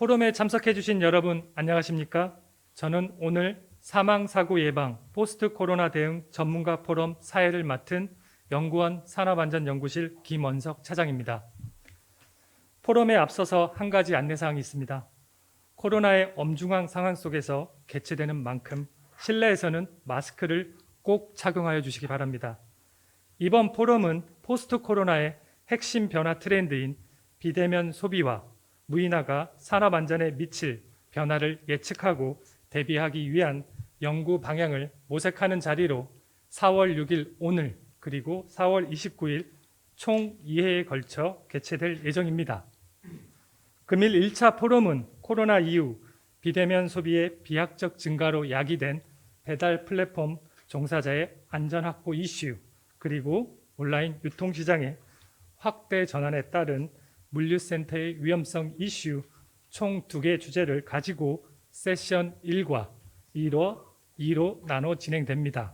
포럼에 참석해 주신 여러분 안녕하십니까? 저는 오늘 사망사고 예방 포스트 코로나 대응 전문가 포럼 사회를 맡은 연구원 산업안전연구실 김원석 차장입니다. 포럼에 앞서서 한 가지 안내사항이 있습니다. 코로나의 엄중한 상황 속에서 개최되는 만큼 실내에서는 마스크를 꼭 착용하여 주시기 바랍니다. 이번 포럼은 포스트 코로나의 핵심 변화 트렌드인 비대면 소비와 무인화가 산업 안전에 미칠 변화를 예측하고 대비하기 위한 연구 방향을 모색하는 자리로 4월 6일 오늘 그리고 4월 29일 총 2회에 걸쳐 개최될 예정입니다. 금일 1차 포럼은 코로나 이후 비대면 소비의 비약적 증가로 야기된 배달 플랫폼 종사자의 안전 확보 이슈 그리고 온라인 유통시장의 확대 전환에 따른 물류센터의 위험성 이슈 총 2개 주제를 가지고 세션 1과 2로 나눠 진행됩니다.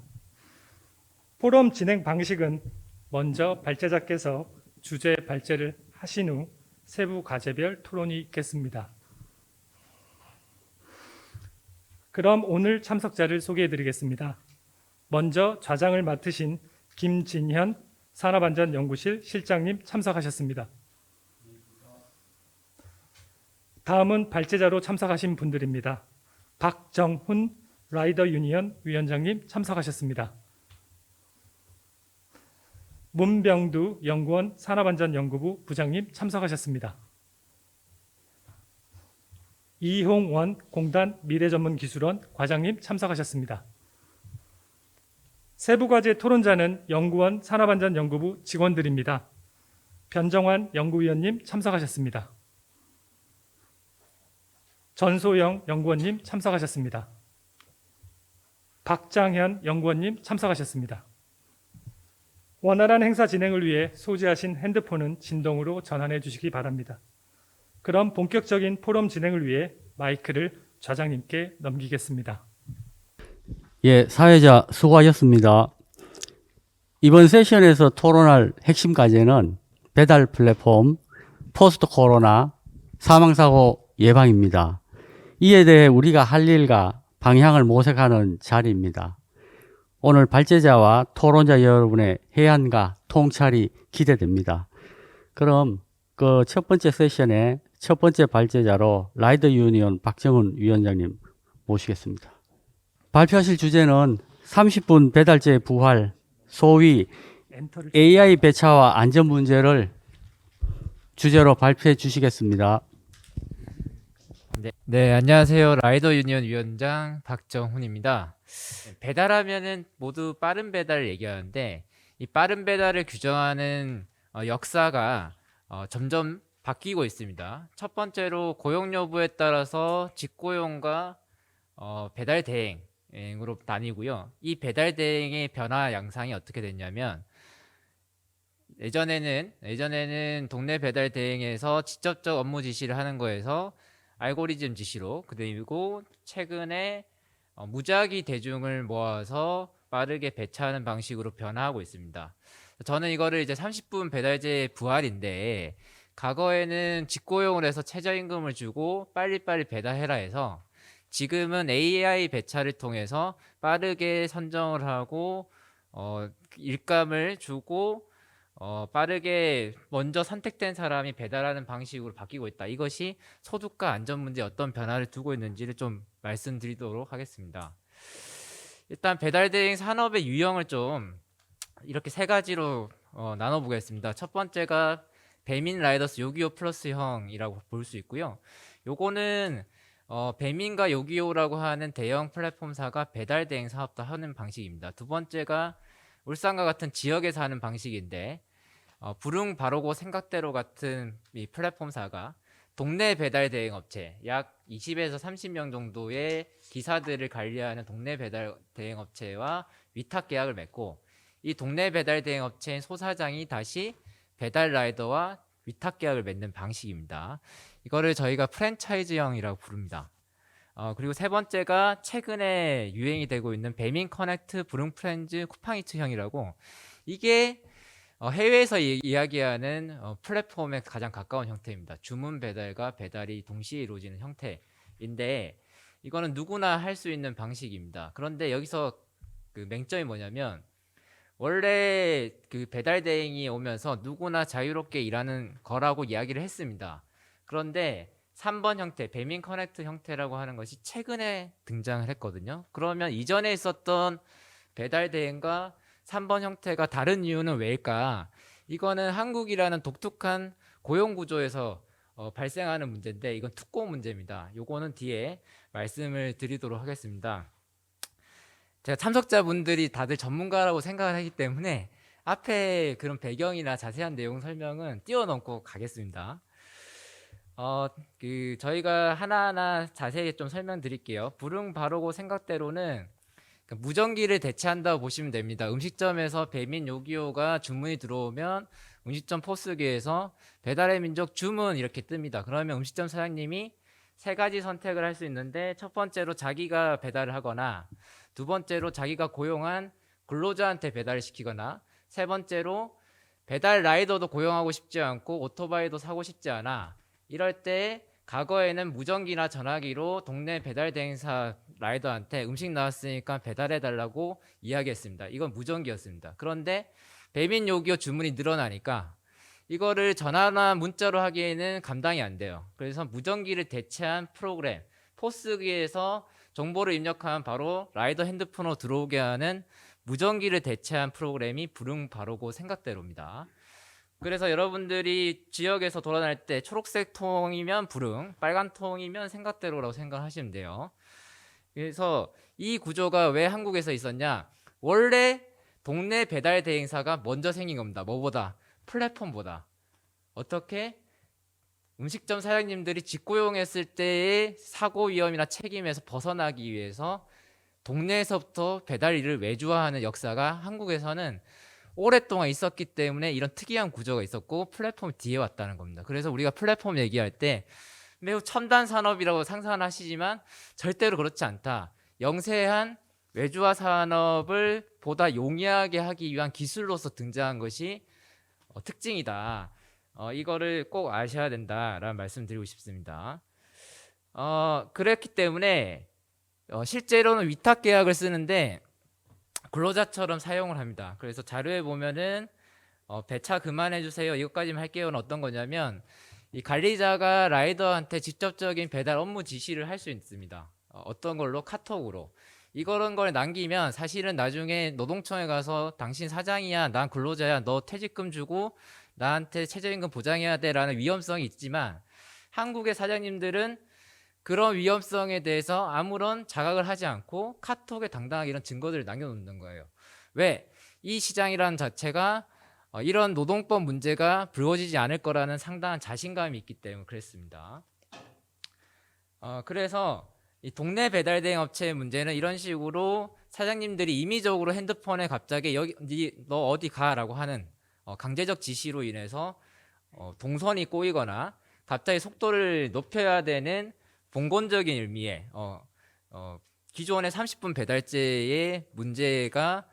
포럼 진행 방식은 먼저 발제자께서 주제 발제를 하신 후 세부 과제별 토론이 있겠습니다. 그럼 오늘 참석자를 소개해 드리겠습니다. 먼저 좌장을 맡으신 김진현 산업안전연구실 실장님 참석하셨습니다. 다음은 발제자로 참석하신 분들입니다. 박정훈 라이더 유니언 위원장님 참석하셨습니다. 문병두 연구원 산업안전연구부 부장님 참석하셨습니다. 이홍원 공단 미래전문기술원 과장님 참석하셨습니다. 세부과제 토론자는 연구원 산업안전연구부 직원들입니다. 변정환 연구위원님 참석하셨습니다. 전소영 연구원님 참석하셨습니다. 박장현 연구원님 참석하셨습니다. 원활한 행사 진행을 위해 소지하신 핸드폰은 진동으로 전환해 주시기 바랍니다. 그럼 본격적인 포럼 진행을 위해 마이크를 좌장님께 넘기겠습니다. 예, 사회자 수고하셨습니다. 이번 세션에서 토론할 핵심 과제는 배달 플랫폼, 포스트 코로나, 사망사고 예방입니다. 이에 대해 우리가 할 일과 방향을 모색하는 자리입니다. 오늘 발제자와 토론자 여러분의 해안과 통찰이 기대됩니다. 그럼 그 첫 번째 세션의 첫 번째 발제자로 라이더 유니온 박정훈 위원장님 모시겠습니다. 발표하실 주제는 30분 배달제 부활, 소위 AI 배차와 안전 문제를 주제로 발표해 주시겠습니다. 네, 안녕하세요. 라이더 유니언 위원장 박정훈입니다. 배달하면은 모두 빠른 배달을 얘기하는데 이 빠른 배달을 규정하는 역사가 점점 바뀌고 있습니다. 첫 번째로 고용 여부에 따라서 직고용과 배달 대행으로 나뉘고요. 이 배달 대행의 변화 양상이 어떻게 됐냐면 예전에는 동네 배달 대행에서 직접적 업무 지시를 하는 거에서 알고리즘 지시로, 그리고 최근에 무작위 대중을 모아서 빠르게 배차하는 방식으로 변화하고 있습니다. 저는 이거를 이제 30분 배달제 부활인데, 과거에는 직고용을 해서 최저임금을 주고 빨리빨리 배달해라 해서 지금은 AI 배차를 통해서 빠르게 선정을 하고 일감을 주고 빠르게 먼저 선택된 사람이 배달하는 방식으로 바뀌고 있다. 이것이 소득과 안전 문제에 어떤 변화를 두고 있는지를 좀 말씀드리도록 하겠습니다. 일단 배달 대행 산업의 유형을 좀 이렇게 세 가지로 나눠보겠습니다. 첫 번째가 배민 라이더스 요기요 플러스형이라고 볼 수 있고요. 요거는 배민과 요기요라고 하는 대형 플랫폼사가 배달 대행 사업도 하는 방식입니다. 두 번째가 울산과 같은 지역에서 하는 방식인데 부릉 바로고 생각대로 같은 이 플랫폼사가 동네 배달 대행 업체 약 20에서 30명 정도의 기사들을 관리하는 동네 배달 대행 업체와 위탁 계약을 맺고, 이 동네 배달 대행 업체인 소사장이 다시 배달 라이더와 위탁 계약을 맺는 방식입니다. 이거를 저희가 프랜차이즈형이라고 부릅니다. 그리고 세 번째가 최근에 유행이 되고 있는 배민 커넥트, 부릉 프렌즈, 쿠팡이츠형이라고, 이게 해외에서 이야기하는 플랫폼에 가장 가까운 형태입니다. 주문 배달과 배달이 동시에 이루어지는 형태인데 이거는 누구나 할 수 있는 방식입니다. 그런데 여기서 그 맹점이 뭐냐면 원래 그 배달 대행이 오면서 누구나 자유롭게 일하는 거라고 이야기를 했습니다. 그런데 3번 형태, 배민 커넥트 형태라고 하는 것이 최근에 등장을 했거든요. 그러면 이전에 있었던 배달 대행과 3번 형태가 다른 이유는 왜일까? 이거는 한국이라는 독특한 고용 구조에서 발생하는 문제인데 이건 특공 문제입니다. 요거는 뒤에 말씀을 드리도록 하겠습니다. 제가 참석자분들이 다들 전문가라고 생각을 하기 때문에 앞에 그런 배경이나 자세한 내용 설명은 뛰어넘고 가겠습니다. 저희가 하나하나 자세히 좀 설명드릴게요. 불응 바로고 생각대로는 무전기를 대체한다고 보시면 됩니다. 음식점에서 배민 요기요가 주문이 들어오면 음식점 포스기에서 배달의 민족 주문 이렇게 뜹니다. 그러면 음식점 사장님이 세 가지 선택을 할 수 있는데 첫 번째로 자기가 배달을 하거나 두 번째로 자기가 고용한 근로자한테 배달을 시키거나 세 번째로 배달 라이더도 고용하고 싶지 않고 오토바이도 사고 싶지 않아. 이럴 때 과거에는 무전기나 전화기로 동네 배달 대행사 라이더한테 음식 나왔으니까 배달해 달라고 이야기했습니다. 이건 무전기였습니다. 그런데 배민 요기요 주문이 늘어나니까 이거를 전화나 문자로 하기에는 감당이 안 돼요. 그래서 무전기를 대체한 프로그램 포스기에서 정보를 입력하면 바로 라이더 핸드폰으로 들어오게 하는 무전기를 대체한 프로그램이 불응 바로고 생각대로입니다. 그래서 여러분들이 지역에서 돌아다닐 때 초록색 통이면 불응, 빨간 통이면 생각대로라고 생각하시면 돼요. 그래서 이 구조가 왜 한국에서 있었냐? 원래 동네 배달 대행사가 먼저 생긴 겁니다. 뭐보다? 플랫폼보다. 어떻게? 음식점 사장님들이 직고용했을 때의 사고 위험이나 책임에서 벗어나기 위해서 동네에서부터 배달 일을 외주화하는 역사가 한국에서는 오랫동안 있었기 때문에 이런 특이한 구조가 있었고 플랫폼이 뒤에 왔다는 겁니다. 그래서 우리가 플랫폼 얘기할 때 매우 첨단 산업이라고 상상하시지만 절대로 그렇지 않다. 영세한 외주화 산업을 보다 용이하게 하기 위한 기술로서 등장한 것이 특징이다. 이거를 꼭 아셔야 된다라는 말씀드리고 싶습니다. 그렇기 때문에 실제로는 위탁 계약을 쓰는데 근로자처럼 사용을 합니다. 그래서 자료에 보면은 배차 그만해 주세요. 이것까지만 할게요는 어떤 거냐면 이 관리자가 라이더한테 직접적인 배달 업무 지시를 할 수 있습니다. 어떤 걸로? 카톡으로. 이런 걸 남기면 사실은 나중에 노동청에 가서 당신 사장이야, 난 근로자야, 너 퇴직금 주고 나한테 최저임금 보장해야 돼라는 위험성이 있지만 한국의 사장님들은 그런 위험성에 대해서 아무런 자각을 하지 않고 카톡에 당당하게 이런 증거들을 남겨놓는 거예요. 왜? 이 시장이라는 자체가 이런 노동법 문제가 불거지지 않을 거라는 상당한 자신감이 있기 때문에 그랬습니다. 그래서 이 동네 배달 대행 업체의 문제는 이런 식으로 사장님들이 임의적으로 핸드폰에 갑자기 너 어디 가라고 하는 강제적 지시로 인해서 동선이 꼬이거나 갑자기 속도를 높여야 되는 봉건적인 의미의 기존의 30분 배달제의 문제가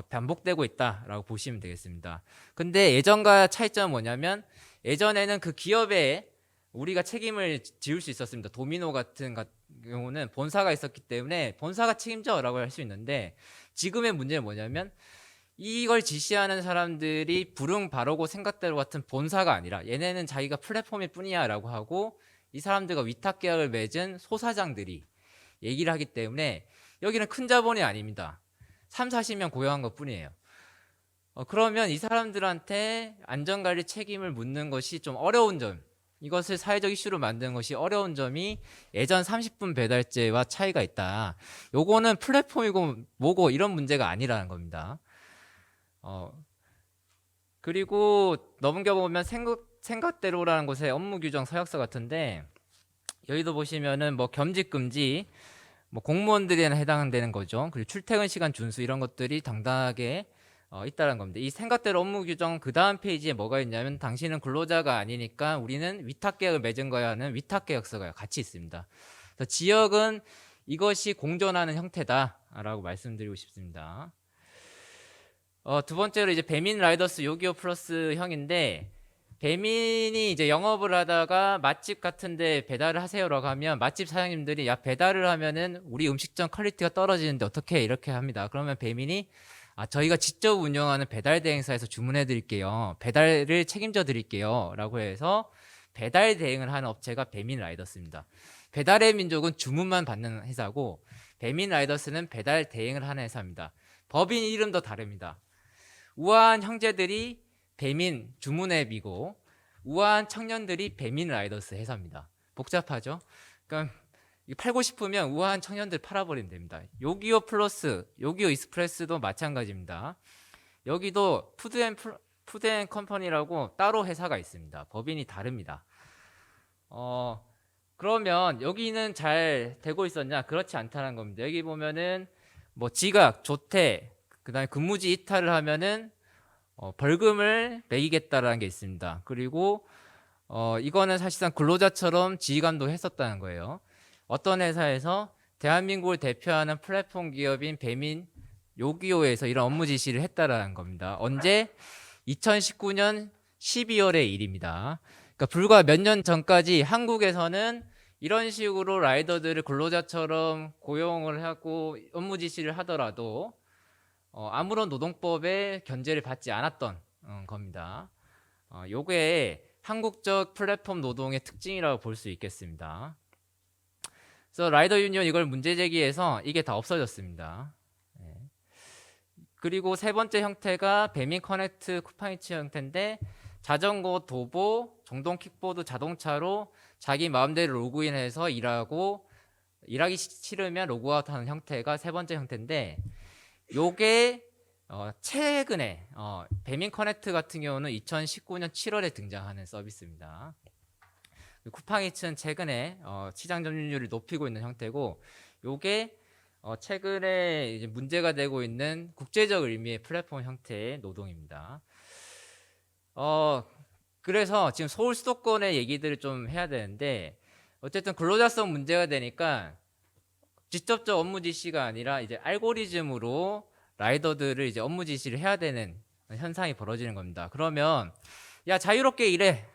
반복되고 있다라고 보시면 되겠습니다. 근데 예전과 차이점은 뭐냐면 예전에는 그 기업에 우리가 책임을 지을 수 있었습니다. 도미노 같은 경우는 본사가 있었기 때문에 본사가 책임져라고 할 수 있는데 지금의 문제는 뭐냐면 이걸 지시하는 사람들이 불응 바로고 생각대로 같은 본사가 아니라 얘네는 자기가 플랫폼일 뿐이야 라고 하고 이 사람들과 위탁 계약을 맺은 소사장들이 얘기를 하기 때문에 여기는 큰 자본이 아닙니다. 3, 40명 고용한 것 뿐이에요. 그러면 이 사람들한테 안전관리 책임을 묻는 것이 좀 어려운 점, 이것을 사회적 이슈로 만드는 것이 어려운 점이 예전 30분 배달제와 차이가 있다. 요거는 플랫폼이고 뭐고 이런 문제가 아니라는 겁니다. 그리고 넘겨보면 생각대로라는 곳의 업무 규정 서약서 같은데 여기도 보시면은 뭐 겸직 금지, 뭐 공무원들에나 해당되는 거죠. 그리고 출퇴근 시간 준수 이런 것들이 당당하게 있다는 겁니다. 이 생각대로 업무 규정 그 다음 페이지에 뭐가 있냐면 당신은 근로자가 아니니까 우리는 위탁계약을 맺은 거야 하는 위탁계약서가 같이 있습니다. 그래서 지역은 이것이 공존하는 형태다라고 말씀드리고 싶습니다. 두 번째로 이제 배민 라이더스 요기요 플러스 형인데, 배민이 이제 영업을 하다가 맛집 같은데 배달을 하세요라고 하면 맛집 사장님들이 야 배달을 하면은 우리 음식점 퀄리티가 떨어지는데 어떻게 해? 이렇게 합니다. 그러면 배민이 저희가 직접 운영하는 배달 대행사에서 주문해 드릴게요. 배달을 책임져 드릴게요. 라고 해서 배달 대행을 하는 업체가 배민 라이더스입니다. 배달의 민족은 주문만 받는 회사고 배민 라이더스는 배달 대행을 하는 회사입니다. 법인 이름도 다릅니다. 우아한 형제들이 배민 주문앱이고 우아한 청년들이 배민 라이더스 회사입니다. 복잡하죠? 그러니까 팔고 싶으면 우아한 청년들 팔아버리면 됩니다. 요기요 플러스, 요기요 익스프레스도 마찬가지입니다. 여기도 푸드앤컴퍼니라고 따로 회사가 있습니다. 법인이 다릅니다. 그러면 여기는 잘 되고 있었냐? 그렇지 않다는 겁니다. 여기 보면은 뭐 지각, 조퇴, 그다음에 근무지 이탈을 하면은 벌금을 매기겠다라는 게 있습니다. 그리고 이거는 사실상 근로자처럼 지휘감독 했었다는 거예요. 어떤 회사에서 대한민국을 대표하는 플랫폼 기업인 배민 요기요에서 이런 업무 지시를 했다라는 겁니다. 언제? 2019년 12월의 일입니다. 그러니까 불과 몇 년 전까지 한국에서는 이런 식으로 라이더들을 근로자처럼 고용을 하고 업무 지시를 하더라도 아무런 노동법의 견제를 받지 않았던 겁니다. 요게 한국적 플랫폼 노동의 특징이라고 볼 수 있겠습니다. 그래서 라이더 유니온 이걸 문제 제기해서 이게 다 없어졌습니다. 네. 그리고 세 번째 형태가 배민 커넥트 쿠팡이츠 형태인데 자전거, 도보, 정동 킥보드, 자동차로 자기 마음대로 로그인해서 일하기 싫으면 로그아웃하는 형태가 세 번째 형태인데 요게 최근에 배민 커넥트 같은 경우는 2019년 7월에 등장하는 서비스입니다. 쿠팡이츠는 최근에 시장 점유율을 높이고 있는 형태고 요게 최근에 이제 문제가 되고 있는 국제적 의미의 플랫폼 형태의 노동입니다. 그래서 지금 서울 수도권의 얘기들을 좀 해야 되는데 어쨌든 근로자성 문제가 되니까 직접적 업무 지시가 아니라 이제 알고리즘으로 라이더들을 이제 업무 지시를 해야 되는 현상이 벌어지는 겁니다. 그러면 야 자유롭게 일해.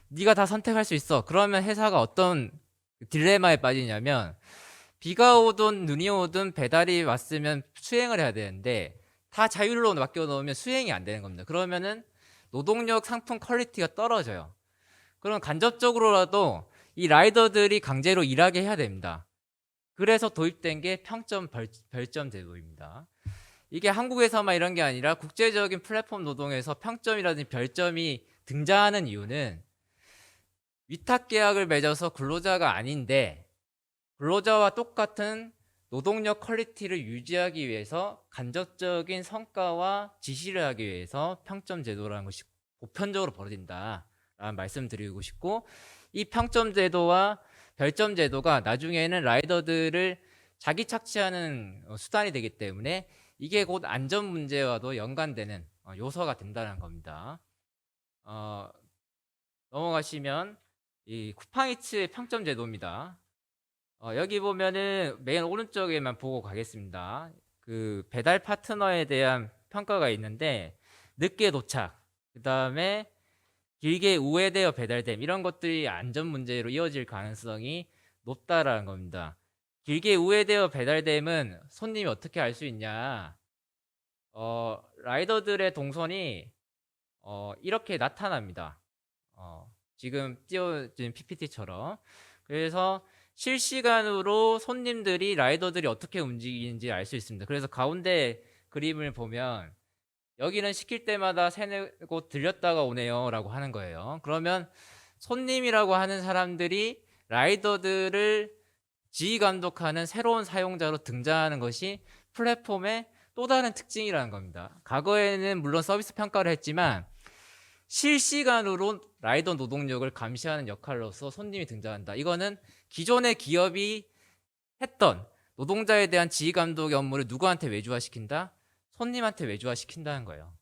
네가 다 선택할 수 있어. 그러면 회사가 어떤 딜레마에 빠지냐면 비가 오든 눈이 오든 배달이 왔으면 수행을 해야 되는데 다 자율로 맡겨놓으면 수행이 안 되는 겁니다. 그러면은 노동력 상품 퀄리티가 떨어져요. 그럼 간접적으로라도 이 라이더들이 강제로 일하게 해야 됩니다. 그래서 도입된 게 평점 별점 제도입니다. 이게 한국에서만 이런 게 아니라 국제적인 플랫폼 노동에서 평점이라든지 별점이 등장하는 이유는 위탁 계약을 맺어서 근로자가 아닌데 근로자와 똑같은 노동력 퀄리티를 유지하기 위해서 간접적인 성과와 지시를 하기 위해서 평점 제도라는 것이 보편적으로 벌어진다라는 말씀드리고 싶고 이 평점 제도와 별점 제도가 나중에는 라이더들을 자기 착취하는 수단이 되기 때문에 이게 곧 안전 문제와도 연관되는 요소가 된다는 겁니다. 넘어가시면 이 쿠팡이츠의 평점 제도입니다. 여기 보면은 맨 오른쪽에만 보고 가겠습니다. 그 배달 파트너에 대한 평가가 있는데 늦게 도착, 그 다음에 길게 우회되어 배달됨 이런 것들이 안전 문제로 이어질 가능성이 높다라는 겁니다. 길게 우회되어 배달됨은 손님이 어떻게 알 수 있냐? 라이더들의 동선이 이렇게 나타납니다. 지금 띄워진 PPT처럼. 그래서 실시간으로 손님들이 라이더들이 어떻게 움직이는지 알 수 있습니다. 그래서 가운데 그림을 보면 여기는 시킬 때마다 세네 곳 들렸다가 오네요 라고 하는 거예요. 그러면 손님이라고 하는 사람들이 라이더들을 지휘 감독하는 새로운 사용자로 등장하는 것이 플랫폼의 또 다른 특징이라는 겁니다. 과거에는 물론 서비스 평가를 했지만 실시간으로 라이더 노동력을 감시하는 역할로서 손님이 등장한다. 이거는 기존의 기업이 했던 노동자에 대한 지휘 감독의 업무를 누구한테 외주화시킨다? 손님한테 외주화시킨다는 거예요.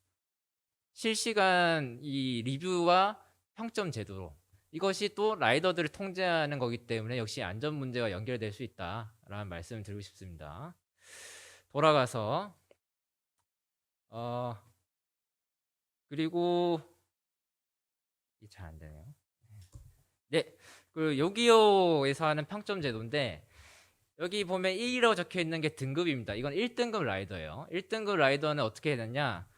실시간 이 리뷰와 평점 제도로 이것이 또 라이더들을 통제하는 거기 때문에 역시 안전 문제와 연결될 수 있다라는 말씀을 드리고 싶습니다. 돌아가서 그리고 잘 안 되네요. 네, 그 요기요에서 하는 평점 제도인데 여기 보면 1이라고 적혀 있는 게 등급입니다. 이건 1등급 라이더예요. 1등급 라이더는 어떻게 해야 되냐?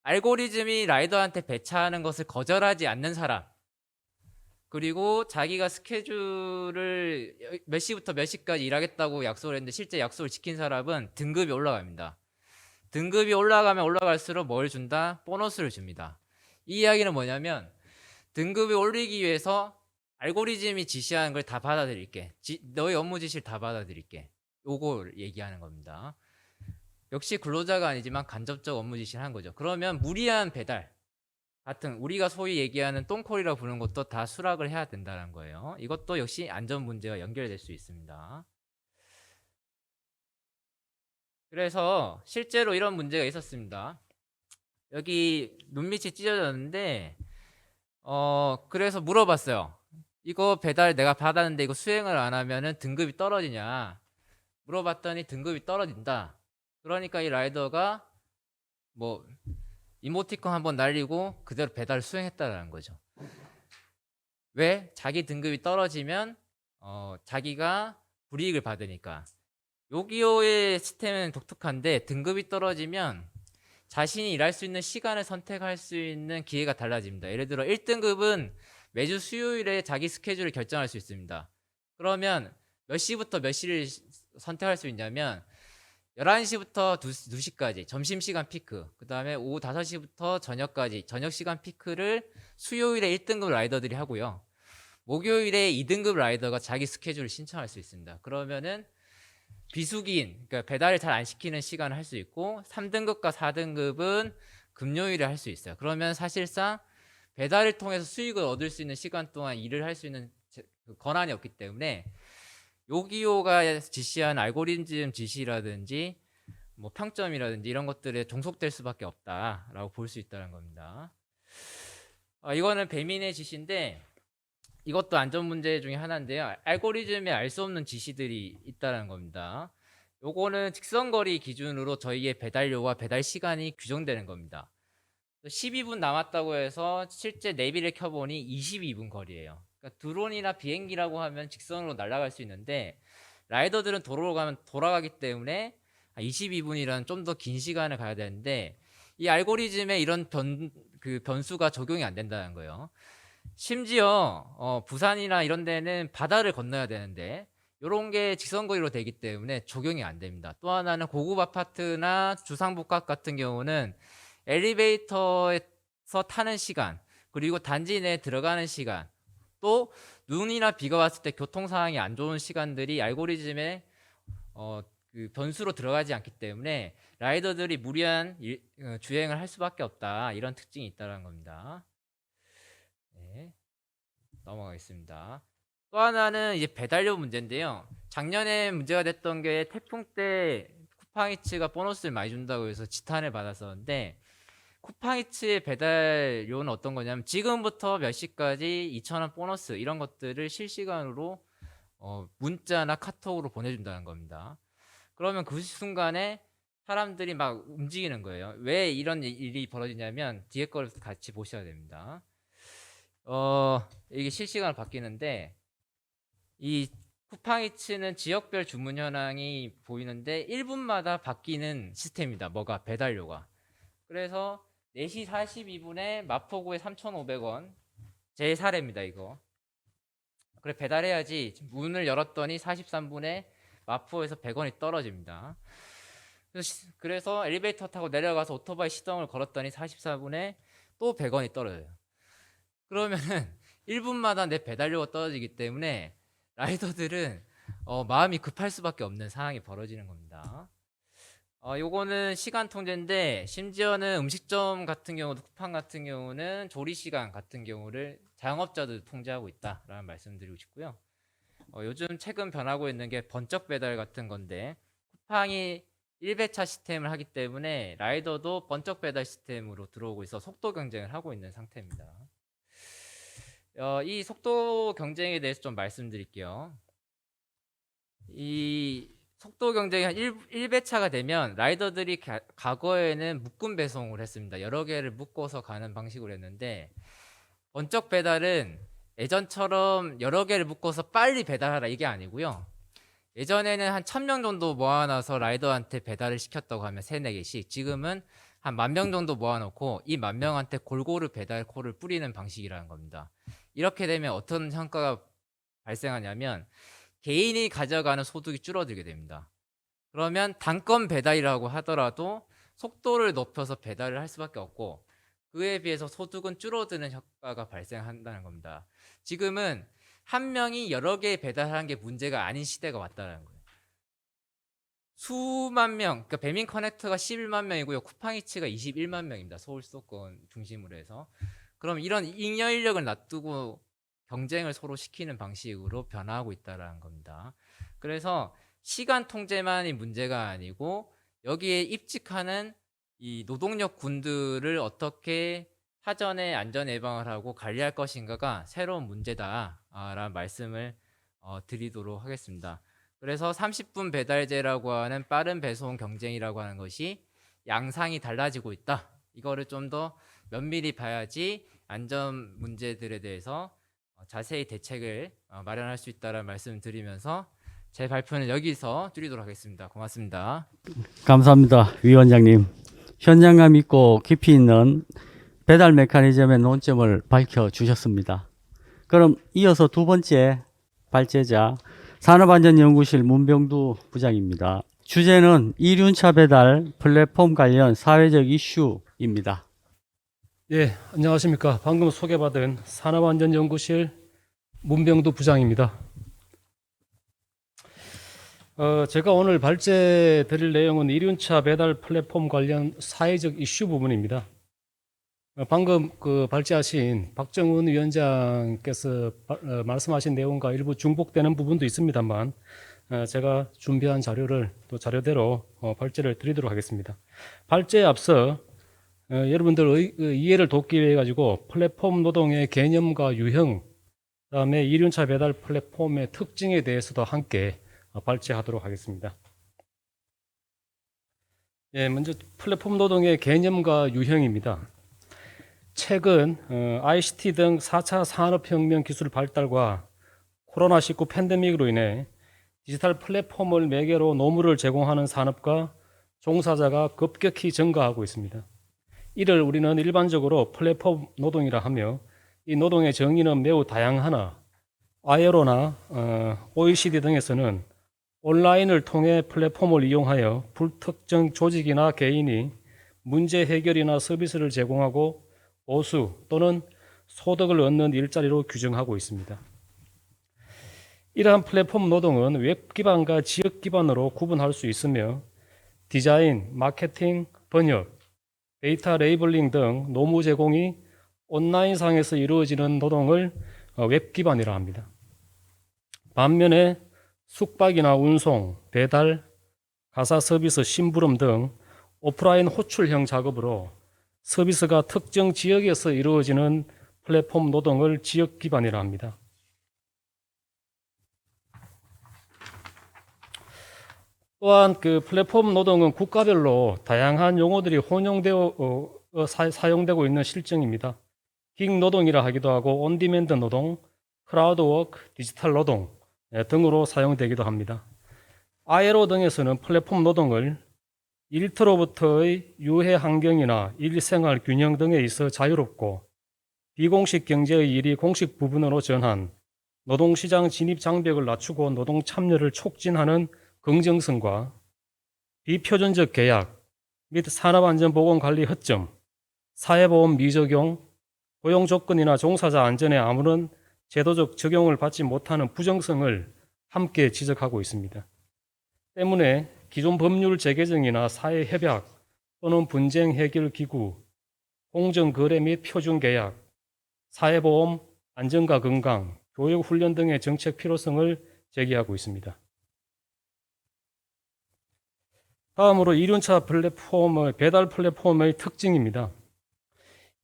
알고리즘이 라이더한테 배차하는 것을 거절하지 않는 사람, 그리고 자기가 스케줄을 몇 시부터 몇 시까지 일하겠다고 약속을 했는데 실제 약속을 지킨 사람은 등급이 올라갑니다. 등급이 올라가면 올라갈수록 뭘 준다? 보너스를 줍니다. 이 이야기는 뭐냐면 등급을 올리기 위해서 알고리즘이 지시하는 걸 다 받아들일게. 너의 업무 지시를 다 받아들일게. 요걸 얘기하는 겁니다. 역시 근로자가 아니지만 간접적 업무 지시를 한 거죠. 그러면 무리한 배달 같은 우리가 소위 얘기하는 똥콜이라고 부르는 것도 다 수락을 해야 된다는 거예요. 이것도 역시 안전 문제와 연결될 수 있습니다. 그래서 실제로 이런 문제가 있었습니다. 여기 눈밑이 찢어졌는데 그래서 물어봤어요. 이거 배달 내가 받았는데 이거 수행을 안 하면은 등급이 떨어지냐 물어봤더니 등급이 떨어진다. 그러니까 이 라이더가 뭐 이모티콘 한번 날리고 그대로 배달을 수행했다라는 거죠. 왜? 자기 등급이 떨어지면 자기가 불이익을 받으니까. 요기요의 시스템은 독특한데 등급이 떨어지면 자신이 일할 수 있는 시간을 선택할 수 있는 기회가 달라집니다. 예를 들어 1등급은 매주 수요일에 자기 스케줄을 결정할 수 있습니다. 그러면 몇 시부터 몇 시를 선택할 수 있냐면 11시부터 2시까지 점심시간 피크, 그 다음에 오후 5시부터 저녁까지 저녁시간 피크를 수요일에 1등급 라이더들이 하고요. 목요일에 2등급 라이더가 자기 스케줄을 신청할 수 있습니다. 그러면은 비수기인, 그러니까 배달을 잘 안 시키는 시간을 할 수 있고 3등급과 4등급은 금요일에 할 수 있어요. 그러면 사실상 배달을 통해서 수익을 얻을 수 있는 시간 동안 일을 할 수 있는 권한이 없기 때문에 요기요가 지시한 알고리즘 지시라든지 뭐 평점이라든지 이런 것들에 종속될 수밖에 없다라고 볼 수 있다는 겁니다. 이거는 배민의 지시인데 이것도 안전 문제 중에 하나인데요. 알고리즘에 알 수 없는 지시들이 있다는 겁니다. 요거는 직선거리 기준으로 저희의 배달료와 배달 시간이 규정되는 겁니다. 12분 남았다고 해서 실제 내비를 켜보니 22분 거리예요. 그러니까 드론이나 비행기라고 하면 직선으로 날아갈 수 있는데 라이더들은 도로로 가면 돌아가기 때문에 22분이라는 좀 더 긴 시간을 가야 되는데 이 알고리즘에 이런 변수가 적용이 안 된다는 거예요. 심지어 부산이나 이런 데는 바다를 건너야 되는데 이런 게 직선거리로 되기 때문에 적용이 안 됩니다. 또 하나는 고급 아파트나 주상복합 같은 경우는 엘리베이터에서 타는 시간, 그리고 단지 내에 들어가는 시간, 또 눈이나 비가 왔을 때 교통 상황이 안 좋은 시간들이 알고리즘에 그 변수로 들어가지 않기 때문에 라이더들이 무리한 주행을 할 수밖에 없다. 이런 특징이 있다는 겁니다. 네, 넘어가겠습니다. 또 하나는 이제 배달료 문제인데요. 작년에 문제가 됐던 게 태풍 때 쿠팡이츠가 보너스를 많이 준다고 해서 지탄을 받았었는데 쿠팡이츠의 배달료는 어떤 거냐면 지금부터 몇 시까지 2,000원 보너스 이런 것들을 실시간으로 문자나 카톡으로 보내준다는 겁니다. 그러면 그 순간에 사람들이 막 움직이는 거예요. 왜 이런 일이 벌어지냐면 뒤에 걸 같이 보셔야 됩니다. 이게 실시간으로 바뀌는데 이 쿠팡이츠는 지역별 주문 현황이 보이는데 1분마다 바뀌는 시스템입니다. 뭐가 배달료가. 그래서 4시 42분에 마포구에 3,500원 제 사례입니다. 이거. 그래 배달해야지 문을 열었더니 43분에 마포에서 100원이 떨어집니다. 그래서 엘리베이터 타고 내려가서 오토바이 시동을 걸었더니 44분에 또 100원이 떨어져요. 그러면은 1분마다 내 배달료가 떨어지기 때문에 라이더들은 마음이 급할 수밖에 없는 상황이 벌어지는 겁니다. 요거는 시간 통제인데 심지어는 음식점 같은 경우도 쿠팡 같은 경우는 조리 시간 같은 경우를 자영업자도 통제하고 있다라는 말씀드리고 싶고요. 요즘 최근 변하고 있는 게 번쩍 배달 같은 건데 쿠팡이 1배차 시스템을 하기 때문에 라이더도 번쩍 배달 시스템으로 들어오고 있어 속도 경쟁을 하고 있는 상태입니다. 이 속도 경쟁에 대해서 좀 말씀드릴게요. 이 속도 경쟁이 한 1배차가 되면 라이더들이 과거에는 묶음 배송을 했습니다. 여러 개를 묶어서 가는 방식으로 했는데 번쩍 배달은 예전처럼 여러 개를 묶어서 빨리 배달하라 이게 아니고요. 예전에는 한 1000명 정도 모아놔서 라이더한테 배달을 시켰다고 하면 3, 4개씩, 지금은 한 10,000명 정도 모아놓고 이 10,000명한테 골고루 배달 콜을 뿌리는 방식이라는 겁니다. 이렇게 되면 어떤 성과가 발생하냐면 개인이 가져가는 소득이 줄어들게 됩니다. 그러면 단건 배달이라고 하더라도 속도를 높여서 배달을 할 수밖에 없고 그에 비해서 소득은 줄어드는 효과가 발생한다는 겁니다. 지금은 한 명이 여러 개 배달하는 게 문제가 아닌 시대가 왔다는 거예요. 수만 명, 그러니까 배민 커넥터가 11만 명이고요. 쿠팡이츠가 21만 명입니다. 서울 수도권 중심으로 해서. 그럼 이런 잉여 인력을 놔두고 경쟁을 서로 시키는 방식으로 변화하고 있다는 겁니다. 그래서 시간 통제만이 문제가 아니고 여기에 입직하는 이 노동력 군들을 어떻게 사전에 안전 예방을 하고 관리할 것인가가 새로운 문제다라는 말씀을 드리도록 하겠습니다. 그래서 30분 배달제라고 하는 빠른 배송 경쟁이라고 하는 것이 양상이 달라지고 있다. 이거를 좀 더 면밀히 봐야지 안전 문제들에 대해서 자세히 대책을 마련할 수 있다는 말씀을 드리면서 제 발표는 여기서 줄이도록 하겠습니다. 고맙습니다. 감사합니다. 위원장님. 현장감 있고 깊이 있는 배달 메커니즘의 논점을 밝혀주셨습니다. 그럼 이어서 두 번째 발제자 산업안전연구실 문병두 부장입니다. 주제는 이륜차 배달 플랫폼 관련 사회적 이슈입니다. 예, 안녕하십니까. 방금 소개받은 산업안전연구실 문병두 부장입니다. 제가 오늘 발제 드릴 내용은 이륜차 배달 플랫폼 관련 사회적 이슈 부분입니다. 방금 발제하신 박정훈 위원장께서 말씀하신 내용과 일부 중복되는 부분도 있습니다만 제가 준비한 자료를 또 자료대로 발제를 드리도록 하겠습니다. 발제에 앞서 여러분들 이해를 돕기 위해 가지고 플랫폼 노동의 개념과 유형, 그다음에 이륜차 배달 플랫폼의 특징에 대해서도 함께 발제하도록 하겠습니다. 예, 먼저 플랫폼 노동의 개념과 유형입니다. 최근 ICT 등 4차 산업혁명 기술 발달과 코로나19 팬데믹으로 인해 디지털 플랫폼을 매개로 노무를 제공하는 산업과 종사자가 급격히 증가하고 있습니다. 이를 우리는 일반적으로 플랫폼 노동이라 하며 이 노동의 정의는 매우 다양하나 ILO나 OECD 등에서는 온라인을 통해 플랫폼을 이용하여 불특정 조직이나 개인이 문제 해결이나 서비스를 제공하고 보수 또는 소득을 얻는 일자리로 규정하고 있습니다. 이러한 플랫폼 노동은 웹 기반과 지역 기반으로 구분할 수 있으며 디자인, 마케팅, 번역, 데이터 레이블링 등 노무 제공이 온라인상에서 이루어지는 노동을 웹 기반이라 합니다. 반면에 숙박이나 운송, 배달, 가사 서비스, 심부름 등 오프라인 호출형 작업으로 서비스가 특정 지역에서 이루어지는 플랫폼 노동을 지역 기반이라 합니다. 또한 플랫폼 노동은 국가별로 다양한 용어들이 혼용되어 사용되고 있는 실정입니다. 긱 노동이라 하기도 하고 온디맨드 노동, 크라우드 워크, 디지털 노동 등으로 사용되기도 합니다. ILO 등에서는 플랫폼 노동을 일터로부터의 유해 환경이나 일생활 균형 등에 있어 자유롭고 비공식 경제의 일이 공식 부분으로 전환, 노동시장 진입 장벽을 낮추고 노동 참여를 촉진하는 긍정성과 비표준적 계약 및 산업안전보건관리 허점, 사회보험 미적용, 고용조건이나 종사자 안전에 아무런 제도적 적용을 받지 못하는 부정성을 함께 지적하고 있습니다. 때문에 기존 법률 재개정이나 사회협약 또는 분쟁 해결 기구, 공정거래 및 표준계약, 사회보험, 안전과 건강, 교육훈련 등의 정책 필요성을 제기하고 있습니다. 다음으로 이륜차 플랫폼의 배달 플랫폼의 특징입니다.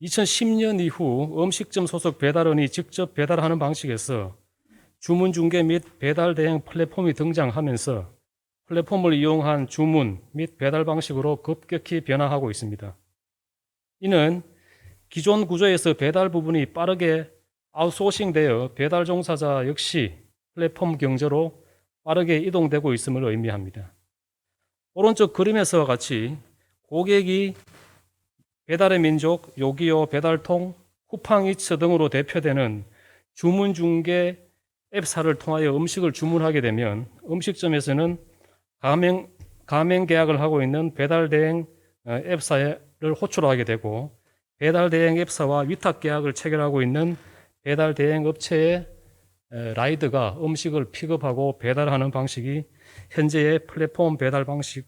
2010년 이후 음식점 소속 배달원이 직접 배달하는 방식에서 주문 중개 및 배달 대행 플랫폼이 등장하면서 플랫폼을 이용한 주문 및 배달 방식으로 급격히 변화하고 있습니다. 이는 기존 구조에서 배달 부분이 빠르게 아웃소싱되어 배달 종사자 역시 플랫폼 경제로 빠르게 이동되고 있음을 의미합니다. 오른쪽 그림에서와 같이 고객이 배달의 민족, 요기요, 배달통, 쿠팡이츠 등으로 대표되는 주문 중개 앱사를 통하여 음식을 주문하게 되면 음식점에서는 가맹 계약을 하고 있는 배달 대행 앱사를 호출하게 되고 배달 대행 앱사와 위탁 계약을 체결하고 있는 배달 대행 업체의 라이드가 음식을 픽업하고 배달하는 방식이 현재의 플랫폼 배달 방식의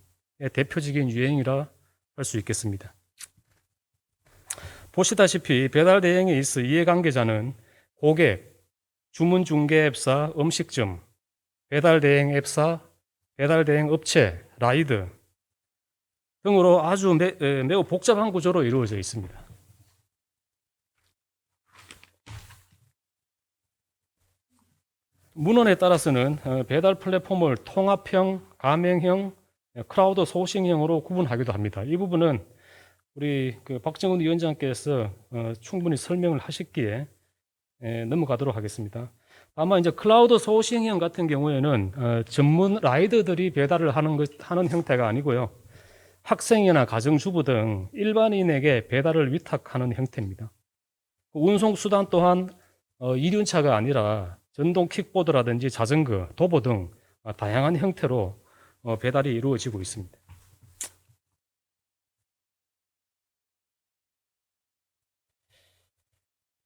대표적인 유행이라 할 수 있겠습니다. 보시다시피 배달 대행에 있어 이해관계자는 고객, 주문 중개 앱사, 음식점, 배달 대행 앱사, 배달 대행 업체, 라이드 등으로 아주 매우 복잡한 구조로 이루어져 있습니다. 문헌에 따라서는 배달 플랫폼을 통합형, 가맹형, 크라우드 소싱형으로 구분하기도 합니다. 이 부분은 우리 박정훈 위원장께서 충분히 설명을 하셨기에 넘어가도록 하겠습니다. 아마 이제 클라우드 소싱형 같은 경우에는 전문 라이더들이 배달을 하는 형태가 아니고요. 학생이나 가정주부 등 일반인에게 배달을 위탁하는 형태입니다. 운송 수단 또한 이륜차가 아니라 전동 킥보드라든지 자전거, 도보 등 다양한 형태로 배달이 이루어지고 있습니다.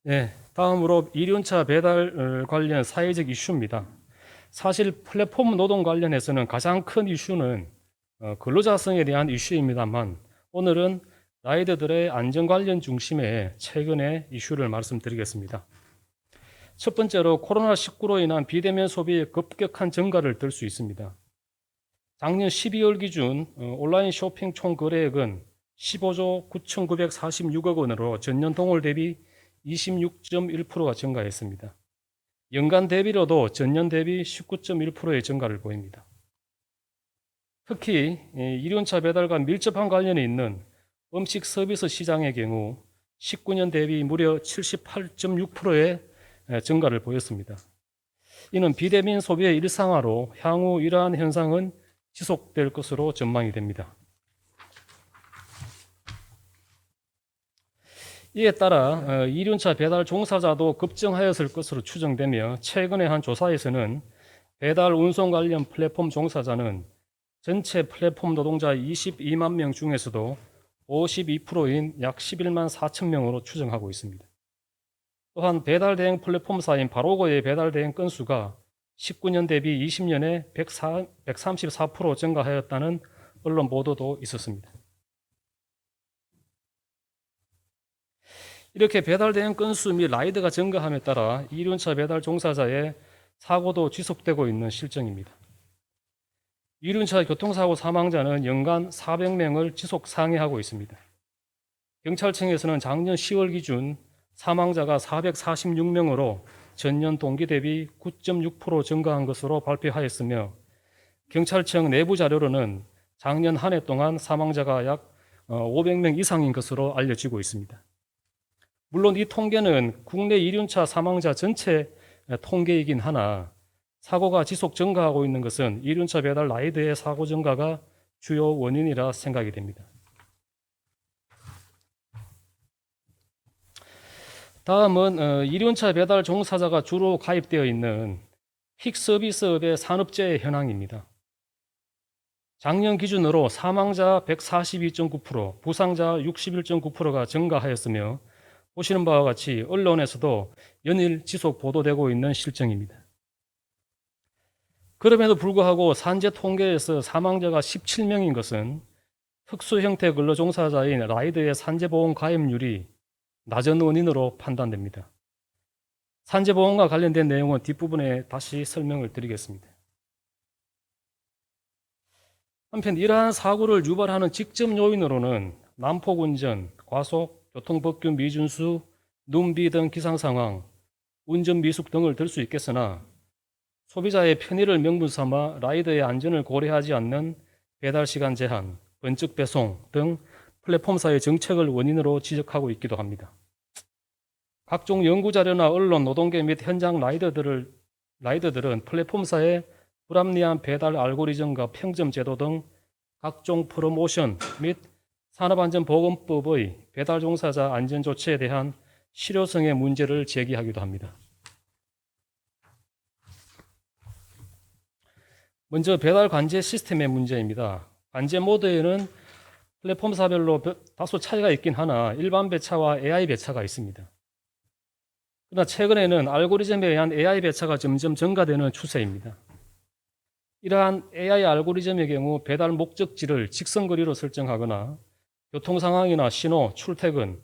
네, 다음으로 이륜차 배달 관련 사회적 이슈입니다. 사실 플랫폼 노동 관련해서는 가장 큰 이슈는 근로자성에 대한 이슈입니다만 오늘은 라이더들의 안전 관련 중심의 최근의 이슈를 말씀드리겠습니다. 첫 번째로 코로나19로 인한 비대면 소비의 급격한 증가를 들 수 있습니다. 작년 12월 기준 온라인 쇼핑 총 거래액은 15조 9,946억 원으로 전년 동월 대비 26.1%가 증가했습니다. 연간 대비로도 전년 대비 19.1%의 증가를 보입니다. 특히 이륜차 배달과 밀접한 관련이 있는 음식 서비스 시장의 경우 19년 대비 무려 78.6%의 증가를 보였습니다. 이는 비대면 소비의 일상화로 향후 이러한 현상은 지속될 것으로 전망이 됩니다. 이에 따라 이륜차 배달 종사자도 급증하였을 것으로 추정되며 최근의 한 조사에서는 배달 운송 관련 플랫폼 종사자는 전체 플랫폼 노동자 22만 명 중에서도 52%인 약 11만 4천 명으로 추정하고 있습니다. 또한 배달 대행 플랫폼사인 바로거의 배달 대행 건수가 19년 대비 20년에 134% 증가하였다는 언론 보도도 있었습니다. 이렇게 배달 대행 건수 및 라이드가 증가함에 따라 이륜차 배달 종사자의 사고도 지속되고 있는 실정입니다. 이륜차 교통사고 사망자는 연간 400명을 지속 상회하고 있습니다. 경찰청에서는 작년 10월 기준 사망자가 446명으로 전년 동기 대비 9.6% 증가한 것으로 발표하였으며 경찰청 내부 자료로는 작년 한 해 동안 사망자가 약 500명 이상인 것으로 알려지고 있습니다. 물론 이 통계는 국내 이륜차 사망자 전체 통계이긴 하나 사고가 지속 증가하고 있는 것은 이륜차 배달 라이드의 사고 증가가 주요 원인이라 생각이 됩니다. 다음은 이륜차 배달 종사자가 주로 가입되어 있는 픽 서비스업의 산업재해 현황입니다. 작년 기준으로 사망자 142.9%, 부상자 61.9%가 증가하였으며 보시는 바와 같이 언론에서도 연일 지속 보도되고 있는 실정입니다. 그럼에도 불구하고 산재 통계에서 사망자가 17명인 것은 특수 형태 근로 종사자인 라이드의 산재보험 가입률이 낮은 원인으로 판단됩니다. 산재보험과 관련된 내용은 뒷부분에 다시 설명을 드리겠습니다. 한편 이러한 사고를 유발하는 직접 요인으로는 난폭운전, 과속, 교통법규 미준수, 눈비 등 기상상황, 운전 미숙 등을 들 수 있겠으나 소비자의 편의를 명분 삼아 라이더의 안전을 고려하지 않는 배달 시간 제한, 번쩍 배송 등 플랫폼사의 정책을 원인으로 지적하고 있기도 합니다. 각종 연구자료나 언론, 노동계 및 현장 라이더들은 플랫폼사의 불합리한 배달 알고리즘과 평점 제도 등 각종 프로모션 및 산업안전보건법의 배달 종사자 안전 조치에 대한 실효성의 문제를 제기하기도 합니다. 먼저 배달 관제 시스템의 문제입니다. 관제 모드에는 플랫폼사별로 다소 차이가 있긴 하나 일반 배차와 AI 배차가 있습니다. 그러나 최근에는 알고리즘에 의한 AI 배차가 점점 증가되는 추세입니다. 이러한 AI 알고리즘의 경우 배달 목적지를 직선거리로 설정하거나 교통 상황이나 신호, 출퇴근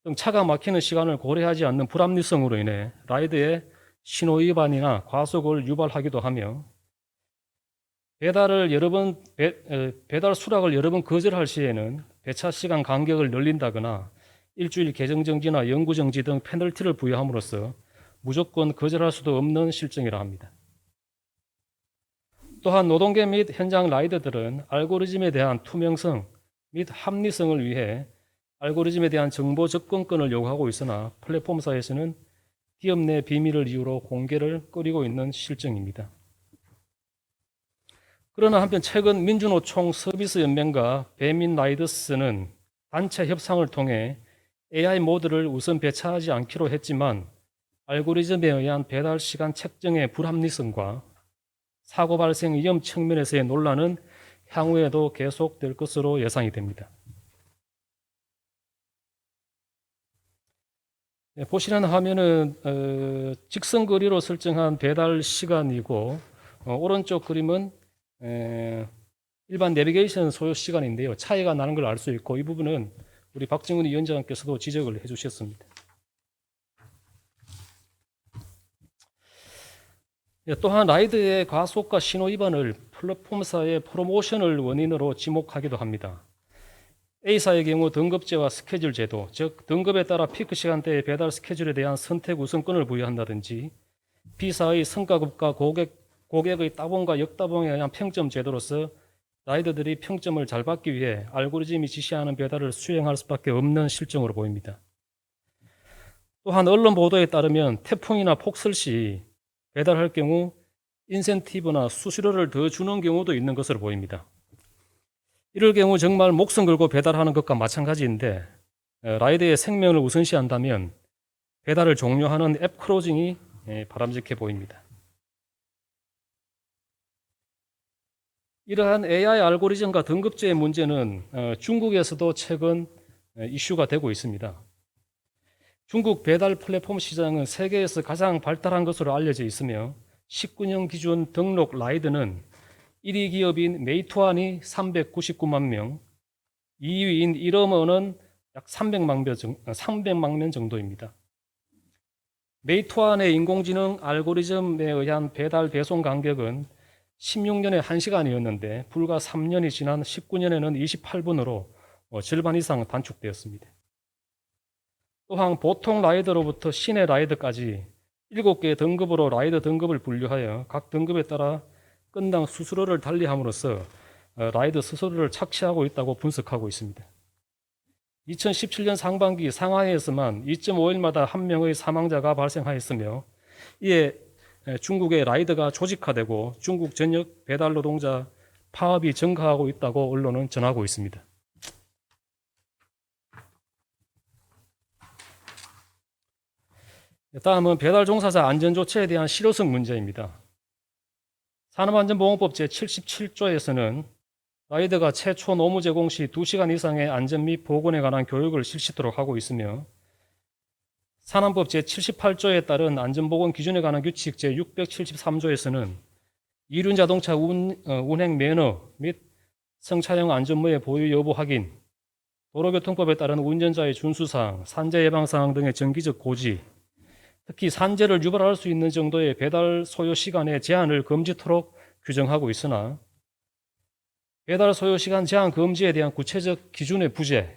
등 차가 막히는 시간을 고려하지 않는 불합리성으로 인해 라이드의 신호 위반이나 과속을 유발하기도 하며 배달 수락을 여러 번 거절할 시에는 배차 시간 간격을 늘린다거나 일주일 계정 정지나 영구 정지 등 페널티를 부여함으로써 무조건 거절할 수도 없는 실정이라 합니다. 또한 노동계 및 현장 라이더들은 알고리즘에 대한 투명성 및 합리성을 위해 알고리즘에 대한 정보 접근권을 요구하고 있으나 플랫폼사에서는 기업 내 비밀을 이유로 공개를 꺼리고 있는 실정입니다. 그러나 한편 최근 민주노총 서비스연맹과 배민라이더스는 단체 협상을 통해 AI 모드를 우선 배차하지 않기로 했지만 알고리즘에 의한 배달 시간 책정의 불합리성과 사고 발생 위험 측면에서의 논란은 향후에도 계속될 것으로 예상이 됩니다. 보시는 화면은 직선거리로 설정한 배달 시간이고 오른쪽 그림은 일반 내비게이션 소요 시간인데요. 차이가 나는 걸 알 수 있고 이 부분은 우리 박정훈 위원장께서도 지적을 해주셨습니다. 또한 라이드의 과속과 신호 위반을 플랫폼사의 프로모션을 원인으로 지목하기도 합니다. A사의 경우 등급제와 스케줄 제도, 즉 등급에 따라 피크 시간대의 배달 스케줄에 대한 선택 우선권을 부여한다든지 B사의 성과급과 고객의 따봉과 역따봉에 의한 평점 제도로서 라이더들이 평점을 잘 받기 위해 알고리즘이 지시하는 배달을 수행할 수밖에 없는 실정으로 보입니다. 또한 언론 보도에 따르면 태풍이나 폭설 시 배달할 경우 인센티브나 수수료를 더 주는 경우도 있는 것으로 보입니다. 이럴 경우 정말 목숨 걸고 배달하는 것과 마찬가지인데 라이더의 생명을 우선시한다면 배달을 종료하는 앱 클로징이 바람직해 보입니다. 이러한 AI 알고리즘과 등급제의 문제는 중국에서도 최근 이슈가 되고 있습니다. 중국 배달 플랫폼 시장은 세계에서 가장 발달한 것으로 알려져 있으며 19년 기준 등록 라이드는 1위 기업인 메이투안이 399만 명, 2위인 이러머는 약 300만 명 정도입니다. 메이투안의 인공지능 알고리즘에 의한 배달 배송 간격은 16년에 1시간이었는데 불과 3년이 지난 19년에는 28분으로 절반 이상 단축되었습니다. 또한 보통 라이더로부터 시내 라이더까지 7개의 등급으로 라이더 등급을 분류하여 각 등급에 따라 건당 수수료를 달리함으로써 라이더 스스로를 착취하고 있다고 분석하고 있습니다. 2017년 상반기 상하이에서만 2.5일마다 한 명의 사망자가 발생하였으며 이에 중국의 라이더가 조직화되고 중국 전역 배달 노동자 파업이 증가하고 있다고 언론은 전하고 있습니다. 다음은 배달 종사자 안전 조치에 대한 실효성 문제입니다. 산업안전보건법 제77조에서는 라이더가 최초 노무 제공 시 2시간 이상의 안전 및 보건에 관한 교육을 실시토록 하고 있으며 산안법 제78조에 따른 안전보건 기준에 관한 규칙 제673조에서는 이륜 자동차 운행 매너 및 승차용 안전모의 보유 여부 확인, 도로교통법에 따른 운전자의 준수사항, 산재 예방사항 등의 정기적 고지, 특히 산재를 유발할 수 있는 정도의 배달 소요 시간의 제한을 금지토록 규정하고 있으나 배달 소요 시간 제한 금지에 대한 구체적 기준의 부재,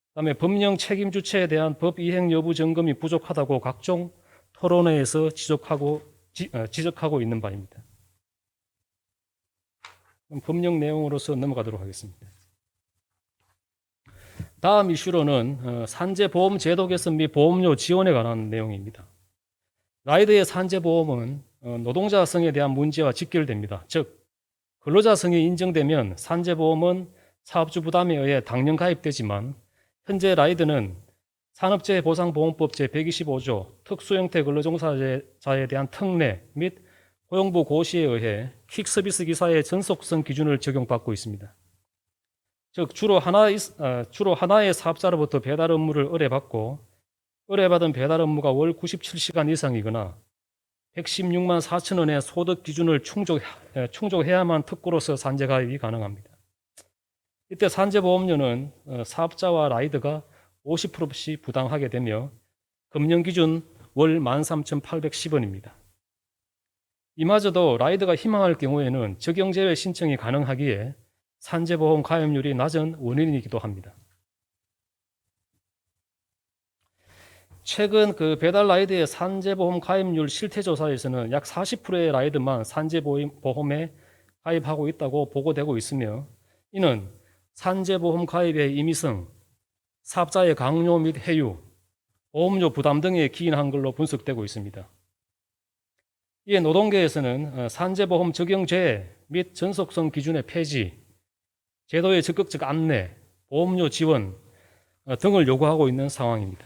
그다음에 법령 책임 주체에 대한 법 이행 여부 점검이 부족하다고 각종 토론회에서 지적하고 지적하고 있는 바입니다. 그럼 법령 내용으로서 넘어가도록 하겠습니다. 다음 이슈로는 산재보험 제도 개선 및 보험료 지원에 관한 내용입니다. 라이더의 산재보험은 노동자성에 대한 문제와 직결됩니다. 즉, 근로자성이 인정되면 산재보험은 사업주 부담에 의해 당연 가입되지만 현재 라이더는 산업재해보상보험법 제125조 특수형태 근로종사자에 대한 특례 및 고용부 고시에 의해 퀵서비스 기사의 전속성 기준을 적용받고 있습니다. 즉 주로 하나의 사업자로부터 배달 업무를 의뢰받고 의뢰받은 배달 업무가 월 97시간 이상이거나 116만 4천 원의 소득 기준을 충족해야만 특구로서 산재 가입이 가능합니다. 이때 산재보험료는 사업자와 라이더가 50%씩 부담하게 되며 금년 기준 월 13,810원입니다. 이마저도 라이더가 희망할 경우에는 적용제외 신청이 가능하기에 산재보험 가입률이 낮은 원인이기도 합니다. 최근 배달 라이더의 산재보험 가입률 실태조사에서는 약 40%의 라이더만 산재보험에 가입하고 있다고 보고되고 있으며 이는 산재보험 가입의 임의성, 사업자의 강요 및 해유, 보험료 부담 등에 기인한 걸로 분석되고 있습니다. 이에 노동계에서는 산재보험 적용제외 및 전속성 기준의 폐지, 제도의 적극적 안내, 보험료 지원 등을 요구하고 있는 상황입니다.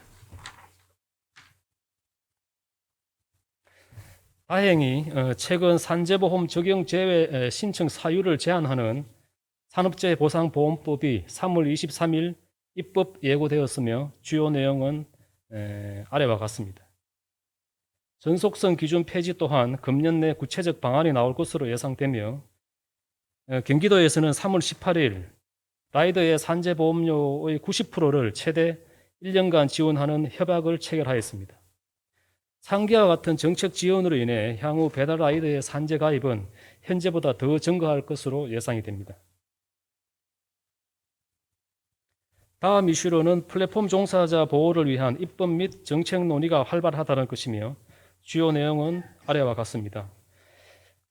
다행히 최근 산재보험 적용 제외 신청 사유를 제한하는 산업재해보상보험법이 3월 23일 입법 예고되었으며 주요 내용은 아래와 같습니다. 전속성 기준 폐지 또한 금년 내 구체적 방안이 나올 것으로 예상되며 경기도에서는 3월 18일 라이더의 산재보험료의 90%를 최대 1년간 지원하는 협약을 체결하였습니다. 상기와 같은 정책 지원으로 인해 향후 배달 라이더의 산재 가입은 현재보다 더 증가할 것으로 예상이 됩니다. 다음 이슈로는 플랫폼 종사자 보호를 위한 입법 및 정책 논의가 활발하다는 것이며 주요 내용은 아래와 같습니다.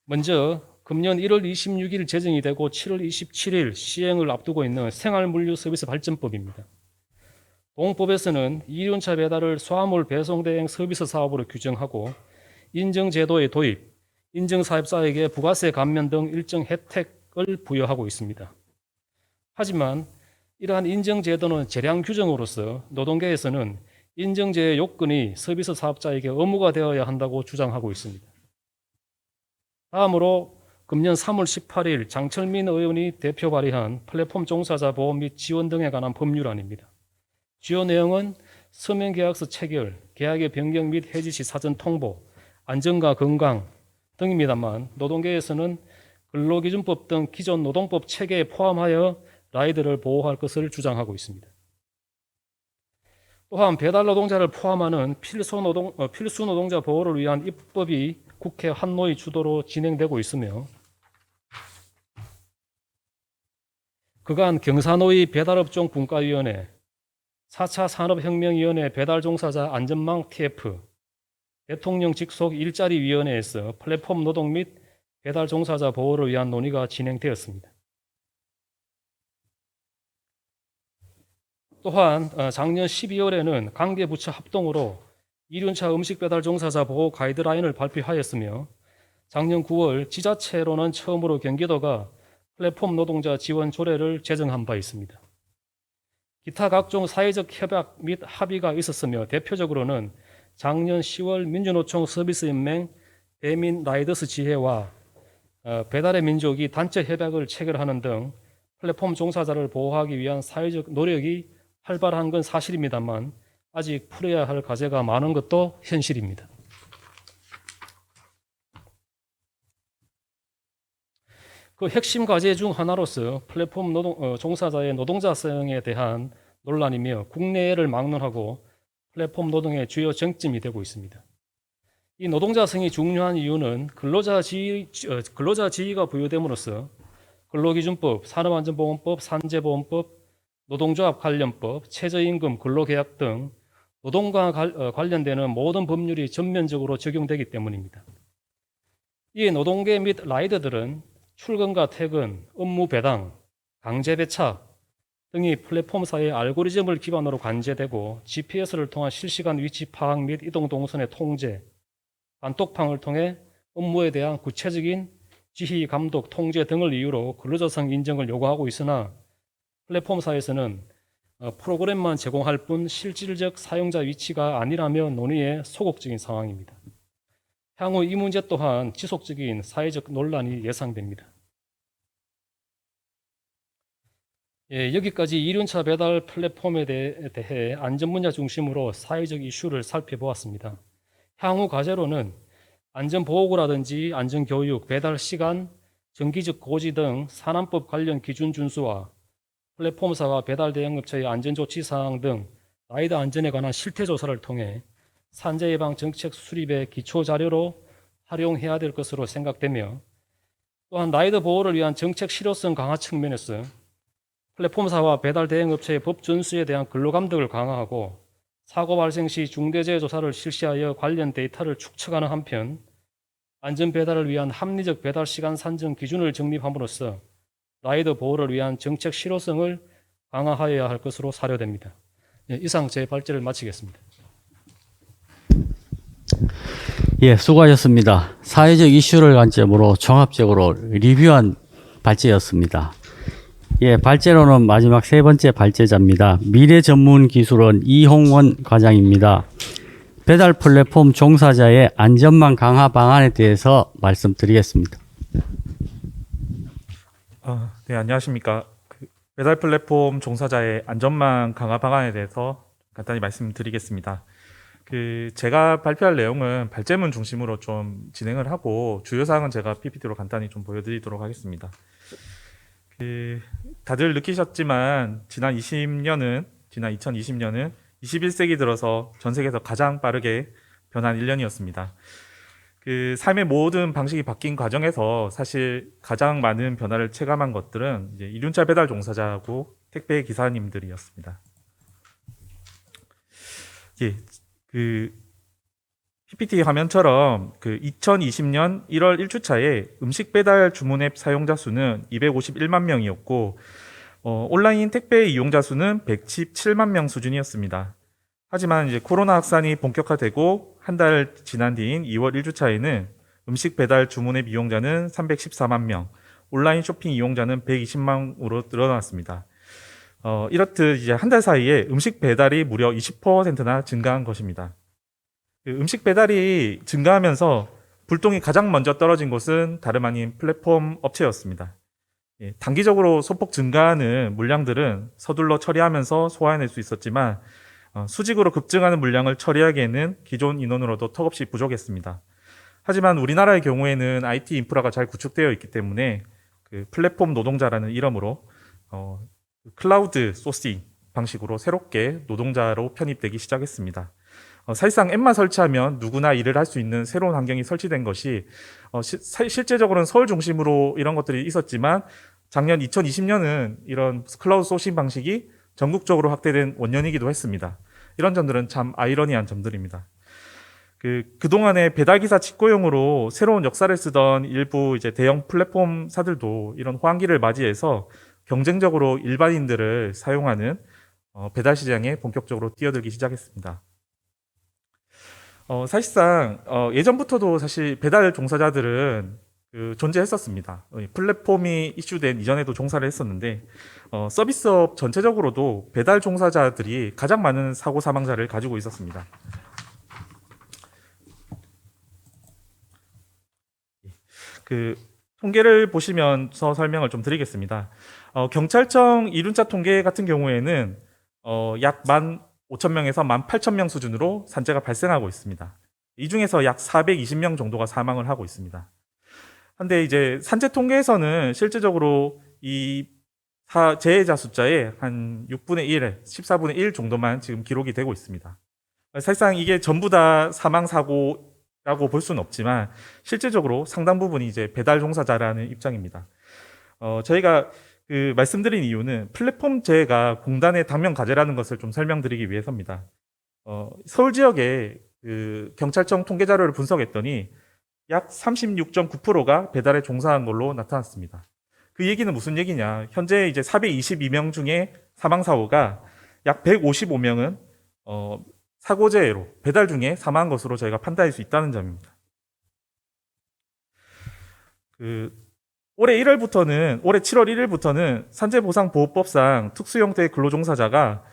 먼저 금년 1월 26일 제정이 되고 7월 27일 시행을 앞두고 있는 생활물류 서비스 발전법입니다. 동법에서는 이륜차 배달을 수화물 배송 대행 서비스 사업으로 규정하고 인증제도의 도입, 인증사업자에게 부가세 감면 등 일정 혜택을 부여하고 있습니다. 하지만 이러한 인증제도는 재량 규정으로서 노동계에서는 인증제의 요건이 서비스 사업자에게 의무가 되어야 한다고 주장하고 있습니다. 다음으로 금년 3월 18일 장철민 의원이 대표 발의한 플랫폼 종사자 보험 및 지원 등에 관한 법률안입니다. 주요 내용은 서명계약서 체결, 계약의 변경 및 해지 시 사전 통보, 안전과 건강 등입니다만 노동계에서는 근로기준법 등 기존 노동법 체계에 포함하여 라이더를 보호할 것을 주장하고 있습니다. 또한 배달 노동자를 포함하는 필수 노동자 보호를 위한 입법이 국회 환노위 주도로 진행되고 있으며 그간 경사노위 배달업종 분과위원회, 4차 산업혁명위원회 배달종사자 안전망 TF, 대통령 직속 일자리위원회에서 플랫폼 노동 및 배달종사자 보호를 위한 논의가 진행되었습니다. 또한 작년 12월에는 관계부처 합동으로 이륜차 음식배달종사자 보호 가이드라인을 발표하였으며 작년 9월 지자체로는 처음으로 경기도가 플랫폼 노동자 지원 조례를 제정한 바 있습니다. 기타 각종 사회적 협약 및 합의가 있었으며 대표적으로는 작년 10월 민주노총 서비스연맹 배민 라이더스 지회와 배달의 민족이 단체 협약을 체결하는 등 플랫폼 종사자를 보호하기 위한 사회적 노력이 활발한 건 사실입니다만 아직 풀어야 할 과제가 많은 것도 현실입니다. 그 핵심 과제 중 하나로서 플랫폼 종사자의 노동자성에 대한 논란이며 국내를 막론하고 플랫폼 노동의 주요 쟁점이 되고 있습니다. 이 노동자성이 중요한 이유는 근로자 지위가 부여됨으로써 근로기준법, 산업안전보건법, 산재보험법, 노동조합 관련법, 최저임금, 근로계약 등 노동과 관련되는 모든 법률이 전면적으로 적용되기 때문입니다. 이 노동계 및 라이더들은 출근과 퇴근, 업무 배당, 강제 배차 등이 플랫폼사의 알고리즘을 기반으로 관제되고 GPS를 통한 실시간 위치 파악 및 이동 동선의 통제, 단톡방을 통해 업무에 대한 구체적인 지휘, 감독, 통제 등을 이유로 근로자성 인정을 요구하고 있으나 플랫폼사에서는 프로그램만 제공할 뿐 실질적 사용자 위치가 아니라며 논의에 소극적인 상황입니다. 향후 이 문제 또한 지속적인 사회적 논란이 예상됩니다. 예, 여기까지 이륜차 배달 플랫폼에 대해 안전 분야 중심으로 사회적 이슈를 살펴보았습니다. 향후 과제로는 안전보호구라든지 안전교육, 배달 시간, 정기적 고지 등 산안법 관련 기준 준수와 플랫폼사와 배달 대행업체의 안전조치 사항 등 라이더 안전에 관한 실태조사를 통해 산재 예방 정책 수립의 기초 자료로 활용해야 될 것으로 생각되며, 또한 라이더 보호를 위한 정책 실효성 강화 측면에서 플랫폼사와 배달 대행업체의 법 준수에 대한 근로감독을 강화하고 사고 발생 시 중대재해 조사를 실시하여 관련 데이터를 축적하는 한편, 안전 배달을 위한 합리적 배달 시간 산정 기준을 정립함으로써 라이더 보호를 위한 정책 실효성을 강화하여야 할 것으로 사료됩니다. 예, 이상 제 발제를 마치겠습니다. 예, 수고하셨습니다. 사회적 이슈를 관점으로 종합적으로 리뷰한 발제였습니다. 예, 발제로는 마지막 세 번째 발제자입니다. 미래전문기술원 이홍원 과장입니다. 배달 플랫폼 종사자의 안전망 강화 방안에 대해서 말씀드리겠습니다. 네, 안녕하십니까. 배달 플랫폼 종사자의 안전망 강화 방안에 대해서 간단히 말씀드리겠습니다. 제가 발표할 내용은 발제문 중심으로 좀 진행을 하고 주요 사항은 제가 PPT로 간단히 좀 보여드리도록 하겠습니다. 다들 느끼셨지만 지난 2020년은 21세기 들어서 전 세계에서 가장 빠르게 변한 1년이었습니다. 삶의 모든 방식이 바뀐 과정에서 사실 가장 많은 변화를 체감한 것들은 이제 이륜차 배달 종사자하고 택배 기사님들이었습니다. 예, PPT 화면처럼 2020년 1월 1주차에 음식 배달 주문 앱 사용자 수는 251만 명이었고 온라인 택배 이용자 수는 117만 명 수준이었습니다. 하지만 이제 코로나 확산이 본격화되고 한 달 지난 뒤인 2월 1주차에는 음식 배달 주문 앱 이용자는 314만 명, 온라인 쇼핑 이용자는 120만으로 늘어났습니다. 이렇듯 이제 한 달 사이에 음식 배달이 무려 20%나 증가한 것입니다. 음식 배달이 증가하면서 불똥이 가장 먼저 떨어진 곳은 다름 아닌 플랫폼 업체였습니다. 단기적으로 소폭 증가하는 물량들은 서둘러 처리하면서 소화해낼 수 있었지만 수직으로 급증하는 물량을 처리하기에는 기존 인원으로도 턱없이 부족했습니다. 하지만 우리나라의 경우에는 IT 인프라가 잘 구축되어 있기 때문에 플랫폼 노동자라는 이름으로 클라우드 소싱 방식으로 새롭게 노동자로 편입되기 시작했습니다. 사실상 앱만 설치하면 누구나 일을 할 수 있는 새로운 환경이 설치된 것이 실제적으로는 서울 중심으로 이런 것들이 있었지만 작년 2020년은 이런 클라우드 소싱 방식이 전국적으로 확대된 원년이기도 했습니다. 이런 점들은 참 아이러니한 점들입니다. 그동안에 배달기사 직고용으로 새로운 역사를 쓰던 일부 이제 대형 플랫폼사들도 이런 호황기를 맞이해서 경쟁적으로 일반인들을 사용하는 배달 시장에 본격적으로 뛰어들기 시작했습니다. 사실상 예전부터도 사실 배달 종사자들은 존재했었습니다. 플랫폼이 이슈된 이전에도 종사를 했었는데 서비스업 전체적으로도 배달 종사자들이 가장 많은 사고 사망자를 가지고 있었습니다. 통계를 보시면서 설명을 좀 드리겠습니다. 경찰청 이륜차 통계 같은 경우에는 약 15,000명에서 18,000명 수준으로 산재가 발생하고 있습니다. 이 중에서 약 420명 정도가 사망을 하고 있습니다. 근데 이제 산재 통계에서는 실제적으로 이 재해자 숫자의 한 6분의 1, 14분의 1 정도만 지금 기록이 되고 있습니다. 사실상 이게 전부 다 사망 사고라고 볼 수는 없지만 실질적으로 상당 부분이 이제 배달 종사자라는 입장입니다. 저희가 말씀드린 이유는 플랫폼 재해가 공단의 당면 과제라는 것을 좀 설명드리기 위해서입니다. 서울 지역에 경찰청 통계 자료를 분석했더니 약 36.9%가 배달에 종사한 걸로 나타났습니다. 그 얘기는 무슨 얘기냐? 현재 이제 422명 중에 사망 사고가 약 155명은 사고재해로 배달 중에 사망한 것으로 저희가 판단할 수 있다는 점입니다. 올해 7월 1일부터는 산재보상보호법상 특수 형태의 근로종사자가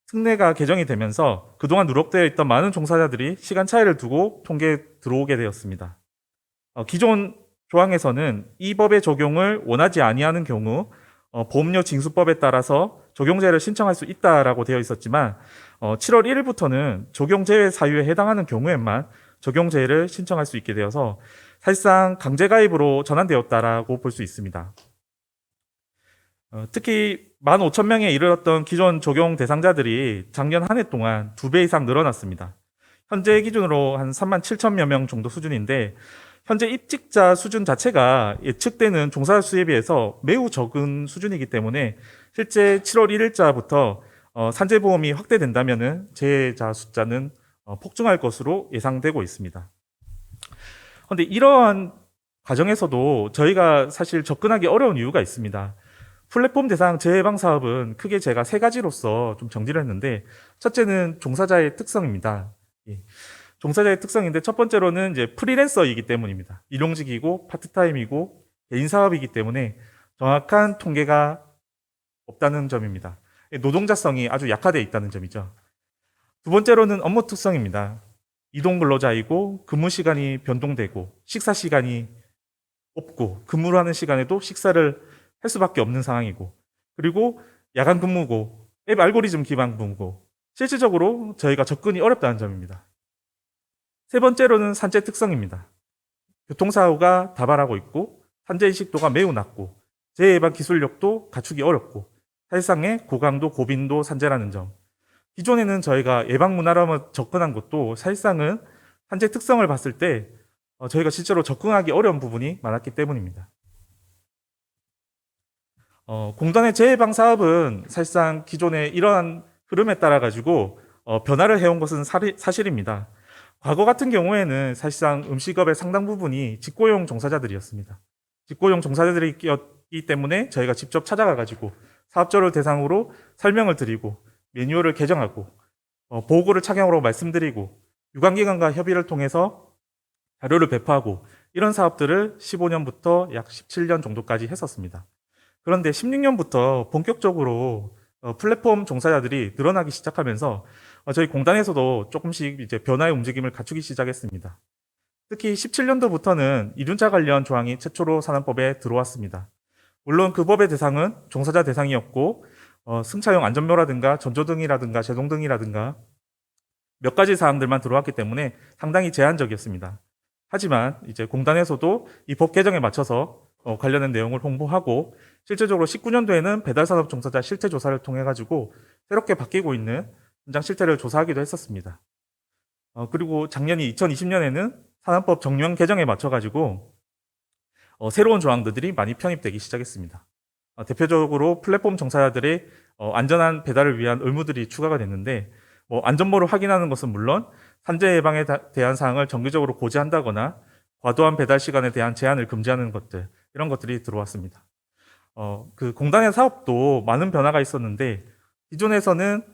특례가 개정이 되면서 그동안 누락되어 있던 많은 종사자들이 시간 차이를 두고 통계에 들어오게 되었습니다. 기존 조항에서는 이 법의 적용을 원하지 아니하는 경우 보험료 징수법에 따라서 적용제를 신청할 수 있다라고 되어 있었지만 7월 1일부터는 적용제외 사유에 해당하는 경우에만 적용제를 신청할 수 있게 되어서 사실상 강제가입으로 전환되었다라고 볼 수 있습니다. 특히 15,000명에 이르렀던 기존 적용 대상자들이 작년 한 해 동안 2배 이상 늘어났습니다. 현재 기준으로 한 37,000여 명 정도 수준인데 현재 입직자 수준 자체가 예측되는 종사자 수에 비해서 매우 적은 수준이기 때문에 실제 7월 1일자부터 산재보험이 확대된다면 재해자 숫자는 폭증할 것으로 예상되고 있습니다. 그런데 이러한 과정에서도 저희가 사실 접근하기 어려운 이유가 있습니다. 플랫폼 대상 재해방 사업은 크게 제가 3가지로서 좀 정리를 했는데 첫째는 종사자의 특성입니다. 종사자의 특성인데 첫 번째로는 이제 프리랜서이기 때문입니다. 일용직이고 파트타임이고 개인 사업이기 때문에 정확한 통계가 없다는 점입니다. 노동자성이 아주 약화되어 있다는 점이죠. 두 번째로는 업무 특성입니다. 이동 근로자이고 근무 시간이 변동되고 식사 시간이 없고 근무를 하는 시간에도 식사를 할 수밖에 없는 상황이고 그리고 야간 근무고 앱 알고리즘 기반 근무고 실질적으로 저희가 접근이 어렵다는 점입니다. 세 번째로는 산재 특성입니다. 교통사고가 다발하고 있고 산재 인식도가 매우 낮고 재해 예방 기술력도 갖추기 어렵고 사실상의 고강도 고빈도 산재라는 점. 기존에는 저희가 예방 문화로 접근한 것도 사실상은 산재 특성을 봤을 때 저희가 실제로 접근하기 어려운 부분이 많았기 때문입니다. 공단의 재해방 사업은 사실상 기존의 이러한 흐름에 따라 가지고 변화를 해온 것은 사실입니다. 과거 같은 경우에는 사실상 음식업의 상당 부분이 직고용 종사자들이었습니다. 직고용 종사자들이었기 때문에 저희가 직접 찾아가 가지고 사업자를 대상으로 설명을 드리고 매뉴얼을 개정하고 보고를 착용하라고 말씀드리고 유관기관과 협의를 통해서 자료를 배포하고 이런 사업들을 15년부터 약 17년 정도까지 했었습니다. 그런데 16년부터 본격적으로 플랫폼 종사자들이 늘어나기 시작하면서 저희 공단에서도 조금씩 이제 변화의 움직임을 갖추기 시작했습니다. 특히 17년도부터는 이륜차 관련 조항이 최초로 산업법에 들어왔습니다. 물론 그 법의 대상은 종사자 대상이었고 승차용 안전묘라든가 전조등이라든가 제동등이라든가 몇 가지 사항들만 들어왔기 때문에 상당히 제한적이었습니다. 하지만 이제 공단에서도 이 법 개정에 맞춰서 관련된 내용을 홍보하고 실제적으로 19년도에는 배달산업 종사자 실태 조사를 통해 가지고 새롭게 바뀌고 있는 현장 실태를 조사하기도 했었습니다. 그리고 작년이 2020년에는 산업법 정령 개정에 맞춰 가지고 새로운 조항들이 많이 편입되기 시작했습니다. 대표적으로 플랫폼 종사자들의 안전한 배달을 위한 의무들이 추가가 됐는데 안전모를 확인하는 것은 물론 산재 예방에 대한 사항을 정기적으로 고지한다거나 과도한 배달 시간에 대한 제한을 금지하는 것들 이런 것들이 들어왔습니다. 그 공단의 사업도 많은 변화가 있었는데 기존에서는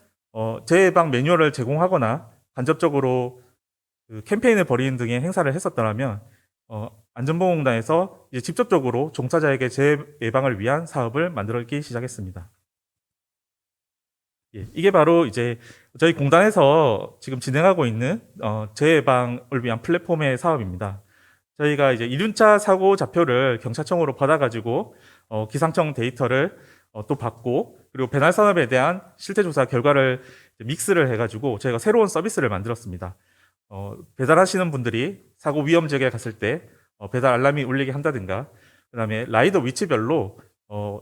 재해방 매뉴얼을 제공하거나 간접적으로 그 캠페인을 벌이는 등의 행사를 했었더라면 안전보건공단에서 이제 직접적으로 종사자에게 재해 예방을 위한 사업을 만들기 시작했습니다. 이게 바로 이제 저희 공단에서 지금 진행하고 있는 재해 예방을 위한 플랫폼의 사업입니다. 저희가 이제 이륜차 사고 좌표를 경찰청으로 받아가지고 기상청 데이터를 또 받고 그리고 배달 산업에 대한 실태 조사 결과를 믹스를 해가지고 저희가 새로운 서비스를 만들었습니다. 배달하시는 분들이 사고 위험 지역에 갔을 때 배달 알람이 울리게 한다든가 그다음에 라이더 위치별로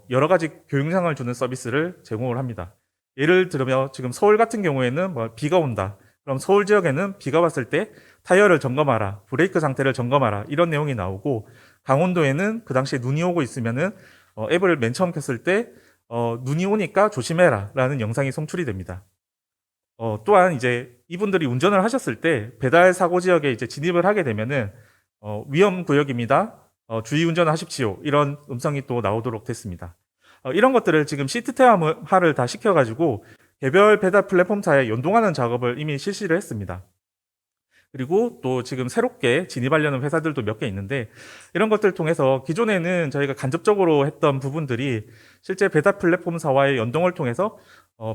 여러 가지 교육량을 주는 서비스를 제공을 합니다. 예를 들면 지금 서울 같은 경우에는 비가 온다. 그럼 서울 지역에는 비가 왔을 때 타이어를 점검하라, 브레이크 상태를 점검하라 이런 내용이 나오고 강원도에는 그 당시에 눈이 오고 있으면은 앱을 맨 처음 켰을 때 눈이 오니까 조심해라 라는 영상이 송출이 됩니다. 또한 이제 이분들이 운전을 하셨을 때 배달 사고 지역에 이제 진입을 하게 되면은 위험 구역입니다. 주의 운전하십시오. 이런 음성이 또 나오도록 됐습니다. 이런 것들을 지금 시스템화를 다 시켜가지고 개별 배달 플랫폼사에 연동하는 작업을 이미 실시를 했습니다. 그리고 또 지금 새롭게 진입하려는 회사들도 몇 개 있는데 이런 것들을 통해서 기존에는 저희가 간접적으로 했던 부분들이 실제 배달 플랫폼사와의 연동을 통해서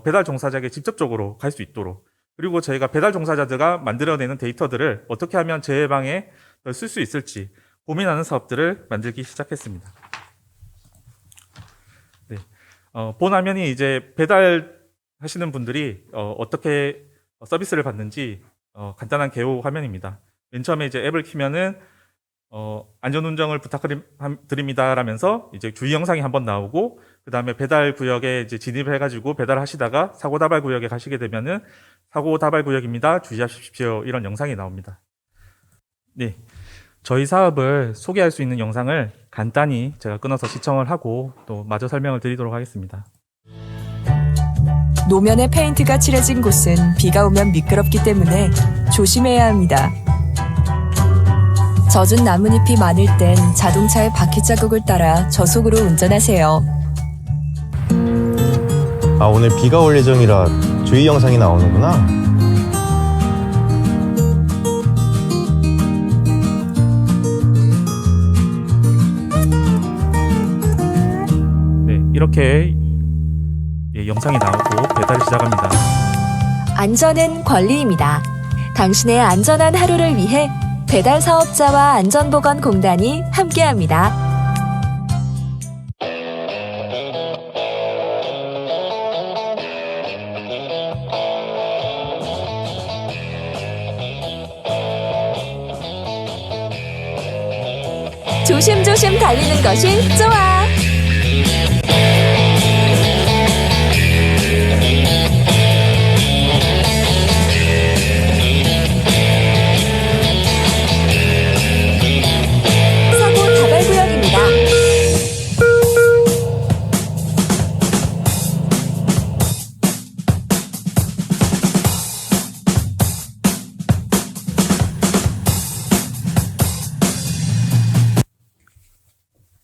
배달 종사자에게 직접적으로 갈 수 있도록, 그리고 저희가 배달 종사자들과 만들어내는 데이터들을 어떻게 하면 제 예방에 쓸 수 있을지 고민하는 사업들을 만들기 시작했습니다. 네. 본 화면이 이제 배달 하시는 분들이 어떻게 서비스를 받는지 간단한 개요 화면입니다. 맨 처음에 이제 앱을 키면은 안전운전을 부탁드립니다 라면서 이제 주의 영상이 한번 나오고, 그 다음에 배달 구역에 이제 진입해가지고 배달하시다가 사고 다발 구역에 가시게 되면은 사고 다발 구역입니다. 주의하십시오. 이런 영상이 나옵니다. 네. 저희 사업을 소개할 수 있는 영상을 간단히 제가 끊어서 시청을 하고 또 마저 설명을 드리도록 하겠습니다. 노면에 페인트가 칠해진 곳은 비가 오면 미끄럽기 때문에 조심해야 합니다. 젖은 나뭇잎이 많을 땐 자동차의 바퀴 자국을 따라 저속으로 운전하세요. 아, 오늘 비가 올 예정이라 주의 영상이 나오는구나. 네, 이렇게 영상이 나오고 배달이 시작합니다. 안전은 권리입니다. 당신의 안전한 하루를 위해 배달 사업자와 안전보건공단이 함께합니다. 조심조심 달리는 것이 좋아. 사고 다발 구역입니다.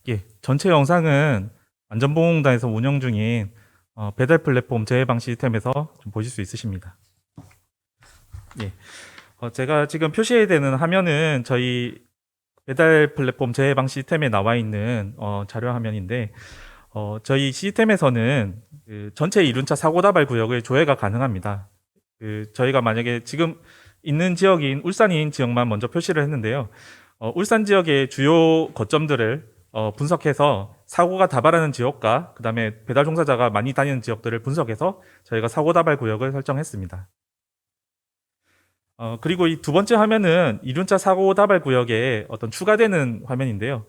예, 전체 영상은 안전보건공단에서 운영 중인 배달 플랫폼 재해방 시스템에서 좀 보실 수 있으십니다. 예, 제가 지금 표시해야 되는 화면은 저희 배달 플랫폼 재해방 시스템에 나와 있는 자료 화면인데, 저희 시스템에서는 그 전체 이륜차 사고 다발 구역의 조회가 가능합니다. 저희가 만약에 지금 있는 지역인 울산인 지역만 먼저 표시를 했는데요. 울산 지역의 주요 거점들을 분석해서 사고가 다발하는 지역과 그 다음에 배달 종사자가 많이 다니는 지역들을 분석해서 저희가 사고 다발 구역을 설정했습니다. 그리고 이 두 번째 화면은 이륜차 사고 다발 구역에 어떤 추가되는 화면인데요.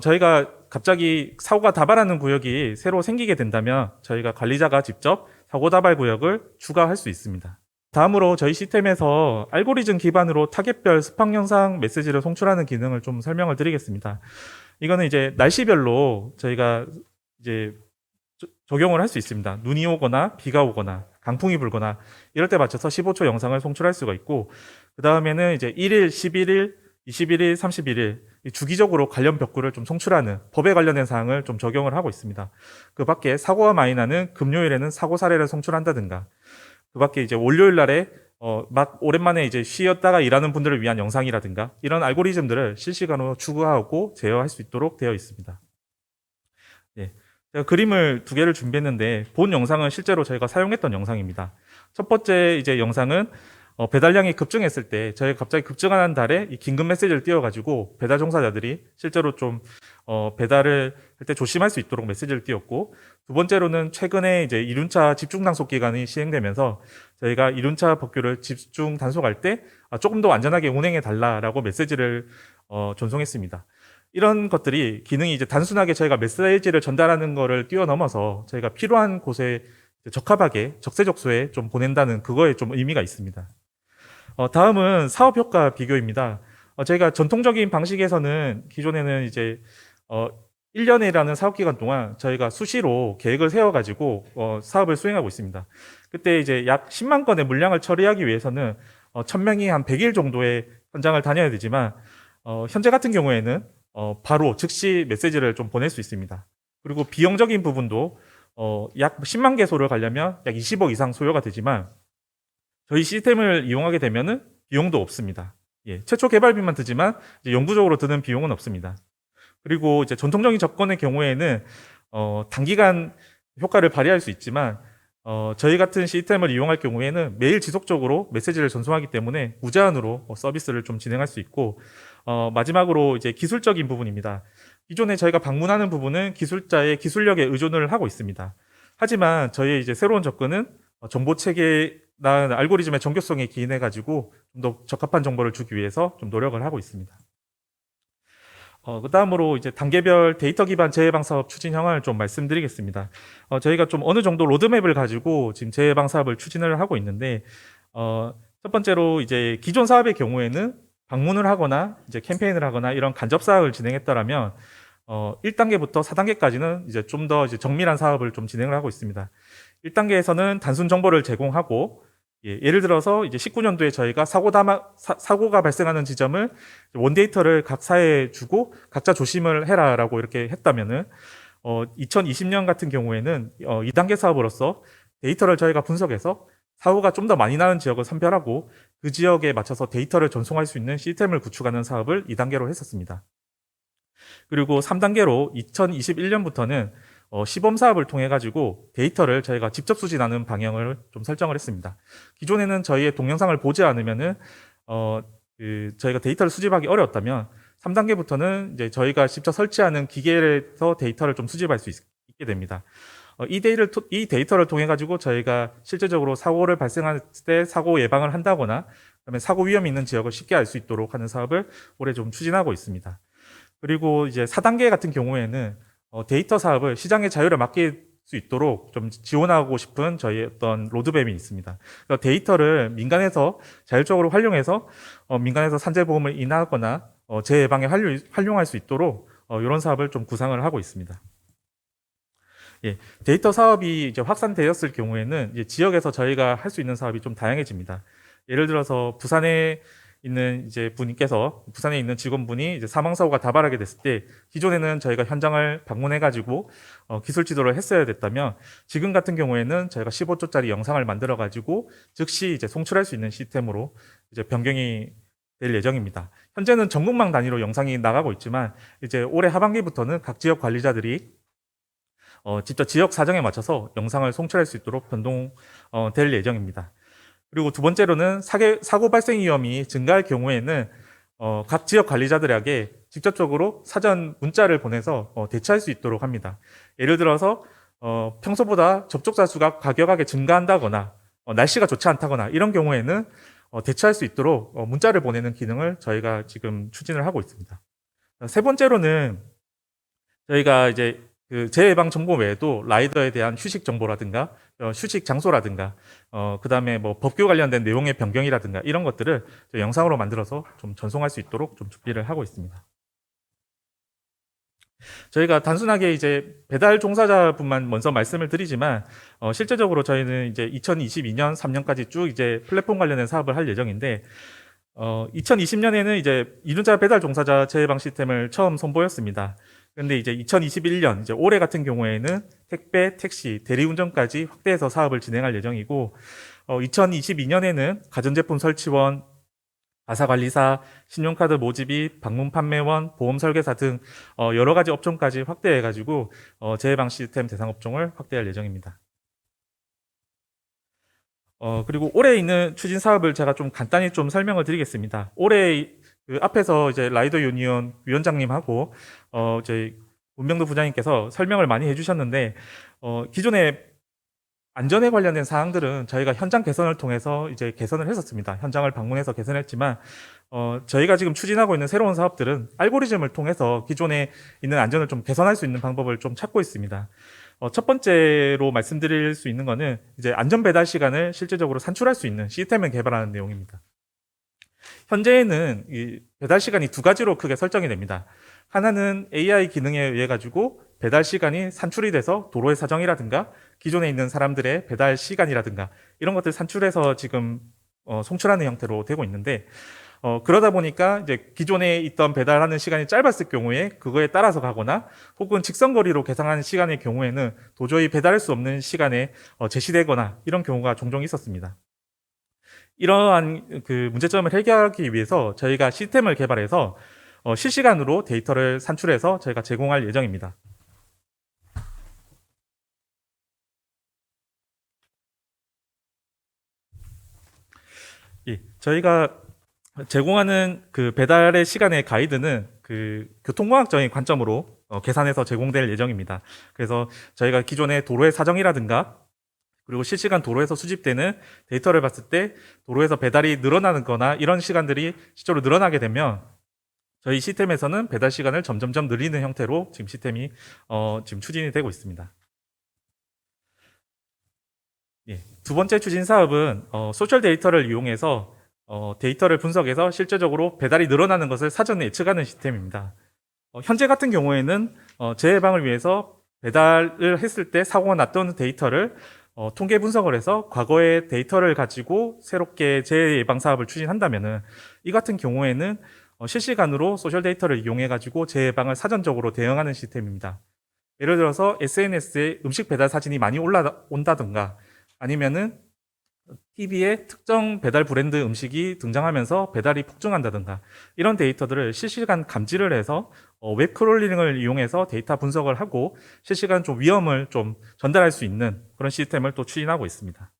저희가 갑자기 사고가 다발하는 구역이 새로 생기게 된다면 저희가 관리자가 직접 사고 다발 구역을 추가할 수 있습니다. 다음으로 저희 시스템에서 알고리즘 기반으로 타겟별 스팟 영상 메시지를 송출하는 기능을 좀 설명을 드리겠습니다. 이거는 이제 날씨별로 저희가 이제 적용을 할 수 있습니다. 눈이 오거나 비가 오거나 강풍이 불거나 이럴 때 맞춰서 15초 영상을 송출할 수가 있고, 그 다음에는 이제 1일, 11일, 21일, 31일 주기적으로 관련 벽구를 좀 송출하는 법에 관련된 사항을 좀 적용을 하고 있습니다. 그 밖에 사고가 많이 나는 금요일에는 사고 사례를 송출한다든가, 그 밖에 이제 월요일 날에 막 오랜만에 이제 쉬었다가 일하는 분들을 위한 영상이라든가 이런 알고리즘들을 실시간으로 추구하고 제어할 수 있도록 되어 있습니다. 네. 제가 그림을 두 개를 준비했는데 본 영상은 실제로 저희가 사용했던 영상입니다. 첫 번째 이제 영상은 배달량이 급증했을 때 저희가 갑자기 급증하는 달에 이 긴급 메시지를 띄워가지고 배달 종사자들이 실제로 좀 배달을 할 때 조심할 수 있도록 메시지를 띄웠고, 두 번째로는 최근에 이제 이륜차 집중 단속 기간이 시행되면서 저희가 이륜차 법규를 집중 단속할 때 조금 더 안전하게 운행해 달라라고 메시지를 전송했습니다. 이런 것들이 기능이 이제 단순하게 저희가 메시지를 전달하는 거를 뛰어넘어서 저희가 필요한 곳에 적합하게 적세적소에 좀 보낸다는 그거에 좀 의미가 있습니다. 다음은 사업 효과 비교입니다. 저희가 전통적인 방식에서는 기존에는 이제 1년이라는 사업 기간 동안 저희가 수시로 계획을 세워가지고 사업을 수행하고 있습니다. 그때 이제 약 10만 건의 물량을 처리하기 위해서는 1000명이 한 100일 정도의 현장을 다녀야 되지만 현재 같은 경우에는 바로 즉시 메시지를 좀 보낼 수 있습니다. 그리고 비용적인 부분도 약 10만 개소를 가려면 약 20억 이상 소요가 되지만 저희 시스템을 이용하게 되면은 비용도 없습니다. 예, 최초 개발비만 드지만 이제 영구적으로 드는 비용은 없습니다. 그리고 이제 전통적인 접근의 경우에는 단기간 효과를 발휘할 수 있지만 저희 같은 시스템을 이용할 경우에는 매일 지속적으로 메시지를 전송하기 때문에 무제한으로 서비스를 좀 진행할 수 있고 마지막으로 이제 기술적인 부분입니다. 기존에 저희가 방문하는 부분은 기술자의 기술력에 의존을 하고 있습니다. 하지만 저희의 이제 새로운 접근은 정보 체계나 알고리즘의 정교성에 기인해 가지고 좀 더 적합한 정보를 주기 위해서 좀 노력을 하고 있습니다. 그다음으로 이제 단계별 데이터 기반 재해방 사업 추진 현황을 좀 말씀드리겠습니다. 저희가 좀 어느 정도 로드맵을 가지고 지금 재해방 사업을 추진을 하고 있는데, 첫 번째로 이제 기존 사업의 경우에는 방문을 하거나 이제 캠페인을 하거나 이런 간접 사업을 진행했더라면 1단계부터 4단계까지는 이제 좀 더 이제 정밀한 사업을 좀 진행을 하고 있습니다. 1단계에서는 단순 정보를 제공하고 예를 들어서 이제 19년도에 저희가 사고가 발생하는 지점을 원데이터를 각 사에 주고 각자 조심을 해라라고 이렇게 했다면은 2020년 같은 경우에는 2단계 사업으로서 데이터를 저희가 분석해서 사고가 좀 더 많이 나는 지역을 선별하고 그 지역에 맞춰서 데이터를 전송할 수 있는 시스템을 구축하는 사업을 2단계로 했었습니다. 그리고 3단계로 2021년부터는 시범 사업을 통해 가지고 데이터를 저희가 직접 수집하는 방향을 좀 설정을 했습니다. 기존에는 저희의 동영상을 보지 않으면은 저희가 데이터를 수집하기 어려웠다면 3단계부터는 이제 저희가 직접 설치하는 기계에서 데이터를 좀 수집할 수 있게 됩니다. 이 데이터를 통해 가지고 저희가 실제적으로 사고를 발생할 때 사고 예방을 한다거나 그다음에 사고 위험이 있는 지역을 쉽게 알 수 있도록 하는 사업을 올해 좀 추진하고 있습니다. 그리고 이제 4단계 같은 경우에는 데이터 사업을 시장의 자유를 맡길 수 있도록 좀 지원하고 싶은 저희 어떤 로드맵이 있습니다. 그래서 데이터를 민간에서 자율적으로 활용해서 민간에서 산재보험을 인하하거나 재예방에 활용할 수 있도록 이런 사업을 좀 구상을 하고 있습니다. 예, 데이터 사업이 이제 확산되었을 경우에는 이제 지역에서 저희가 할 수 있는 사업이 좀 다양해집니다. 예를 들어서 부산에 있는 이제 분께서 부산에 있는 직원분이 이제 사망 사고가 다발하게 됐을 때 기존에는 저희가 현장을 방문해 가지고 기술 지도를 했어야 됐다면 지금 같은 경우에는 저희가 15초짜리 영상을 만들어 가지고 즉시 이제 송출할 수 있는 시스템으로 이제 변경이 될 예정입니다. 현재는 전국망 단위로 영상이 나가고 있지만 이제 올해 하반기부터는 각 지역 관리자들이 직접 지역 사정에 맞춰서 영상을 송출할 수 있도록 변동될 예정입니다. 그리고 두 번째로는 사고 발생 위험이 증가할 경우에는 각 지역 관리자들에게 직접적으로 사전 문자를 보내서 대처할 수 있도록 합니다. 예를 들어서 평소보다 접촉자 수가 가격하게 증가한다거나 날씨가 좋지 않다거나 이런 경우에는 대처할 수 있도록 문자를 보내는 기능을 저희가 지금 추진을 하고 있습니다. 세 번째로는 저희가 이제 그 재예방 정보 외에도 라이더에 대한 휴식 정보라든가 휴식 장소라든가 그다음에 뭐 법규 관련된 내용의 변경이라든가 이런 것들을 영상으로 만들어서 좀 전송할 수 있도록 좀 준비를 하고 있습니다. 저희가 단순하게 이제 배달 종사자분만 먼저 말씀을 드리지만 실제적으로 저희는 이제 2022년 3년까지 쭉 이제 플랫폼 관련된 사업을 할 예정인데 2020년에는 이제 이륜자 배달 종사자 재예방 시스템을 처음 선보였습니다. 그런데 이제 2021년 이제 올해 같은 경우에는 택배, 택시, 대리운전까지 확대해서 사업을 진행할 예정이고 2022년에는 가전제품 설치원, 가사관리사, 신용카드 모집이, 방문 판매원, 보험 설계사 등 여러 가지 업종까지 확대해가지고 재예방 시스템 대상 업종을 확대할 예정입니다. 그리고 올해 있는 추진 사업을 제가 좀 간단히 좀 설명을 드리겠습니다. 올해 그 앞에서 이제 라이더 유니온 위원장님하고 저희 문병도 부장님께서 설명을 많이 해주셨는데 기존에 안전에 관련된 사항들은 저희가 현장 개선을 통해서 이제 개선을 했었습니다. 현장을 방문해서 개선했지만 저희가 지금 추진하고 있는 새로운 사업들은 알고리즘을 통해서 기존에 있는 안전을 좀 개선할 수 있는 방법을 좀 찾고 있습니다. 첫 번째로 말씀드릴 수 있는 거는 이제 안전 배달 시간을 실질적으로 산출할 수 있는 시스템을 개발하는 내용입니다. 현재는 이 배달 시간이 두 가지로 크게 설정이 됩니다. 하나는 AI 기능에 의해 가지고 배달 시간이 산출이 돼서 도로의 사정이라든가 기존에 있는 사람들의 배달 시간이라든가 이런 것들 산출해서 지금 송출하는 형태로 되고 있는데 그러다 보니까 이제 기존에 있던 배달하는 시간이 짧았을 경우에 그거에 따라서 가거나 혹은 직선거리로 계산하는 시간의 경우에는 도저히 배달할 수 없는 시간에 제시되거나 이런 경우가 종종 있었습니다. 이러한 그 문제점을 해결하기 위해서 저희가 시스템을 개발해서 실시간으로 데이터를 산출해서 저희가 제공할 예정입니다. 예, 저희가 제공하는 그 배달의 시간의 가이드는 그 교통공학적인 관점으로 계산해서 제공될 예정입니다. 그래서 저희가 기존의 도로의 사정이라든가 그리고 실시간 도로에서 수집되는 데이터를 봤을 때 도로에서 배달이 늘어나는 거나 이런 시간들이 실제로 늘어나게 되면 저희 시스템에서는 배달 시간을 점점점 늘리는 형태로 지금 시스템이 지금 추진이 되고 있습니다. 예, 두 번째 추진 사업은 소셜 데이터를 이용해서 데이터를 분석해서 실제적으로 배달이 늘어나는 것을 사전에 예측하는 시스템입니다. 현재 같은 경우에는 재해방을 위해서 배달을 했을 때 사고가 났던 데이터를 통계 분석을 해서 과거의 데이터를 가지고 새롭게 재해 예방 사업을 추진한다면은 이 같은 경우에는 실시간으로 소셜 데이터를 이용해 가지고 재해 예방을 사전적으로 대응하는 시스템입니다. 예를 들어서 SNS에 음식 배달 사진이 많이 올라온다든가 아니면은 TV에 특정 배달 브랜드 음식이 등장하면서 배달이 폭증한다든가 이런 데이터들을 실시간 감지를 해서 웹 크롤링을 이용해서 데이터 분석을 하고 실시간 좀 위험을 좀 전달할 수 있는 그런 시스템을 또 추진하고 있습니다.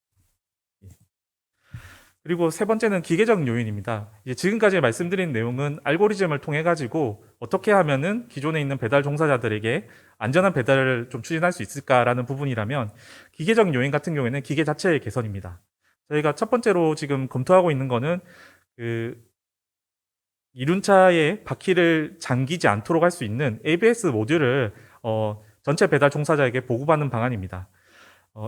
그리고 세 번째는 기계적 요인입니다. 지금까지 말씀드린 내용은 알고리즘을 통해 가지고 어떻게 하면은 기존에 있는 배달 종사자들에게 안전한 배달을 좀 추진할 수 있을까라는 부분이라면 기계적 요인 같은 경우에는 기계 자체의 개선입니다. 저희가 첫 번째로 지금 검토하고 있는 거는 그 이륜차에 바퀴를 잠기지 않도록 할 수 있는 ABS 모듈을 전체 배달 종사자에게 보급하는 방안입니다.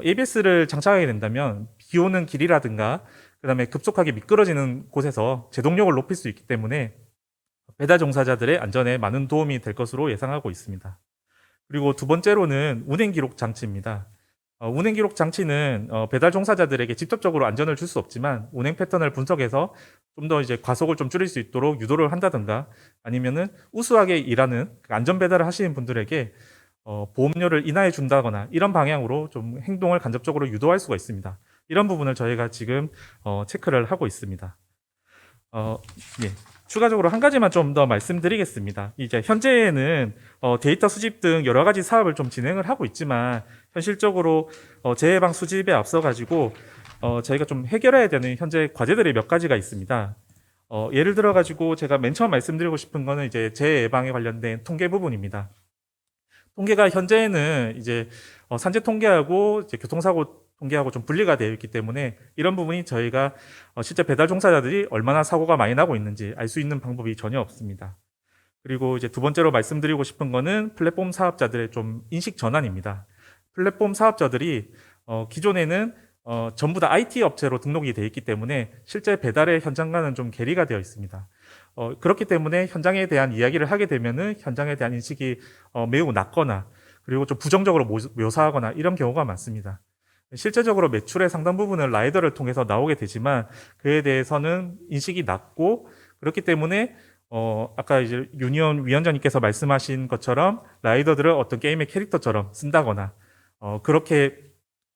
ABS를 장착하게 된다면 비 오는 길이라든가 그다음에 급속하게 미끄러지는 곳에서 제동력을 높일 수 있기 때문에 배달 종사자들의 안전에 많은 도움이 될 것으로 예상하고 있습니다. 그리고 두 번째로는 운행 기록 장치입니다. 운행 기록 장치는 배달 종사자들에게 직접적으로 안전을 줄 수 없지만 운행 패턴을 분석해서 좀 더 이제 과속을 좀 줄일 수 있도록 유도를 한다든가 아니면은 우수하게 일하는 안전 배달을 하시는 분들에게 보험료를 인하해 준다거나 이런 방향으로 좀 행동을 간접적으로 유도할 수가 있습니다. 이런 부분을 저희가 지금 체크를 하고 있습니다. 예. 추가적으로 한 가지만 좀 더 말씀드리겠습니다. 이제 현재는 데이터 수집 등 여러 가지 사업을 좀 진행을 하고 있지만 현실적으로 재해방 수집에 앞서 가지고 저희가 좀 해결해야 되는 현재 과제들이 몇 가지가 있습니다. 예를 들어 가지고 제가 맨 처음 말씀드리고 싶은 거는 이제 재해 예방에 관련된 통계 부분입니다. 통계가 현재는 이제 산재 통계하고 이제 교통사고 통계하고 좀 분리가 되어 있기 때문에 이런 부분이 저희가 실제 배달 종사자들이 얼마나 사고가 많이 나고 있는지 알 수 있는 방법이 전혀 없습니다. 그리고 이제 두 번째로 말씀드리고 싶은 거는 플랫폼 사업자들의 좀 인식 전환입니다. 플랫폼 사업자들이 기존에는 전부 다 IT 업체로 등록이 되어 있기 때문에 실제 배달의 현장과는 좀 괴리가 되어 있습니다. 그렇기 때문에 현장에 대한 이야기를 하게 되면은 현장에 대한 인식이 매우 낮거나 그리고 좀 부정적으로 묘사하거나 이런 경우가 많습니다. 실제적으로 매출의 상당 부분은 라이더를 통해서 나오게 되지만 그에 대해서는 인식이 낮고 그렇기 때문에 아까 이제 유니온 위원장님께서 말씀하신 것처럼 라이더들을 어떤 게임의 캐릭터처럼 쓴다거나 그렇게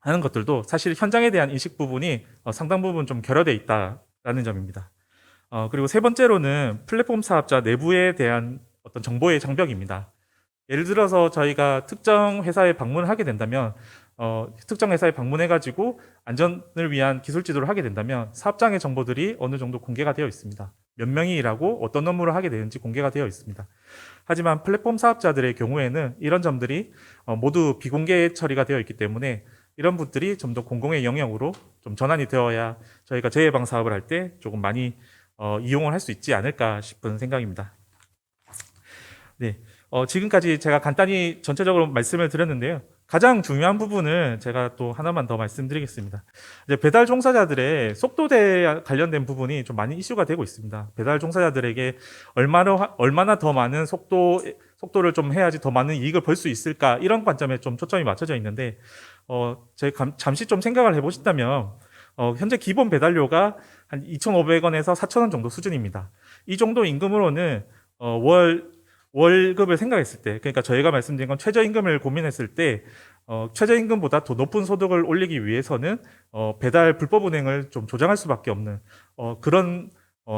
하는 것들도 사실 현장에 대한 인식 부분이 상당 부분 좀 결여돼 있다라는 점입니다. 그리고 세 번째로는 플랫폼 사업자 내부에 대한 어떤 정보의 장벽입니다. 예를 들어서 저희가 특정 회사에 방문을 하게 된다면 특정 회사에 방문해가지고 안전을 위한 기술 지도를 하게 된다면 사업장의 정보들이 어느 정도 공개가 되어 있습니다. 몇 명이 일하고 어떤 업무를 하게 되는지 공개가 되어 있습니다. 하지만 플랫폼 사업자들의 경우에는 이런 점들이 모두 비공개 처리가 되어 있기 때문에 이런 분들이 좀 더 공공의 영역으로 좀 전환이 되어야 저희가 재해방 사업을 할 때 조금 많이 이용을 할 수 있지 않을까 싶은 생각입니다. 네, 지금까지 제가 간단히 전체적으로 말씀을 드렸는데요. 가장 중요한 부분을 제가 또 하나만 더 말씀드리겠습니다. 이제 배달 종사자들의 속도에 관련된 부분이 좀 많이 이슈가 되고 있습니다. 배달 종사자들에게 얼마나 더 많은 속도를 좀 해야지 더 많은 이익을 벌 수 있을까 이런 관점에 좀 초점이 맞춰져 있는데 제가 잠시 좀 생각을 해보신다면 현재 기본 배달료가 한 2,500원에서 4,000원 정도 수준입니다. 이 정도 임금으로는 월급을 생각했을 때, 그러니까 저희가 말씀드린 건 최저임금을 고민했을 때 최저임금보다 더 높은 소득을 올리기 위해서는 배달 불법 운행을 좀 조장할 수밖에 없는 그런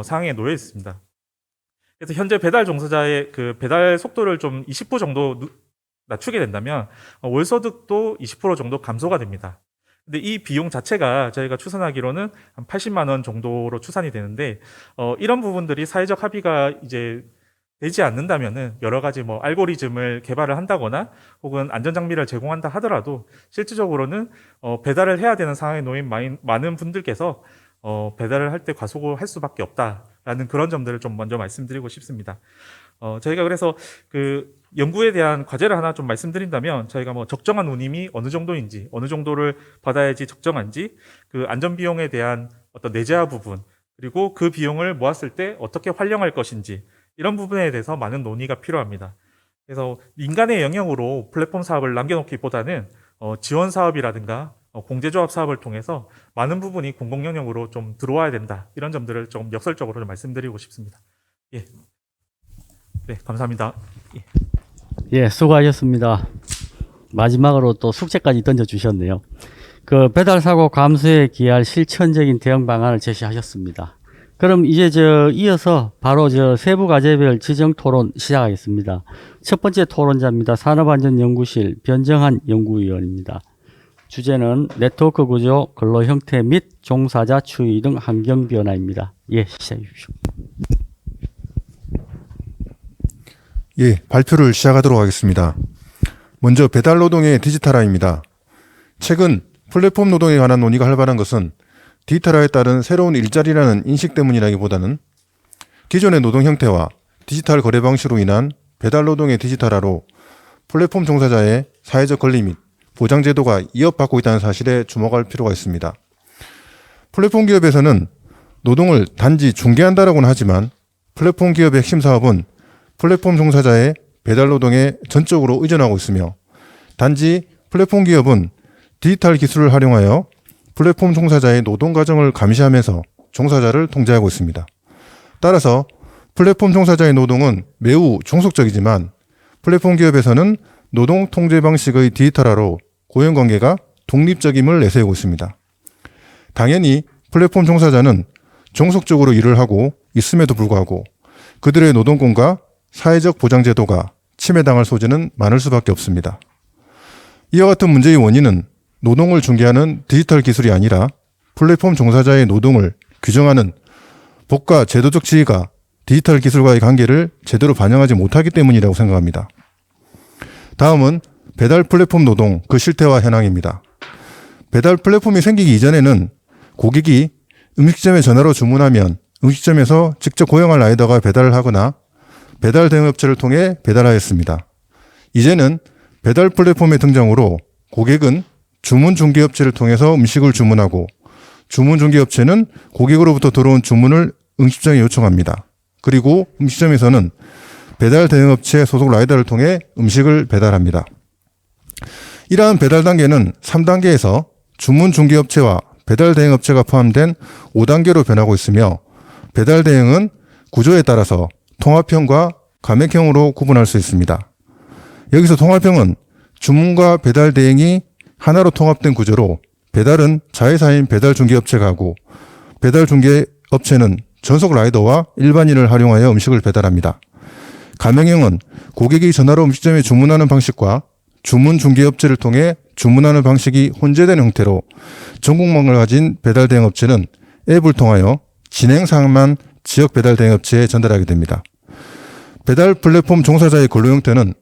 상황에 놓여 있습니다. 그래서 현재 배달 종사자의 그 배달 속도를 좀 20% 정도 낮추게 된다면 월 소득도 20% 정도 감소가 됩니다. 근데 이 비용 자체가 저희가 추산하기로는 한 80만 원 정도로 추산이 되는데 이런 부분들이 사회적 합의가 이제 되지 않는다면은 여러 가지 뭐 알고리즘을 개발을 한다거나 혹은 안전장비를 제공한다 하더라도 실질적으로는 배달을 해야 되는 상황에 놓인 많은 분들께서 배달을 할 때 과속을 할 수밖에 없다라는 그런 점들을 좀 먼저 말씀드리고 싶습니다. 저희가 그래서 그 연구에 대한 과제를 하나 좀 말씀드린다면 저희가 뭐 적정한 운임이 어느 정도인지 어느 정도를 받아야지 적정한지 그 안전 비용에 대한 어떤 내재화 부분 그리고 그 비용을 모았을 때 어떻게 활용할 것인지 이런 부분에 대해서 많은 논의가 필요합니다. 그래서 민간의 영역으로 플랫폼 사업을 남겨놓기보다는 지원 사업이라든가 공제조합 사업을 통해서 많은 부분이 공공 영역으로 좀 들어와야 된다. 이런 점들을 좀 역설적으로 좀 말씀드리고 싶습니다. 예. 네, 감사합니다. 예, 수고하셨습니다. 마지막으로 또 숙제까지 던져주셨네요. 그 배달 사고 감소에 기할 실천적인 대응 방안을 제시하셨습니다. 그럼 이제 이어서 바로 세부 과제별 지정 토론 시작하겠습니다. 첫 번째 토론자입니다. 산업안전연구실 변정한 연구위원입니다. 주제는 네트워크 구조, 근로 형태 및 종사자 추이 등 환경 변화입니다. 예, 시작해 주십시오. 예, 발표를 시작하도록 하겠습니다. 먼저 배달 노동의 디지털화입니다. 최근 플랫폼 노동에 관한 논의가 활발한 것은 디지털화에 따른 새로운 일자리라는 인식 때문이라기보다는 기존의 노동 형태와 디지털 거래 방식으로 인한 배달 노동의 디지털화로 플랫폼 종사자의 사회적 권리 및 보장 제도가 이어받고 있다는 사실에 주목할 필요가 있습니다. 플랫폼 기업에서는 노동을 단지 중개한다라고는 하지만 플랫폼 기업의 핵심 사업은 플랫폼 종사자의 배달 노동에 전적으로 의존하고 있으며 단지 플랫폼 기업은 디지털 기술을 활용하여 플랫폼 종사자의 노동 과정을 감시하면서 종사자를 통제하고 있습니다. 따라서 플랫폼 종사자의 노동은 매우 종속적이지만 플랫폼 기업에서는 노동 통제 방식의 디지털화로 고용관계가 독립적임을 내세우고 있습니다. 당연히 플랫폼 종사자는 종속적으로 일을 하고 있음에도 불구하고 그들의 노동권과 사회적 보장제도가 침해당할 소지는 많을 수밖에 없습니다. 이와 같은 문제의 원인은 노동을 중개하는 디지털 기술이 아니라 플랫폼 종사자의 노동을 규정하는 법과 제도적 지위가 디지털 기술과의 관계를 제대로 반영하지 못하기 때문이라고 생각합니다. 다음은 배달 플랫폼 노동 그 실태와 현황입니다. 배달 플랫폼이 생기기 이전에는 고객이 음식점에 전화로 주문하면 음식점에서 직접 고용할 라이더가 배달을 하거나 배달 대행업체를 통해 배달하였습니다. 이제는 배달 플랫폼의 등장으로 고객은 주문 중개업체를 통해서 음식을 주문하고 주문 중개업체는 고객으로부터 들어온 주문을 음식점에 요청합니다. 그리고 음식점에서는 배달 대행업체 소속 라이더를 통해 음식을 배달합니다. 이러한 배달 단계는 3단계에서 주문 중개업체와 배달 대행업체가 포함된 5단계로 변하고 있으며 배달 대행은 구조에 따라서 통합형과 가맹형으로 구분할 수 있습니다. 여기서 통합형은 주문과 배달 대행이 하나로 통합된 구조로 배달은 자회사인 배달 중개업체가 하고 배달 중개업체는 전속 라이더와 일반인을 활용하여 음식을 배달합니다. 가맹형은 고객이 전화로 음식점에 주문하는 방식과 주문 중개업체를 통해 주문하는 방식이 혼재된 형태로 전국망을 가진 배달 대행업체는 앱을 통하여 진행 사항만 지역 배달 대행업체에 전달하게 됩니다. 배달 플랫폼 종사자의 근로 형태는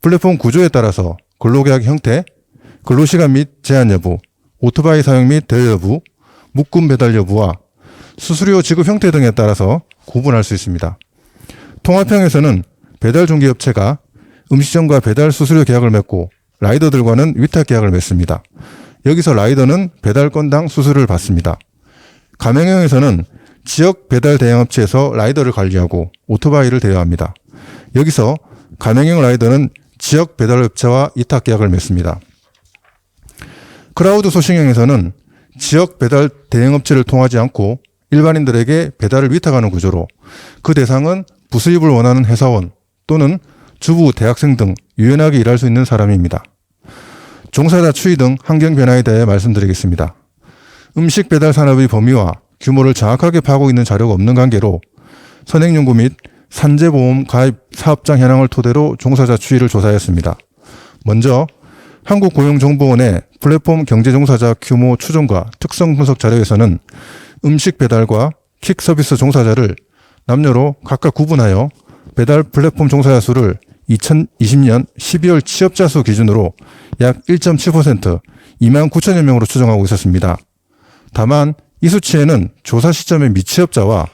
플랫폼 구조에 따라서 근로계약 형태, 근로시간 및 제한 여부, 오토바이 사용 및 대여 여부, 묶음 배달 여부와 수수료 지급 형태 등에 따라서 구분할 수 있습니다. 통합형에서는 배달 중개업체가 음식점과 배달 수수료 계약을 맺고 라이더들과는 위탁 계약을 맺습니다. 여기서 라이더는 배달 건당 수수료를 받습니다. 가맹형에서는 지역 배달 대행업체에서 라이더를 관리하고 오토바이를 대여합니다. 여기서 가맹형 라이더는 지역 배달업체와 위탁 계약을 맺습니다. 크라우드 소싱형에서는 지역 배달 대행업체를 통하지 않고 일반인들에게 배달을 위탁하는 구조로 그 대상은 부수입을 원하는 회사원 또는 주부, 대학생 등 유연하게 일할 수 있는 사람입니다. 종사자 추이 등 환경 변화에 대해 말씀드리겠습니다. 음식 배달 산업의 범위와 규모를 정확하게 파악하고 있는 자료가 없는 관계로 선행연구 및 산재보험 가입 사업장 현황을 토대로 종사자 추이를 조사했습니다. 먼저 한국고용정보원의 플랫폼 경제종사자 규모 추정과 특성 분석 자료에서는 음식 배달과 킥 서비스 종사자를 남녀로 각각 구분하여 배달 플랫폼 종사자 수를 2020년 12월 취업자 수 기준으로 약 1.7% 2만 9천여 명으로 추정하고 있었습니다. 다만 이 수치에는 조사 시점의 미취업자와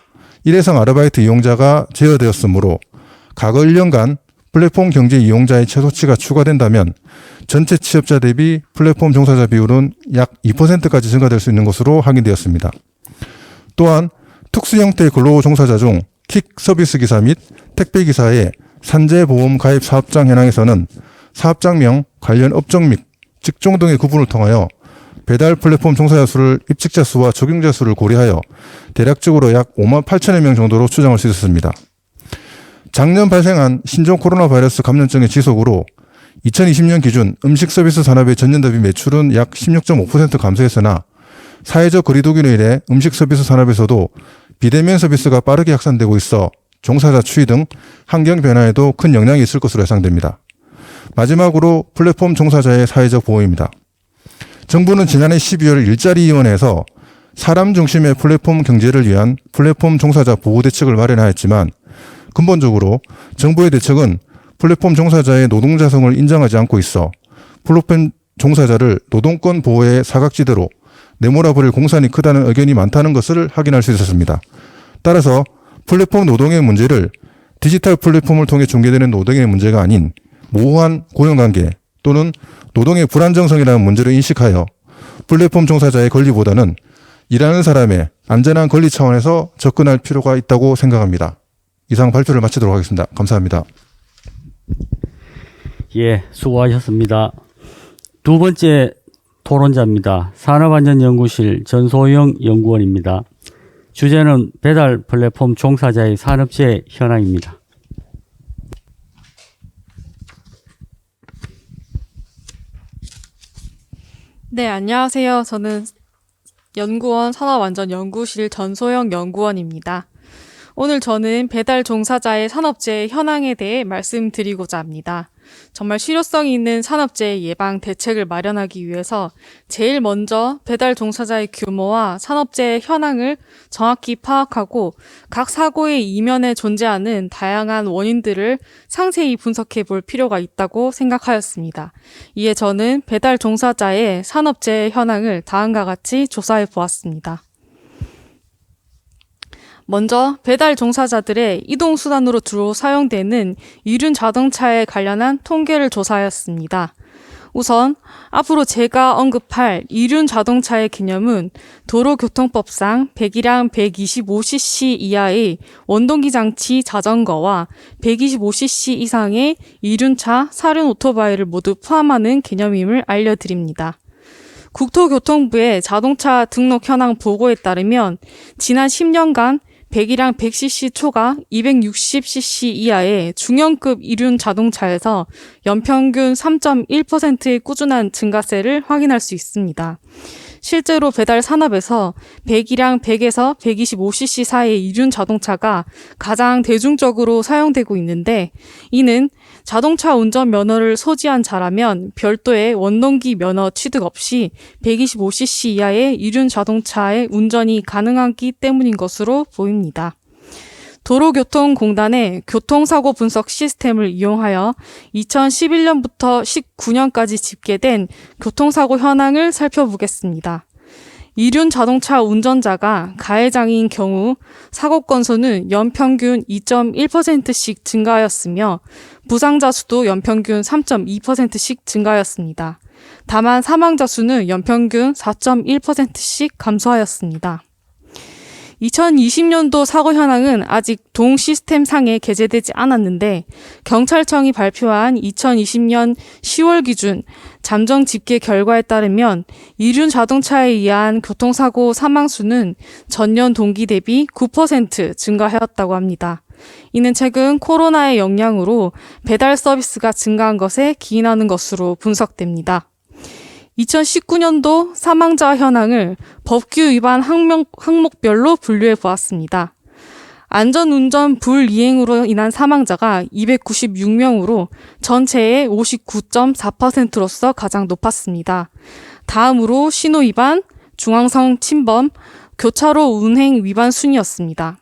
일회성 아르바이트 이용자가 제어되었으므로 과거 1년간 플랫폼 경제 이용자의 최소치가 추가된다면 전체 취업자 대비 플랫폼 종사자 비율은 약 2%까지 증가될 수 있는 것으로 확인되었습니다. 또한 특수 형태의 근로 종사자 중 킥 서비스 기사 및 택배 기사의 산재보험 가입 사업장 현황에서는 사업장명, 관련 업종 및 직종 등의 구분을 통하여 배달 플랫폼 종사자 수를 입직자 수와 적용자 수를 고려하여 대략적으로 약 5만 8천여 명 정도로 추정할 수 있었습니다. 작년 발생한 신종 코로나 바이러스 감염증의 지속으로 2020년 기준 음식 서비스 산업의 전년 대비 매출은 약 16.5% 감소했으나 사회적 거리두기로 인해 음식 서비스 산업에서도 비대면 서비스가 빠르게 확산되고 있어 종사자 추이 등 환경 변화에도 큰 영향이 있을 것으로 예상됩니다. 마지막으로 플랫폼 종사자의 사회적 보호입니다. 정부는 지난해 12월 일자리위원회에서 사람 중심의 플랫폼 경제를 위한 플랫폼 종사자 보호 대책을 마련하였지만 근본적으로 정부의 대책은 플랫폼 종사자의 노동자성을 인정하지 않고 있어 플랫폼 종사자를 노동권 보호의 사각지대로 내몰아버릴 공산이 크다는 의견이 많다는 것을 확인할 수 있었습니다. 따라서 플랫폼 노동의 문제를 디지털 플랫폼을 통해 중개되는 노동의 문제가 아닌 모호한 고용관계 또는 노동의 불안정성이라는 문제로 인식하여 플랫폼 종사자의 권리보다는 일하는 사람의 안전한 권리 차원에서 접근할 필요가 있다고 생각합니다. 이상 발표를 마치도록 하겠습니다. 감사합니다. 예, 수고하셨습니다. 두 번째 토론자입니다. 산업안전연구실 전소영 연구원입니다. 주제는 배달 플랫폼 종사자의 산업재해 현황입니다. 네, 안녕하세요. 저는 연구원 산업안전연구실 전소영 연구원입니다. 오늘 저는 배달 종사자의 산업재해 현황에 대해 말씀드리고자 합니다. 정말 실효성 있는 산업재해 예방 대책을 마련하기 위해서 제일 먼저 배달 종사자의 규모와 산업재해 현황을 정확히 파악하고 각 사고의 이면에 존재하는 다양한 원인들을 상세히 분석해 볼 필요가 있다고 생각하였습니다. 이에 저는 배달 종사자의 산업재해 현황을 다음과 같이 조사해 보았습니다. 먼저 배달 종사자들의 이동수단으로 주로 사용되는 이륜 자동차에 관련한 통계를 조사하였습니다. 우선 앞으로 제가 언급할 이륜 자동차의 개념은 도로교통법상 배기량 125cc 이하의 원동기 장치 자전거와 125cc 이상의 이륜차, 사륜 오토바이를 모두 포함하는 개념임을 알려드립니다. 국토교통부의 자동차 등록 현황 보고에 따르면 지난 10년간 배기량 100cc 초과 260cc 이하의 중형급 이륜 자동차에서 연평균 3.1%의 꾸준한 증가세를 확인할 수 있습니다. 실제로 배달 산업에서 배기량 100에서 125cc 사이의 이륜 자동차가 가장 대중적으로 사용되고 있는데, 이는 자동차 운전 면허를 소지한 자라면 별도의 원동기 면허 취득 없이 125cc 이하의 이륜 자동차의 운전이 가능하기 때문인 것으로 보입니다. 도로교통공단의 교통사고 분석 시스템을 이용하여 2011년부터 19년까지 집계된 교통사고 현황을 살펴보겠습니다. 이륜 자동차 운전자가 가해장애인 경우 사고 건수는 연평균 2.1%씩 증가하였으며 부상자 수도 연평균 3.2%씩 증가하였습니다. 다만 사망자 수는 연평균 4.1%씩 감소하였습니다. 2020년도 사고 현황은 아직 동 시스템 상에 게재되지 않았는데 경찰청이 발표한 2020년 10월 기준 잠정 집계 결과에 따르면 이륜 자동차에 의한 교통사고 사망 수는 전년 동기 대비 9% 증가하였다고 합니다. 이는 최근 코로나의 영향으로 배달 서비스가 증가한 것에 기인하는 것으로 분석됩니다. 2019년도 사망자 현황을 법규 위반 항목별로 분류해 보았습니다. 안전운전 불이행으로 인한 사망자가 296명으로 전체의 59.4%로서 가장 높았습니다. 다음으로 신호위반, 중앙선 침범, 교차로 운행 위반 순이었습니다.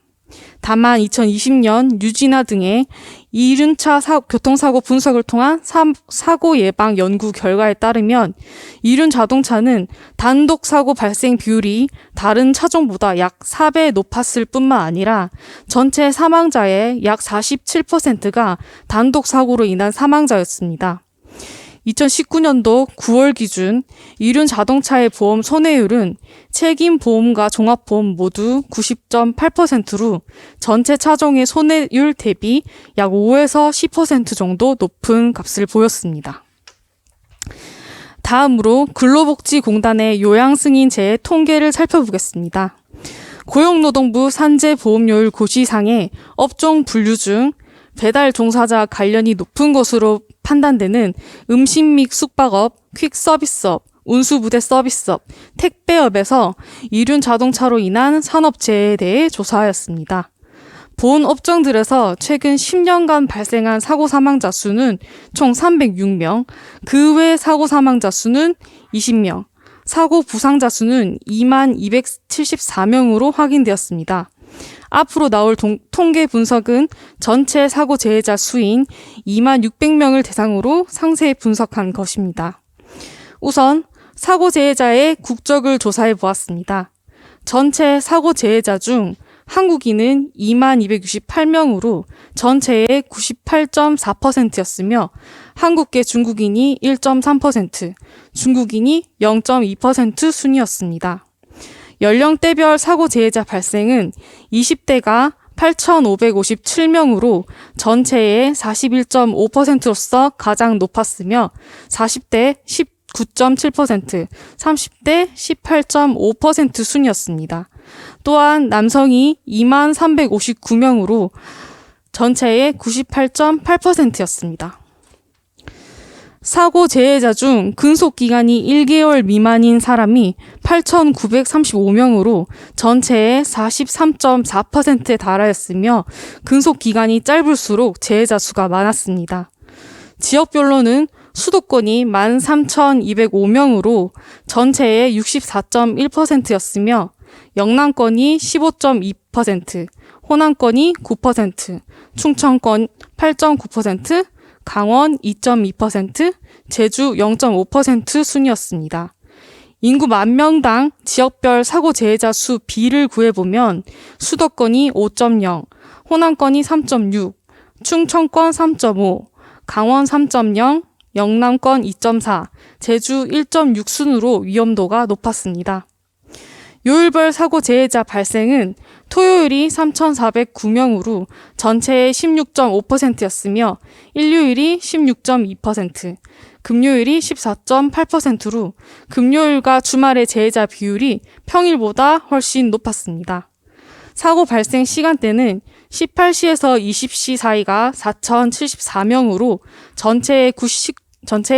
다만 2020년 유진화 등의 이륜차 교통사고 분석을 통한 사고 예방 연구 결과에 따르면 이륜 자동차는 단독 사고 발생 비율이 다른 차종보다 약 4배 높았을 뿐만 아니라 전체 사망자의 약 47%가 단독 사고로 인한 사망자였습니다. 2019년도 9월 기준 이륜 자동차의 보험 손해율은 책임 보험과 종합보험 모두 90.8%로 전체 차종의 손해율 대비 약 5에서 10% 정도 높은 값을 보였습니다. 다음으로 근로복지공단의 요양승인제의 통계를 살펴보겠습니다. 고용노동부 산재보험료율 고시상의 업종 분류 중 배달 종사자 관련이 높은 것으로 판단되는 음식 및 숙박업, 퀵서비스업, 운수부대 서비스업, 택배업에서 이륜 자동차로 인한 산업재해에 대해 조사하였습니다. 본 업종들에서 최근 10년간 발생한 사고 사망자 수는 총 306명, 그 외 사고 사망자 수는 20명, 사고 부상자 수는 2274명으로 확인되었습니다. 앞으로 나올 통계 분석은 전체 사고 재해자 수인 2600명을 대상으로 상세히 분석한 것입니다. 우선 사고 재해자의 국적을 조사해 보았습니다. 전체 사고 재해자 중 한국인은 2268명으로 전체의 98.4%였으며 한국계 중국인이 1.3%, 중국인이 0.2% 순이었습니다. 연령대별 사고 재해자 발생은 20대가 8,557명으로 전체의 41.5%로서 가장 높았으며 40대 19.7%, 30대 18.5% 순이었습니다. 또한 남성이 2359명으로 전체의 98.8%였습니다. 사고 재해자 중 근속기간이 1개월 미만인 사람이 8,935명으로 전체의 43.4%에 달하였으며 근속기간이 짧을수록 재해자 수가 많았습니다. 지역별로는 수도권이 13,205명으로 전체의 64.1%였으며 영남권이 15.2%, 호남권이 9%, 충청권 8.9%, 강원 2.2%, 제주 0.5% 순이었습니다. 인구 만명당 지역별 사고 재해자 수 비를 구해보면 수도권이 5.0, 호남권이 3.6, 충청권 3.5, 강원 3.0, 영남권 2.4, 제주 1.6 순으로 위험도가 높았습니다. 요일별 사고 재해자 발생은 토요일이 3,409명으로 전체의 16.5%였으며 일요일이 16.2%, 금요일이 14.8%로 금요일과 주말의 재해자 비율이 평일보다 훨씬 높았습니다. 사고 발생 시간대는 18시에서 20시 사이가 4,074명으로 전체의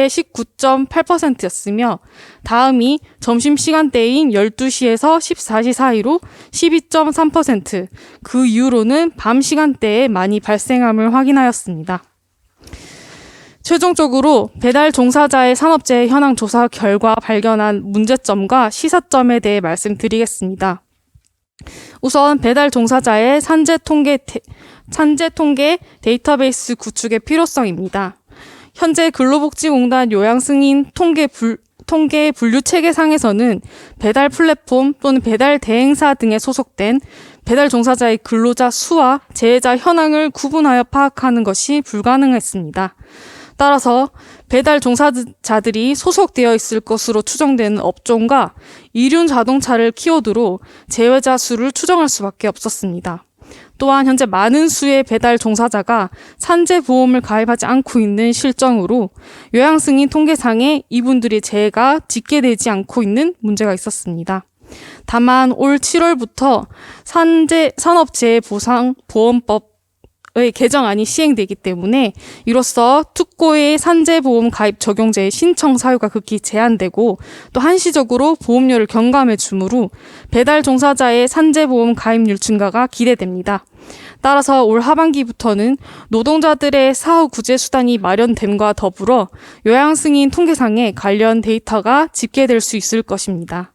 19.8%였으며 다음이 점심시간대인 12시에서 14시 사이로 12.3%, 그 이후로는 밤 시간대에 많이 발생함을 확인하였습니다. 최종적으로 배달 종사자의 산업재해 현황 조사 결과 발견한 문제점과 시사점에 대해 말씀드리겠습니다. 우선 배달 종사자의 산재 통계 데이터베이스 구축의 필요성입니다. 현재 근로복지공단 요양승인 통계 분류 체계상에서는 배달 플랫폼 또는 배달 대행사 등에 소속된 배달 종사자의 근로자 수와 재해자 현황을 구분하여 파악하는 것이 불가능했습니다. 따라서 배달 종사자들이 소속되어 있을 것으로 추정되는 업종과 이륜 자동차를 키워드로 제외자 수를 추정할 수밖에 없었습니다. 또한 현재 많은 수의 배달 종사자가 산재보험을 가입하지 않고 있는 실정으로 요양승인 통계상에 이분들의 재해가 집계되지 않고 있는 문제가 있었습니다. 다만 올 7월부터 산업재해보상보험법의 개정안이 시행되기 때문에 이로써 특고의 산재보험 가입 적용제의 신청 사유가 극히 제한되고 또 한시적으로 보험료를 경감해 주므로 배달 종사자의 산재보험 가입률 증가가 기대됩니다. 따라서 올 하반기부터는 노동자들의 사후 구제 수단이 마련됨과 더불어 요양승인 통계상에 관련 데이터가 집계될 수 있을 것입니다.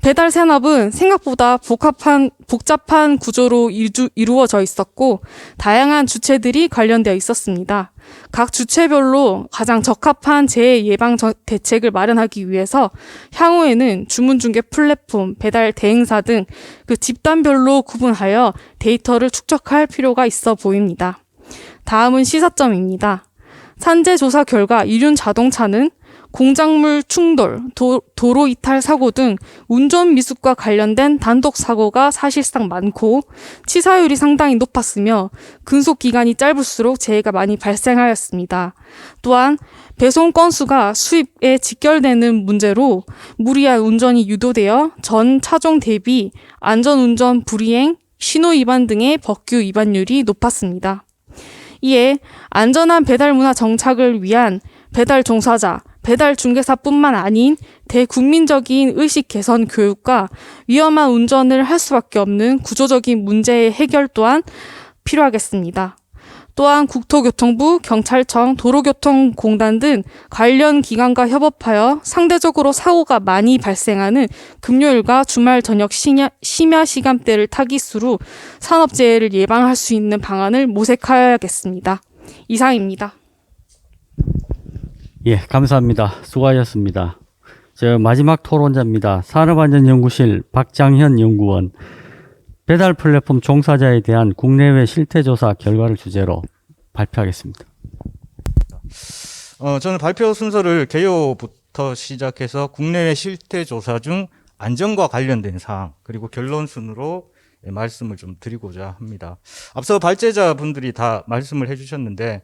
배달 산업은 생각보다 복잡한 구조로 이루어져 있었고 다양한 주체들이 관련되어 있었습니다. 각 주체별로 가장 적합한 재해 예방 대책을 마련하기 위해서 향후에는 주문 중개 플랫폼, 배달 대행사 등 그 집단별로 구분하여 데이터를 축적할 필요가 있어 보입니다. 다음은 시사점입니다. 산재 조사 결과 이륜 자동차는 공작물 충돌, 도로 이탈 사고 등 운전 미숙과 관련된 단독 사고가 사실상 많고 치사율이 상당히 높았으며 근속 기간이 짧을수록 재해가 많이 발생하였습니다. 또한 배송 건수가 수입에 직결되는 문제로 무리한 운전이 유도되어 전 차종 대비 안전운전 불이행, 신호 위반 등의 법규 위반율이 높았습니다. 이에 안전한 배달 문화 정착을 위한 배달 종사자, 배달 중개사뿐만 아닌 대국민적인 의식 개선 교육과 위험한 운전을 할 수밖에 없는 구조적인 문제의 해결 또한 필요하겠습니다. 또한 국토교통부, 경찰청, 도로교통공단 등 관련 기관과 협업하여 상대적으로 사고가 많이 발생하는 금요일과 주말 저녁 심야 시간대를 타깃으로 산업재해를 예방할 수 있는 방안을 모색하여야겠습니다. 이상입니다. 예, 감사합니다. 수고하셨습니다. 마지막 토론자입니다. 산업안전연구실 박장현 연구원. 배달 플랫폼 종사자에 대한 국내외 실태조사 결과를 주제로 발표하겠습니다. 저는 발표 순서를 개요부터 시작해서 국내외 실태조사 중 안전과 관련된 사항 그리고 결론 순으로 말씀을 좀 드리고자 합니다. 앞서 발제자분들이 다 말씀을 해주셨는데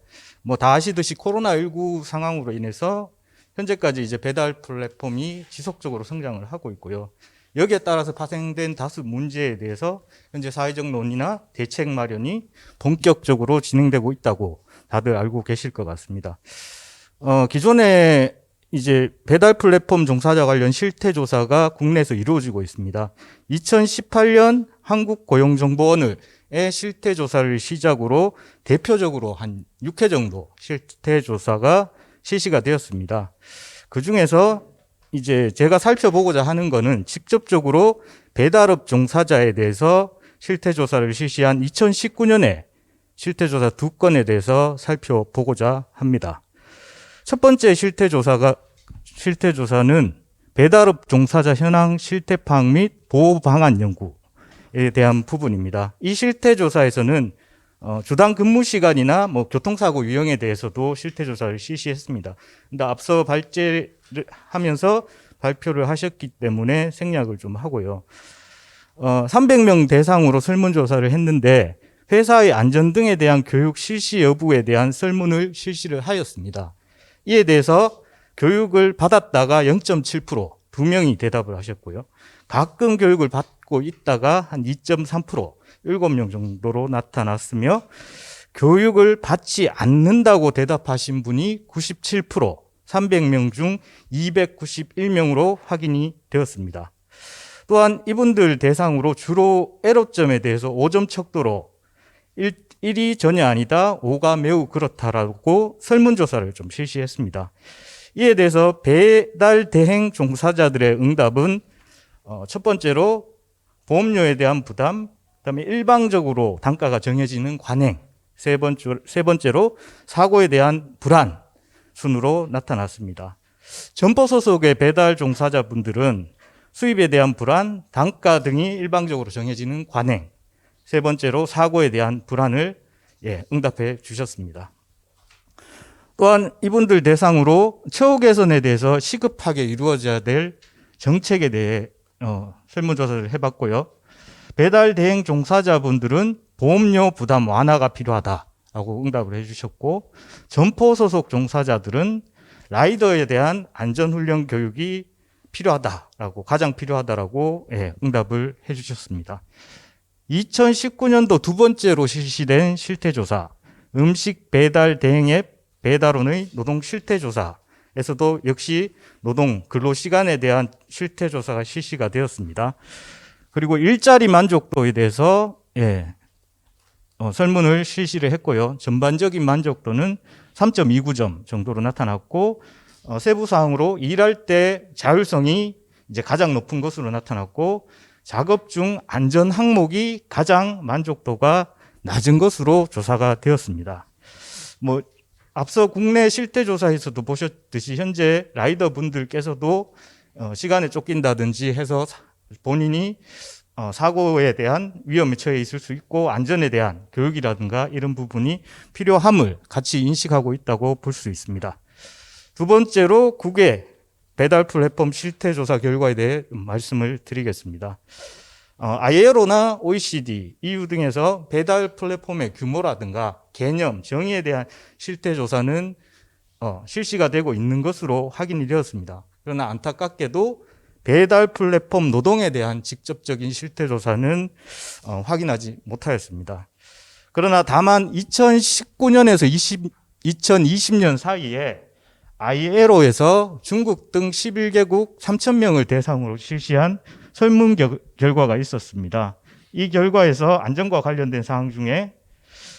다 아시듯이 코로나19 상황으로 인해서 현재까지 이제 배달 플랫폼이 지속적으로 성장을 하고 있고요. 여기에 따라서 파생된 다수 문제에 대해서 현재 사회적 논의나 대책 마련이 본격적으로 진행되고 있다고 다들 알고 계실 것 같습니다. 기존에 이제 배달 플랫폼 종사자 관련 실태 조사가 국내에서 이루어지고 있습니다. 2018년 한국고용정보원의 실태 조사를 시작으로 대표적으로 한 6회 정도 실태 조사가 실시가 되었습니다. 그 중에서 이제 제가 살펴보고자 하는 거는 직접적으로 배달업 종사자에 대해서 실태조사를 실시한 2019년에 실태조사 2건에 대해서 살펴보고자 합니다. 첫 번째 실태조사는 배달업 종사자 현황 실태 파악 및 보호 방안 연구에 대한 부분입니다. 이 실태조사에서는 주당 근무 시간이나 교통사고 유형에 대해서도 실태조사를 실시했습니다. 근데 앞서 발제를 하면서 발표를 하셨기 때문에 생략을 좀 하고요. 300명 대상으로 설문조사를 했는데 회사의 안전 등에 대한 교육 실시 여부에 대한 설문을 실시를 하였습니다. 이에 대해서 교육을 받았다가 0.7%, 2명이 대답을 하셨고요. 가끔 교육을 받고 있다가 한 2.3%, 7명 정도로 나타났으며 교육을 받지 않는다고 대답하신 분이 97%, 300명 중 291명으로 확인이 되었습니다. 또한 이분들 대상으로 주로 애로점에 대해서 5점 척도로 1이 전혀 아니다, 5가 매우 그렇다라고 설문조사를 좀 실시했습니다. 이에 대해서 배달 대행 종사자들의 응답은 첫 번째로 보험료에 대한 부담, 그다음에 일방적으로 단가가 정해지는 관행, 세 번째로 사고에 대한 불안 순으로 나타났습니다. 점포 소속의 배달 종사자분들은 수입에 대한 불안, 단가 등이 일방적으로 정해지는 관행, 세 번째로 사고에 대한 불안을 응답해 주셨습니다. 또한 이분들 대상으로 처우 개선에 대해서 시급하게 이루어져야 될 정책에 대해 설문조사를 해봤고요. 배달 대행 종사자분들은 보험료 부담 완화가 필요하다라고 응답을 해주셨고, 점포 소속 종사자들은 라이더에 대한 안전훈련 교육이 필요하다라고, 가장 필요하다라고 응답을 해주셨습니다. 2019년도 두 번째로 실시된 실태조사, 음식 배달 대행앱 배달원의 노동 실태조사에서도 역시 노동 근로시간에 대한 실태조사가 실시가 되었습니다. 그리고 일자리 만족도에 대해서 설문을 실시를 했고요. 전반적인 만족도는 3.29점 정도로 나타났고, 세부 사항으로 일할 때 자율성이 이제 가장 높은 것으로 나타났고, 작업 중 안전 항목이 가장 만족도가 낮은 것으로 조사가 되었습니다. 앞서 국내 실태조사에서도 보셨듯이 현재 라이더 분들께서도 시간에 쫓긴다든지 해서 본인이 사고에 대한 위험에 처해 있을 수 있고, 안전에 대한 교육이라든가 이런 부분이 필요함을 같이 인식하고 있다고 볼 수 있습니다. 두 번째로 국외 배달 플랫폼 실태조사 결과에 대해 말씀을 드리겠습니다. ILO나 OECD, EU 등에서 배달 플랫폼의 규모라든가 개념, 정의에 대한 실태조사는 실시가 되고 있는 것으로 확인이 되었습니다. 그러나 안타깝게도 배달 플랫폼 노동에 대한 직접적인 실태조사는 확인하지 못하였습니다. 그러나 다만 2019년에서 2020년 사이에 ILO에서 중국 등 11개국 3,000명을 대상으로 실시한 설문 결과가 있었습니다. 이 결과에서 안전과 관련된 사항 중에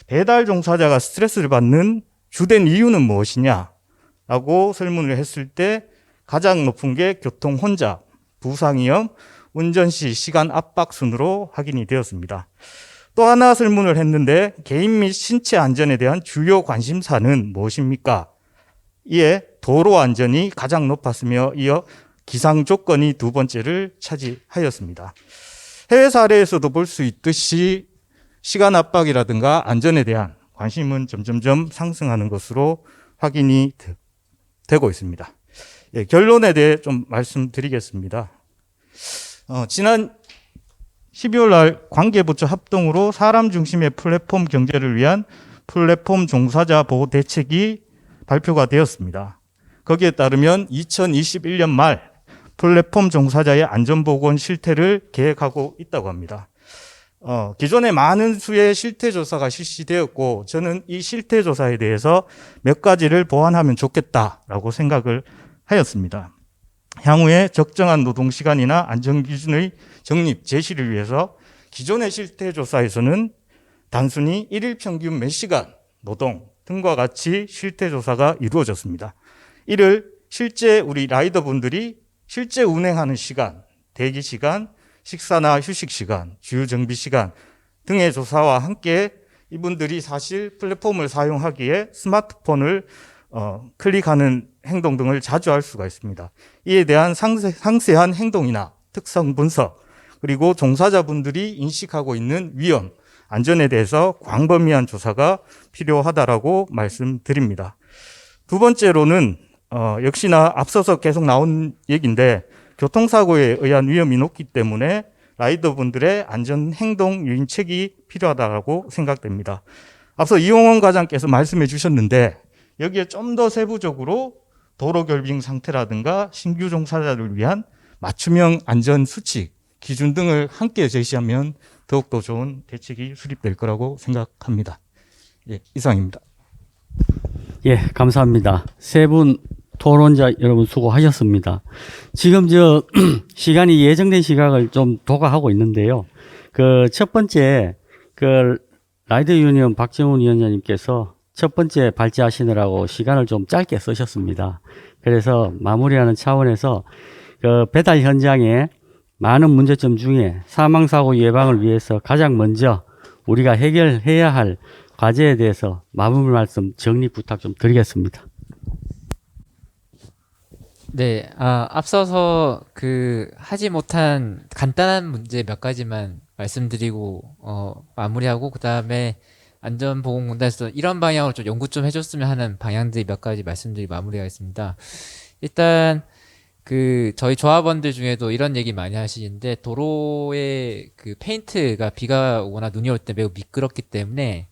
배달 종사자가 스트레스를 받는 주된 이유는 무엇이냐라고 설문을 했을 때 가장 높은 게 교통 혼잡, 부상위험, 운전 시 시간 압박 순으로 확인이 되었습니다. 또 하나 설문을 했는데 개인 및 신체 안전에 대한 주요 관심사는 무엇입니까? 이에 도로 안전이 가장 높았으며 이어 기상 조건이 두 번째를 차지하였습니다. 해외 사례에서도 볼 수 있듯이 시간 압박이라든가 안전에 대한 관심은 점점점 상승하는 것으로 확인이 되고 있습니다. 결론에 대해 좀 말씀드리겠습니다. 지난 12월 날 관계부처 합동으로 사람 중심의 플랫폼 경제를 위한 플랫폼 종사자 보호 대책이 발표가 되었습니다. 거기에 따르면 2021년 말 플랫폼 종사자의 안전보건 실태를 계획하고 있다고 합니다. 기존에 많은 수의 실태조사가 실시되었고, 저는 이 실태조사에 대해서 몇 가지를 보완하면 좋겠다라고 생각을 하였습니다. 향후에 적정한 노동시간이나 안전기준의 정립, 제시를 위해서 기존의 실태조사에서는 단순히 일일 평균 몇 시간 노동 등과 같이 실태조사가 이루어졌습니다. 이를 실제 우리 라이더분들이 실제 운행하는 시간, 대기 시간, 식사나 휴식 시간, 주유 정비 시간 등의 조사와 함께 이분들이 사실 플랫폼을 사용하기에 스마트폰을 클릭하는 행동 등을 자주 할 수가 있습니다. 이에 대한 상세한 행동이나 특성 분석, 그리고 종사자분들이 인식하고 있는 위험, 안전에 대해서 광범위한 조사가 필요하다라고 말씀드립니다. 두 번째로는 역시나 앞서서 계속 나온 얘기인데, 교통사고에 의한 위험이 높기 때문에 라이더분들의 안전행동 유인책이 필요하다고 생각됩니다. 앞서 이용원 과장께서 말씀해 주셨는데, 여기에 좀 더 세부적으로 도로 결빙 상태라든가 신규 종사자를 위한 맞춤형 안전 수칙, 기준 등을 함께 제시하면 더욱더 좋은 대책이 수립될 거라고 생각합니다. 이상입니다. 감사합니다. 세 분 토론자 여러분 수고하셨습니다. 지금 시간이 예정된 시각을 좀 도과하고 있는데요. 첫 번째, 라이더 유니언 박정훈 위원장님께서 첫 번째 발제하시느라고 시간을 좀 짧게 쓰셨습니다. 그래서 마무리하는 차원에서 배달 현장에 많은 문제점 중에 사망사고 예방을 위해서 가장 먼저 우리가 해결해야 할 과제에 대해서 마무리 말씀 정리 부탁 좀 드리겠습니다. 네, 앞서서 하지 못한 간단한 문제 몇 가지만 말씀드리고 마무리하고, 그다음에 안전보건공단에서 이런 방향으로 좀 연구 좀 해줬으면 하는 방향들이 몇 가지 말씀드리 마무리하겠습니다. 일단 저희 조합원들 중에도 이런 얘기 많이 하시는데 도로에 그 페인트가 비가 오거나 눈이 올 때 매우 미끄럽기 때문에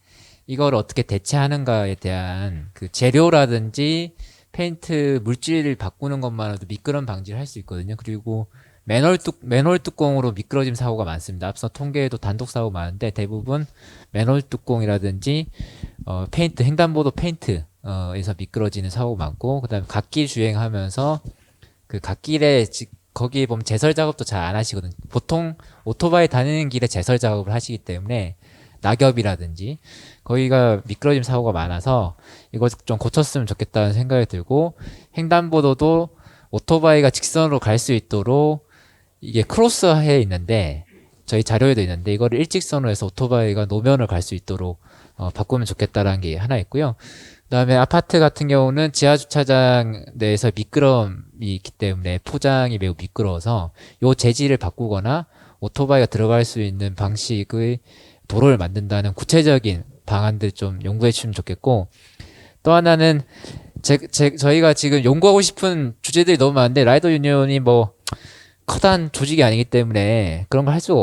이걸 어떻게 대체하는가에 대한 그 재료라든지 페인트 물질을 바꾸는 것만으로도 미끄럼 방지를 할 수 있거든요. 그리고 맨홀 뚜껑으로 미끄러짐 사고가 많습니다. 앞서 통계에도 단독 사고 많은데 대부분 맨홀 뚜껑이라든지 페인트 횡단보도 페인트에서 미끄러지는 사고 많고, 그다음에 갓길 주행하면서 그 갓길에 거기에 보면 제설 작업도 잘 안 하시거든요. 보통 오토바이 다니는 길에 제설 작업을 하시기 때문에 낙엽이라든지 거기가 미끄러짐 사고가 많아서 이거 좀 고쳤으면 좋겠다는 생각이 들고, 횡단보도도 오토바이가 직선으로 갈 수 있도록 이게 크로스해 있는데 저희 자료에도 있는데 이거를 일직선으로 해서 오토바이가 노면을 갈 수 있도록 바꾸면 좋겠다라는 게 하나 있고요. 그다음에 아파트 같은 경우는 지하 주차장 내에서 미끄럼이 있기 때문에 포장이 매우 미끄러워서 요 재질을 바꾸거나 오토바이가 들어갈 수 있는 방식의 도로를 만든다는 구체적인 방안들 좀 연구해 주시면 좋겠고, 또 하나는 저희가 지금 연구하고 싶은 주제들이 너무 많은데 라이더 유니온이 뭐 커다란 조직이 아니기 때문에 그런 걸 할 수가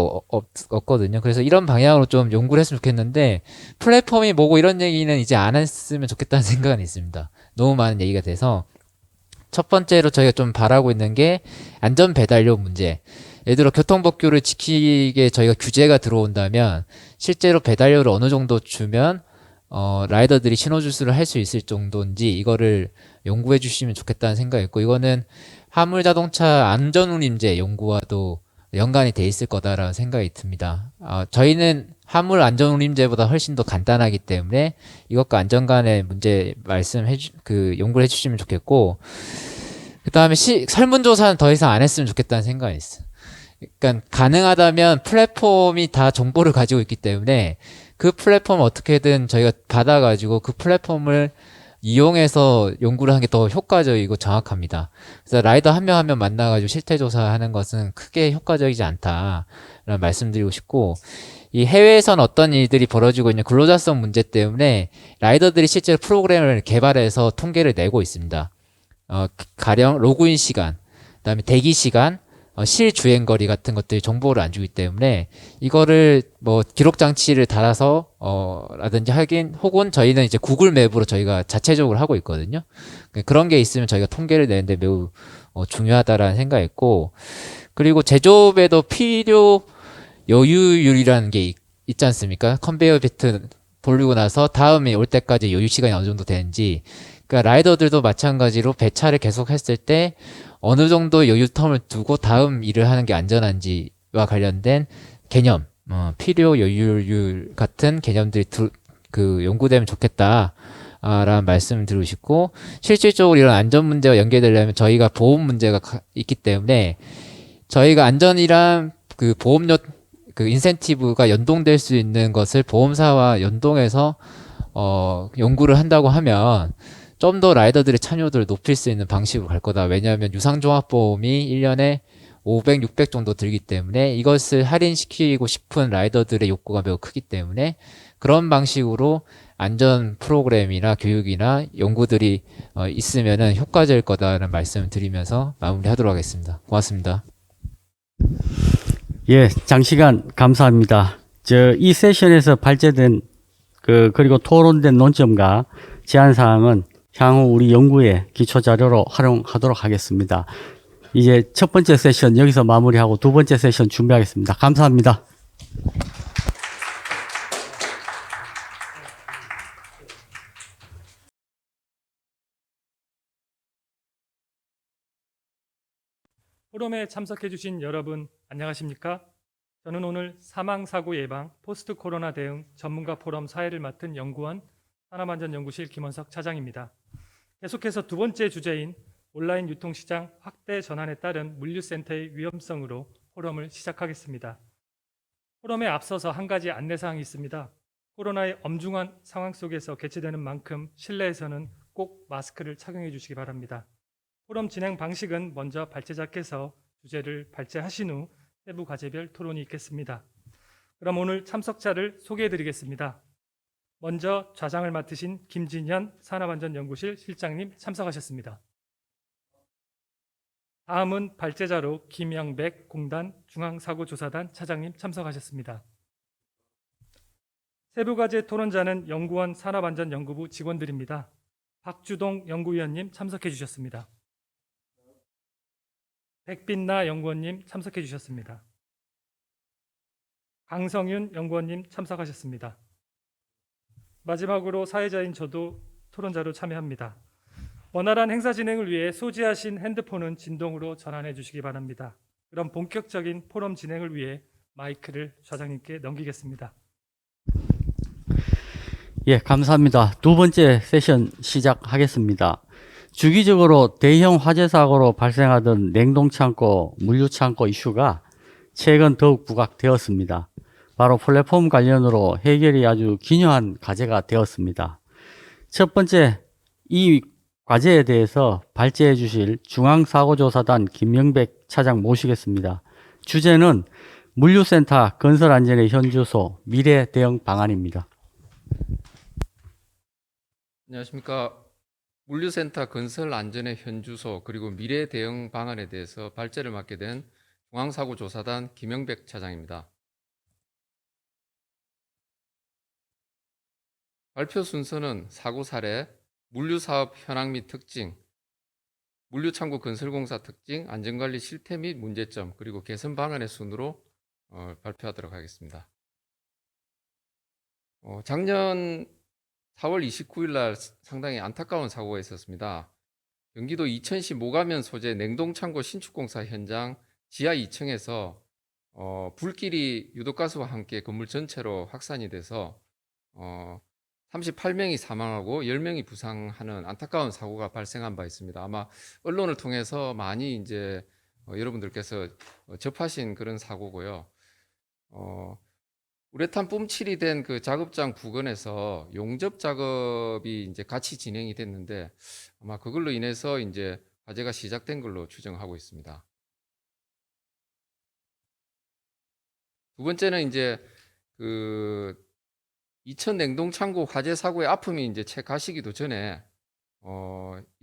없거든요. 그래서 이런 방향으로 좀 연구를 했으면 좋겠는데 플랫폼이 뭐고 이런 얘기는 이제 안 했으면 좋겠다는 생각은 있습니다. 너무 많은 얘기가 돼서 첫 번째로 저희가 좀 바라고 있는 게 안전 배달료 문제. 예를 들어 교통법규를 지키게 저희가 규제가 들어온다면 실제로 배달료를 어느 정도 주면 라이더들이 신호주수를 할 수 있을 정도인지 이거를 연구해 주시면 좋겠다는 생각이 있고, 이거는 화물자동차 안전운임제 연구와도 연관이 돼 있을 거다라는 생각이 듭니다. 저희는 화물 안전운임제보다 훨씬 더 간단하기 때문에 이것과 안전 간의 문제 연구를 해주시면 좋겠고, 그 다음에 설문조사는 더 이상 안 했으면 좋겠다는 생각이 있어요. 그러니까 가능하다면 플랫폼이 다 정보를 가지고 있기 때문에 그 플랫폼을 어떻게든 저희가 받아가지고 그 플랫폼을 이용해서 연구를 하는 게 더 효과적이고 정확합니다. 그래서 라이더 한 명 한 명 만나가지고 실태조사하는 것은 크게 효과적이지 않다라는 말씀드리고 싶고, 이 해외에선 어떤 일들이 벌어지고 있는 근로자성 문제 때문에 라이더들이 실제로 프로그램을 개발해서 통계를 내고 있습니다. 가령 로그인 시간, 그다음에 대기 시간, 실주행거리 같은 것들이 정보를 안 주기 때문에 이거를 뭐 기록 장치를 달아서 라든지 하긴, 혹은 저희는 이제 구글 맵으로 저희가 자체적으로 하고 있거든요. 그런 게 있으면 저희가 통계를 내는데 매우 중요하다라는 생각이 있고, 그리고 제조업에도 필요 여유율이라는 게 있지 않습니까? 컨베이어 벨트 돌리고 나서 다음에 올 때까지 여유 시간이 어느 정도 되는지, 그러니까 라이더들도 마찬가지로 배차를 계속 했을 때 어느 정도 여유 텀을 두고 다음 일을 하는 게 안전한지와 관련된 개념, 필요 여유율 같은 개념들이 연구되면 좋겠다라는 말씀을 드리고 싶고, 실질적으로 이런 안전 문제와 연계되려면 저희가 보험 문제가 있기 때문에 저희가 안전이랑 그 보험료 인센티브가 연동될 수 있는 것을 보험사와 연동해서 연구를 한다고 하면 좀 더 라이더들의 참여도를 높일 수 있는 방식으로 갈 거다. 왜냐하면 유상종합보험이 1년에 500, 600 정도 들기 때문에 이것을 할인시키고 싶은 라이더들의 욕구가 매우 크기 때문에 그런 방식으로 안전 프로그램이나 교육이나 연구들이 있으면 효과적일 거다라는 말씀을 드리면서 마무리하도록 하겠습니다. 고맙습니다. 예, 장시간 감사합니다. 이 세션에서 발제된 그리고 토론된 논점과 제안사항은 향후 우리 연구의 기초자료로 활용하도록 하겠습니다. 이제 첫 번째 세션 여기서 마무리하고 두 번째 세션 준비하겠습니다. 감사합니다. 포럼에 참석해주신 여러분 안녕하십니까? 저는 오늘 사망사고 예방, 포스트 코로나 대응 전문가 포럼 사회를 맡은 연구원 산업안전연구실 김원석 차장입니다. 계속해서 두 번째 주제인 온라인 유통시장 확대 전환에 따른 물류센터의 위험성으로 포럼을 시작하겠습니다. 포럼에 앞서서 한 가지 안내사항이 있습니다. 코로나의 엄중한 상황 속에서 개최되는 만큼 실내에서는 꼭 마스크를 착용해 주시기 바랍니다. 포럼 진행 방식은 먼저 발제자께서 주제를 발제하신 후 세부 과제별 토론이 있겠습니다. 그럼 오늘 참석자를 소개해 드리겠습니다. 먼저 좌장을 맡으신 김진현 산업안전연구실 실장님 참석하셨습니다. 다음은 발제자로 김영백 공단 중앙사고조사단 차장님 참석하셨습니다. 세부과제 토론자는 연구원 산업안전연구부 직원들입니다. 박주동 연구위원님 참석해 주셨습니다. 백빛나 연구원님 참석해 주셨습니다. 강성윤 연구원님 참석하셨습니다. 마지막으로 사회자인 저도 토론자로 참여합니다. 원활한 행사 진행을 위해 소지하신 핸드폰은 진동으로 전환해 주시기 바랍니다. 그럼 본격적인 포럼 진행을 위해 마이크를 좌장님께 넘기겠습니다. 예, 감사합니다. 두 번째 세션 시작하겠습니다. 주기적으로 대형 화재 사고로 발생하던 냉동창고, 물류창고 이슈가 최근 더욱 부각되었습니다. 바로 플랫폼 관련으로 해결이 아주 기묘한 과제가 되었습니다. 첫 번째, 이 과제에 대해서 발제해 주실 중앙사고조사단 김영백 차장 모시겠습니다. 주제는 물류센터 건설안전의 현주소 미래 대응 방안입니다. 안녕하십니까. 물류센터 건설 안전의 현주소 그리고 미래 대응 방안에 대해서 발제를 맡게 된 중앙사고조사단 김영백 차장입니다. 발표 순서는 사고 사례, 물류사업 현황 및 특징, 물류창고 건설공사 특징, 안전관리 실태 및 문제점, 그리고 개선 방안의 순으로 발표하도록 하겠습니다. 작년 4월 29일 날 상당히 안타까운 사고가 있었습니다. 경기도 이천시 모가면 소재 냉동창고 신축공사 현장 지하 2층에서 불길이 유독가스와 함께 건물 전체로 확산이 돼서 38명이 사망하고 10명이 부상하는 안타까운 사고가 발생한 바 있습니다. 아마 언론을 통해서 많이 이제 여러분들께서 접하신 그런 사고고요. 우레탄 뿜칠이 된 그 작업장 부근에서 용접 작업이 이제 같이 진행이 됐는데 아마 그걸로 인해서 이제 화재가 시작된 걸로 추정하고 있습니다. 두 번째는 이제 그 이천 냉동창고 화재 사고의 아픔이 이제 채 가시기도 전에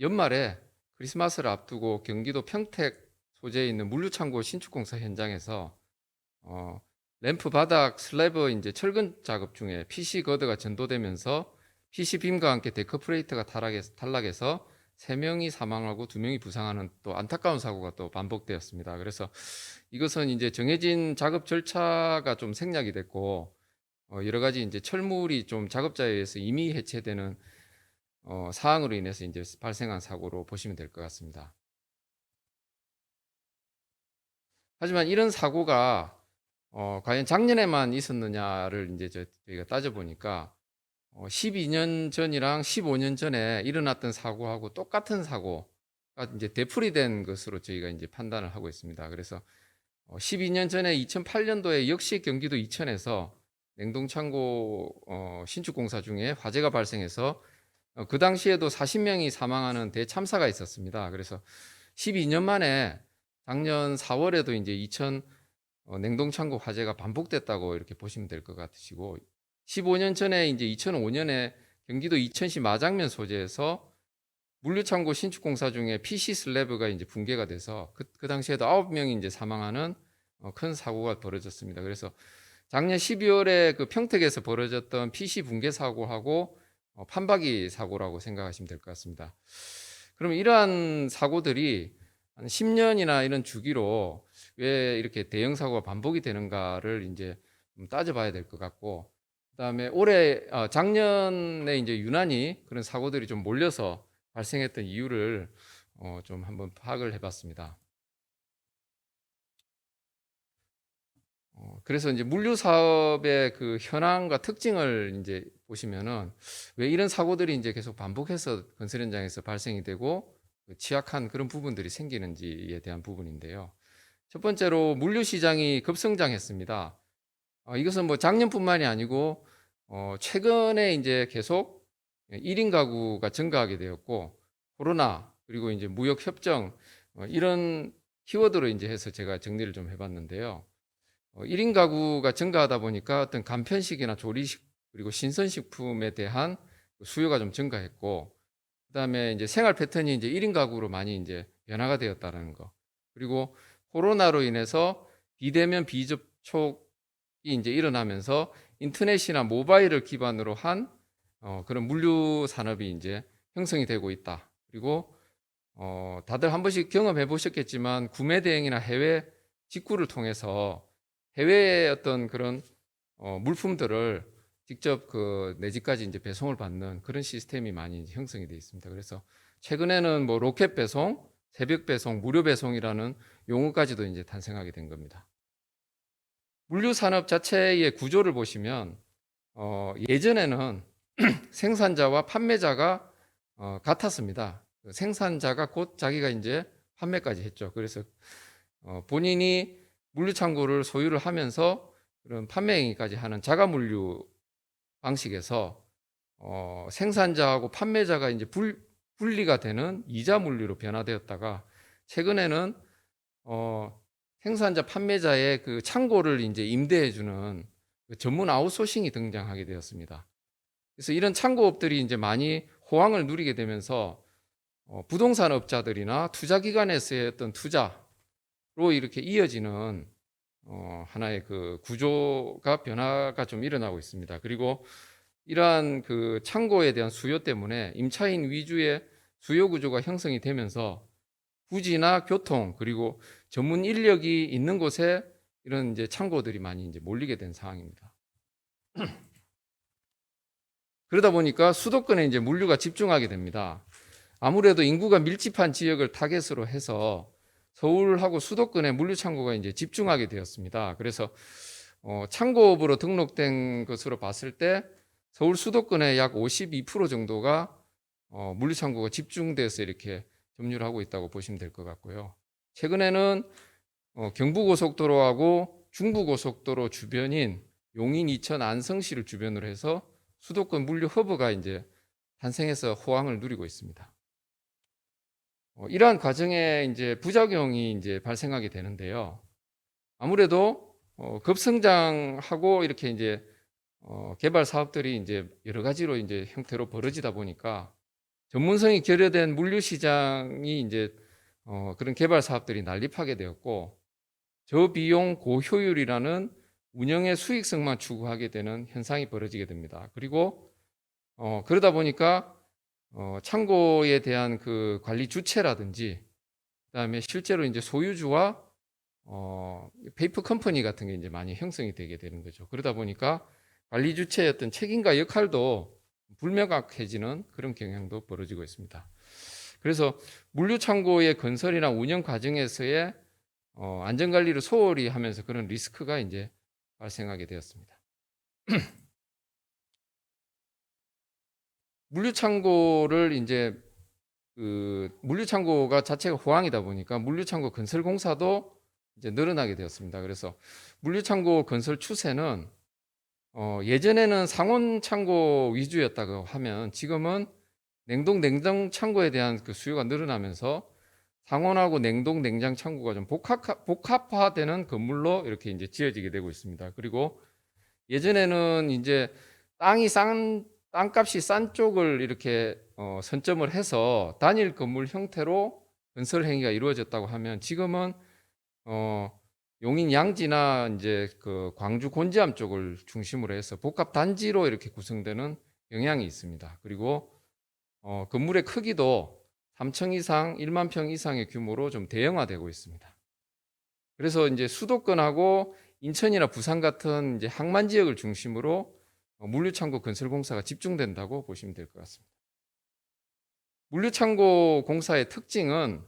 연말에 크리스마스를 앞두고 경기도 평택 소재에 있는 물류창고 신축공사 현장에서 램프 바닥 슬래브 이제 철근 작업 중에 PC 거드가 전도되면서 PC 빔과 함께 데커프레이트가 탈락해서 3명이 사망하고 2명이 부상하는 또 안타까운 사고가 또 반복되었습니다. 그래서 이것은 이제 정해진 작업 절차가 좀 생략이 됐고 여러 가지 이제 철물이 좀 작업자에 의해서 이미 해체되는 사항으로 인해서 이제 발생한 사고로 보시면 될 것 같습니다. 하지만 이런 사고가 과연 작년에만 있었느냐를 이제 저희가 따져보니까 12년 전이랑 15년 전에 일어났던 사고하고 똑같은 사고가 이제 되풀이된 것으로 저희가 이제 판단을 하고 있습니다. 그래서 12년 전에 2008년도에 역시 경기도 이천에서 냉동창고 신축공사 중에 화재가 발생해서 그 당시에도 40명이 사망하는 대참사가 있었습니다. 그래서 12년 만에 작년 4월에도 이제 이천 냉동창고 화재가 반복됐다고 이렇게 보시면 될 것 같으시고 15년 전에 이제 2005년에 경기도 이천시 마장면 소재에서 물류창고 신축공사 중에 PC 슬래브가 이제 붕괴가 돼서 그 당시에도 9명이 이제 사망하는 큰 사고가 벌어졌습니다. 그래서 작년 12월에 그 평택에서 벌어졌던 PC 붕괴 사고하고 판박이 사고라고 생각하시면 될 것 같습니다. 그럼 이러한 사고들이 한 10년이나 이런 주기로 왜 이렇게 대형 사고가 반복이 되는가를 이제 좀 따져봐야 될 것 같고, 그다음에 작년에 이제 유난히 그런 사고들이 좀 몰려서 발생했던 이유를 좀 한번 파악을 해봤습니다. 그래서 이제 물류 사업의 그 현황과 특징을 이제 보시면은 왜 이런 사고들이 이제 계속 반복해서 건설 현장에서 발생이 되고 취약한 그런 부분들이 생기는지에 대한 부분인데요. 첫 번째로 물류 시장이 급성장했습니다. 이것은 뭐 작년뿐만이 아니고 최근에 이제 계속 1인 가구가 증가하게 되었고 코로나 그리고 이제 무역 협정 이런 키워드로 이제 해서 제가 정리를 좀 해봤는데요. 1인 가구가 증가하다 보니까 어떤 간편식이나 조리식 그리고 신선식품에 대한 수요가 좀 증가했고, 그다음에 이제 생활 패턴이 이제 1인 가구로 많이 이제 변화가 되었다는 거. 그리고 코로나로 인해서 비대면 비접촉이 이제 일어나면서 인터넷이나 모바일을 기반으로 한 그런 물류 산업이 이제 형성이 되고 있다. 그리고 다들 한 번씩 경험해 보셨겠지만 구매 대행이나 해외 직구를 통해서 해외의 어떤 그런 물품들을 직접 내 집까지 이제 배송을 받는 그런 시스템이 많이 형성이 되어 있습니다. 그래서 최근에는 뭐 로켓 배송, 새벽 배송, 무료 배송이라는 용어까지도 이제 탄생하게 된 겁니다. 물류 산업 자체의 구조를 보시면 예전에는 생산자와 판매자가 같았습니다. 생산자가 곧 자기가 이제 판매까지 했죠. 그래서 본인이 물류 창고를 소유를 하면서 그런 판매 행위까지 하는 자가 물류 방식에서 생산자하고 판매자가 이제 분리가 되는 이자 물류로 변화되었다가 최근에는 생산자 판매자의 그 창고를 이제 임대해주는 그 전문 아웃소싱이 등장하게 되었습니다. 그래서 이런 창고업들이 이제 많이 호황을 누리게 되면서 부동산 업자들이나 투자기관에서의 어떤 투자로 이렇게 이어지는 하나의 그 구조가 변화가 좀 일어나고 있습니다. 그리고 이러한 그 창고에 대한 수요 때문에 임차인 위주의 수요 구조가 형성이 되면서 부지나 교통 그리고 전문 인력이 있는 곳에 이런 이제 창고들이 많이 이제 몰리게 된 상황입니다. 그러다 보니까 수도권에 이제 물류가 집중하게 됩니다. 아무래도 인구가 밀집한 지역을 타겟으로 해서 서울하고 수도권에 물류 창고가 이제 집중하게 되었습니다. 그래서 창고업으로 등록된 것으로 봤을 때 서울 수도권의 약 52% 정도가 물류 창고가 집중돼서 이렇게 점유를 하고 있다고 보시면 될 것 같고요. 최근에는 경부고속도로하고 중부고속도로 주변인 용인, 이천, 안성시를 주변으로 해서 수도권 물류 허브가 이제 탄생해서 호황을 누리고 있습니다. 이러한 과정에 이제 부작용이 이제 발생하게 되는데요. 아무래도 급성장하고 이렇게 이제 개발 사업들이 이제 여러 가지로 이제 형태로 벌어지다 보니까 전문성이 결여된 물류 시장이 이제 그런 개발 사업들이 난립하게 되었고 저비용 고효율이라는 운영의 수익성만 추구하게 되는 현상이 벌어지게 됩니다. 그리고 그러다 보니까 창고에 대한 그 관리 주체라든지 그다음에 실제로 이제 소유주와 페이퍼 컴퍼니 같은 게 이제 많이 형성이 되게 되는 거죠. 그러다 보니까 관리 주체의 어떤 책임과 역할도 불명확해지는 그런 경향도 벌어지고 있습니다. 그래서 물류 창고의 건설이나 운영 과정에서의 안전관리를 소홀히 하면서 그런 리스크가 이제 발생하게 되었습니다. 물류 창고를 이제 물류 창고가 자체가 호황이다 보니까 물류 창고 건설 공사도 이제 늘어나게 되었습니다. 그래서 물류 창고 건설 추세는 예전에는 상온 창고 위주였다고 하면 지금은 냉동 창고에 대한 그 수요가 늘어나면서 상온하고 냉동 냉장 창고가 좀 복합화되는 건물로 이렇게 이제 지어지게 되고 있습니다. 그리고 예전에는 이제 땅값이 싼 쪽을 이렇게 선점을 해서 단일 건물 형태로 건설 행위가 이루어졌다고 하면 지금은 용인 양지나 이제 그 광주 곤지암 쪽을 중심으로 해서 복합 단지로 이렇게 구성되는 경향이 있습니다. 그리고 건물의 크기도 3층 이상, 1만 평 이상의 규모로 좀 대형화되고 있습니다. 그래서 이제 수도권하고 인천이나 부산 같은 이제 항만 지역을 중심으로 물류창고 건설 공사가 집중된다고 보시면 될 것 같습니다. 물류창고 공사의 특징은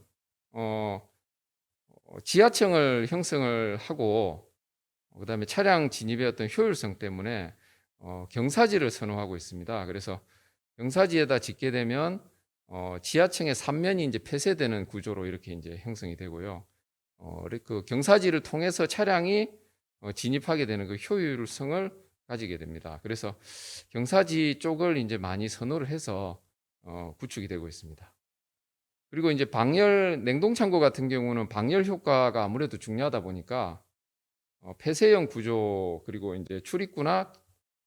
지하층을 형성을 하고 그다음에 차량 진입의 어떤 효율성 때문에 경사지를 선호하고 있습니다. 그래서 경사지에다 짓게 되면 지하층의 삼면이 이제 폐쇄되는 구조로 이렇게 이제 형성이 되고요. 그 경사지를 통해서 차량이 진입하게 되는 그 효율성을 가지게 됩니다. 그래서 경사지 쪽을 이제 많이 선호를 해서 구축이 되고 있습니다. 그리고 이제 방열 냉동창고 같은 경우는 방열 효과가 아무래도 중요하다 보니까 폐쇄형 구조 그리고 이제 출입구나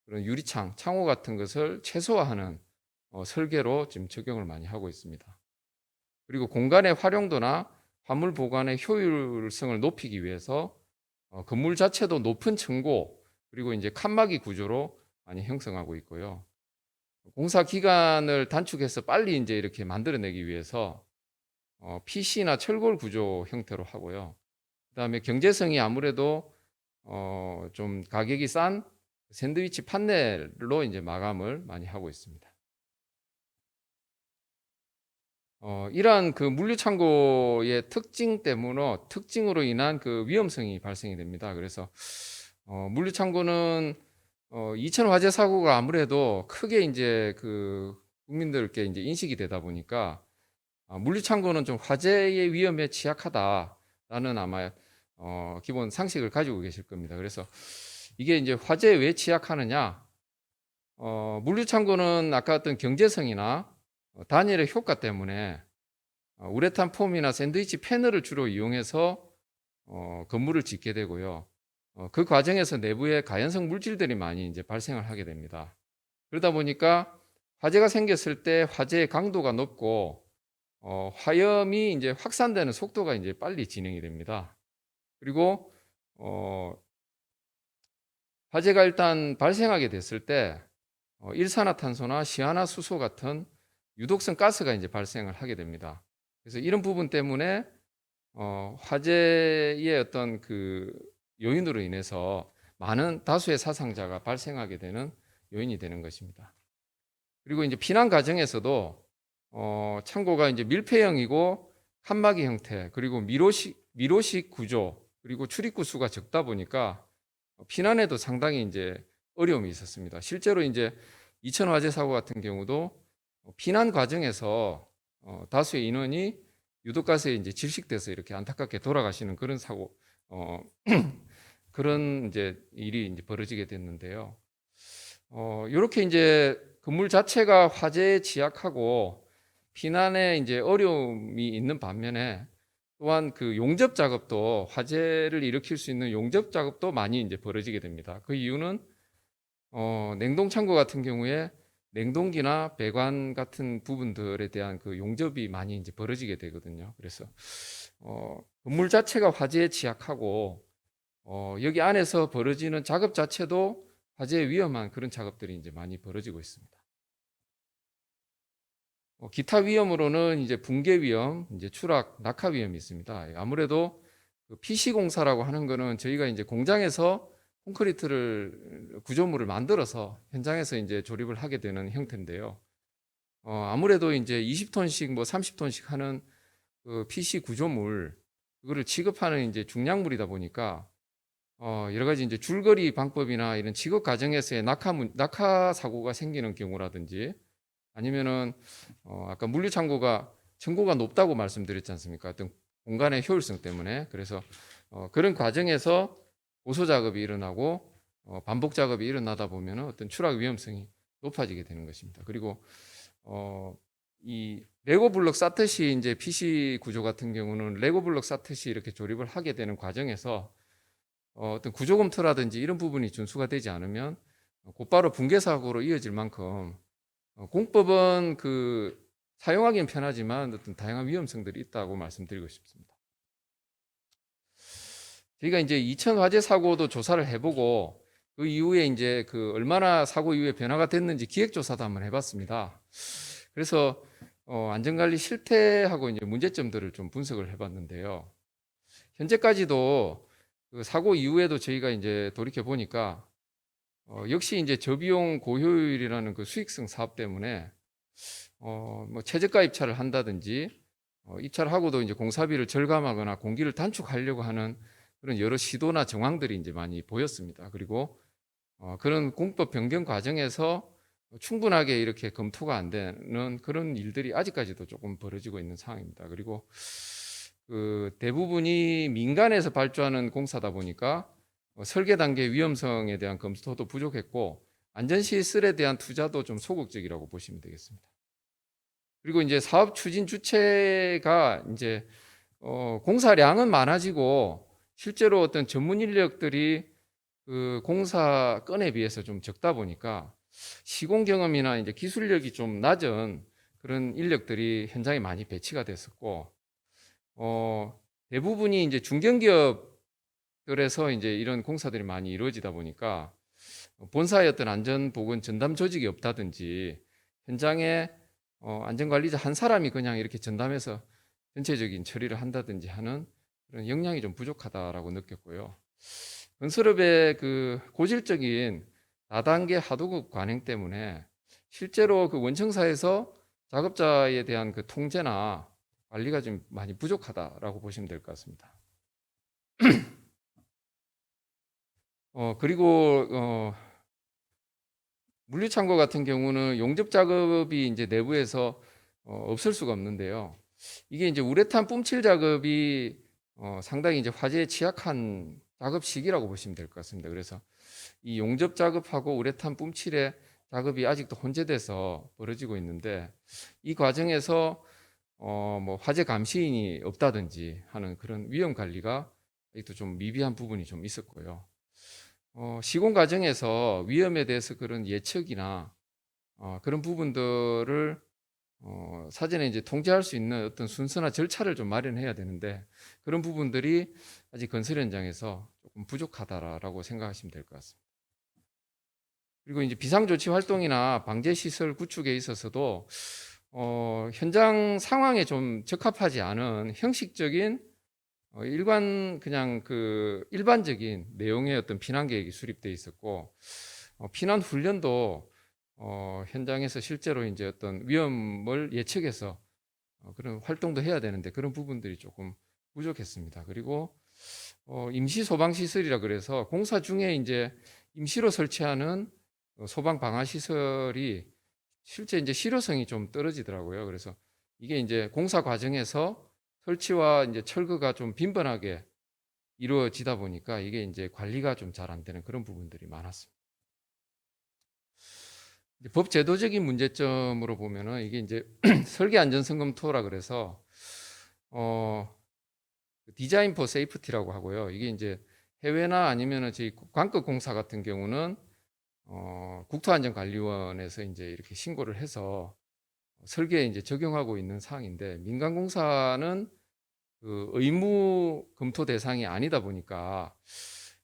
그런 유리창, 창호 같은 것을 최소화하는 설계로 지금 적용을 많이 하고 있습니다. 그리고 공간의 활용도나 화물 보관의 효율성을 높이기 위해서 건물 자체도 높은 층고 그리고 이제 칸막이 구조로 많이 형성하고 있고요. 공사 기간을 단축해서 빨리 이제 이렇게 만들어내기 위해서 PC나 철골 구조 형태로 하고요. 그다음에 경제성이 아무래도 좀 가격이 싼 샌드위치 판넬로 이제 마감을 많이 하고 있습니다. 이러한 그 물류 창고의 특징으로 인한 그 위험성이 발생이 됩니다. 그래서 물류 창고는 이천 화재 사고가 아무래도 크게 이제 그 국민들께 이제 인식이 되다 보니까 물류 창고는 좀 화재의 위험에 취약하다라는 아마 기본 상식을 가지고 계실 겁니다. 그래서 이게 이제 화재에 왜 취약하느냐? 물류 창고는 아까 어떤 경제성이나 단열의 효과 때문에 우레탄 폼이나 샌드위치 패널을 주로 이용해서 건물을 짓게 되고요. 그 과정에서 내부에 가연성 물질들이 많이 이제 발생을 하게 됩니다. 그러다 보니까 화재가 생겼을 때 화재의 강도가 높고 화염이 이제 확산되는 속도가 이제 빨리 진행이 됩니다. 그리고 화재가 일단 발생하게 됐을 때 일산화탄소나 시아나수소 같은 유독성 가스가 이제 발생을 하게 됩니다. 그래서 이런 부분 때문에 화재의 어떤 그 요인으로 인해서 많은 다수의 사상자가 발생하게 되는 요인이 되는 것입니다. 그리고 이제 피난 과정에서도 창고가 이제 밀폐형이고 칸막이 형태 그리고 미로식 구조 그리고 출입구 수가 적다 보니까 피난에도 상당히 이제 어려움이 있었습니다. 실제로 이제 이천 화재 사고 같은 경우도 피난 과정에서 다수의 인원이 유독가스에 이제 질식돼서 이렇게 안타깝게 돌아가시는 그런 사고, 그런 이제 일이 이제 벌어지게 됐는데요. 이렇게 이제 건물 자체가 화재에 취약하고 피난에 이제 어려움이 있는 반면에 또한 그 용접 작업도 화재를 일으킬 수 있는 용접 작업도 많이 이제 벌어지게 됩니다. 그 이유는 냉동 창고 같은 경우에 냉동기나 배관 같은 부분들에 대한 그 용접이 많이 이제 벌어지게 되거든요. 그래서 건물 자체가 화재에 취약하고 여기 안에서 벌어지는 작업 자체도 화재에 위험한 그런 작업들이 이제 많이 벌어지고 있습니다. 기타 위험으로는 이제 붕괴 위험, 이제 추락, 낙하 위험이 있습니다. 아무래도 그 PC 공사라고 하는 거는 저희가 이제 공장에서 콘크리트를 구조물을 만들어서 현장에서 이제 조립을 하게 되는 형태인데요. 아무래도 이제 20톤씩 뭐 30톤씩 하는 그 PC 구조물 그거를 취급하는 이제 중량물이다 보니까 여러 가지 이제 줄거리 방법이나 이런 취급 과정에서의 낙하 사고가 생기는 경우라든지 아니면은 아까 물류 창고가 층고가 높다고 말씀드렸지 않습니까? 어떤 공간의 효율성 때문에 그래서 그런 과정에서 고소 작업이 일어나고 반복 작업이 일어나다 보면 어떤 추락 위험성이 높아지게 되는 것입니다. 그리고 이 레고 블록 쌓듯이 이제 PC 구조 같은 경우는 레고 블록 쌓듯이 이렇게 조립을 하게 되는 과정에서 어떤 구조 검토라든지 이런 부분이 준수가 되지 않으면 곧바로 붕괴 사고로 이어질 만큼 공법은 그 사용하기는 편하지만 어떤 다양한 위험성들이 있다고 말씀드리고 싶습니다. 저희가 이제 2000 화재 사고도 조사를 해보고 그 이후에 이제 그 얼마나 사고 이후에 변화가 됐는지 기획조사도 한번 해봤습니다. 그래서 안전관리 실태하고 이제 문제점들을 좀 분석을 해봤는데요. 현재까지도 그 사고 이후에도 저희가 이제 돌이켜 보니까 역시 이제 저비용 고효율이라는 그 수익성 사업 때문에 뭐 최저가 입찰을 한다든지 입찰을 하고도 이제 공사비를 절감하거나 공기를 단축하려고 하는 그런 여러 시도나 정황들이 이제 많이 보였습니다. 그리고 그런 공법 변경 과정에서 충분하게 이렇게 검토가 안 되는 그런 일들이 아직까지도 조금 벌어지고 있는 상황입니다. 그리고 그 대부분이 민간에서 발주하는 공사다 보니까 설계 단계 위험성에 대한 검토도 부족했고 안전시설에 대한 투자도 좀 소극적이라고 보시면 되겠습니다. 그리고 이제 사업 추진 주체가 이제 공사량은 많아지고 실제로 어떤 전문 인력들이 그 공사 건에 비해서 좀 적다 보니까 시공 경험이나 이제 기술력이 좀 낮은 그런 인력들이 현장에 많이 배치가 됐었고, 대부분이 이제 중견기업들에서 이제 이런 공사들이 많이 이루어지다 보니까 본사의 어떤 안전 보건 전담 조직이 없다든지 현장에 안전관리자 한 사람이 그냥 이렇게 전담해서 전체적인 처리를 한다든지 하는 그런 역량이 좀 부족하다라고 느꼈고요. 건설업의 그 고질적인 다단계 하도급 관행 때문에 실제로 그 원청사에서 작업자에 대한 그 통제나 관리가 좀 많이 부족하다라고 보시면 될 것 같습니다. 그리고 물류창고 같은 경우는 용접 작업이 이제 내부에서 없을 수가 없는데요. 이게 이제 우레탄 뿜칠 작업이 상당히 이제 화재에 취약한 작업식이라고 보시면 될 것 같습니다. 그래서 이 용접 작업하고 우레탄 뿜칠의 작업이 아직도 혼재돼서 벌어지고 있는데, 이 과정에서 뭐 화재 감시인이 없다든지 하는 그런 위험 관리가 아직도 좀 미비한 부분이 좀 있었고요. 시공 과정에서 위험에 대해서 그런 예측이나 그런 부분들을 사전에 이제 통제할 수 있는 어떤 순서나 절차를 좀 마련해야 되는데, 그런 부분들이 아직 건설 현장에서 조금 부족하다라고 생각하시면 될 것 같습니다. 그리고 이제 비상조치 활동이나 방제 시설 구축에 있어서도 현장 상황에 좀 적합하지 않은 형식적인 그냥 그 일반적인 내용의 어떤 피난 계획이 수립돼 있었고, 피난 훈련도 현장에서 실제로 이제 어떤 위험을 예측해서 그런 활동도 해야 되는데 그런 부분들이 조금 부족했습니다. 그리고 임시 소방 시설이라 그래서 공사 중에 이제 임시로 설치하는 소방 방화 시설이 실제 이제 실효성이 좀 떨어지더라고요. 그래서 이게 이제 공사 과정에서 설치와 이제 철거가 좀 빈번하게 이루어지다 보니까 이게 이제 관리가 좀 잘 안 되는 그런 부분들이 많았습니다. 법 제도적인 문제점으로 보면은 이게 이제 설계 안전 점검토라 그래서 디자인 포 세이프티라고 하고요. 이게 이제 해외나 아니면은 저희 광급 공사 같은 경우는 국토안전관리원에서 이제 이렇게 신고를 해서 설계에 이제 적용하고 있는 사항인데, 민간 공사는 그 의무 검토 대상이 아니다 보니까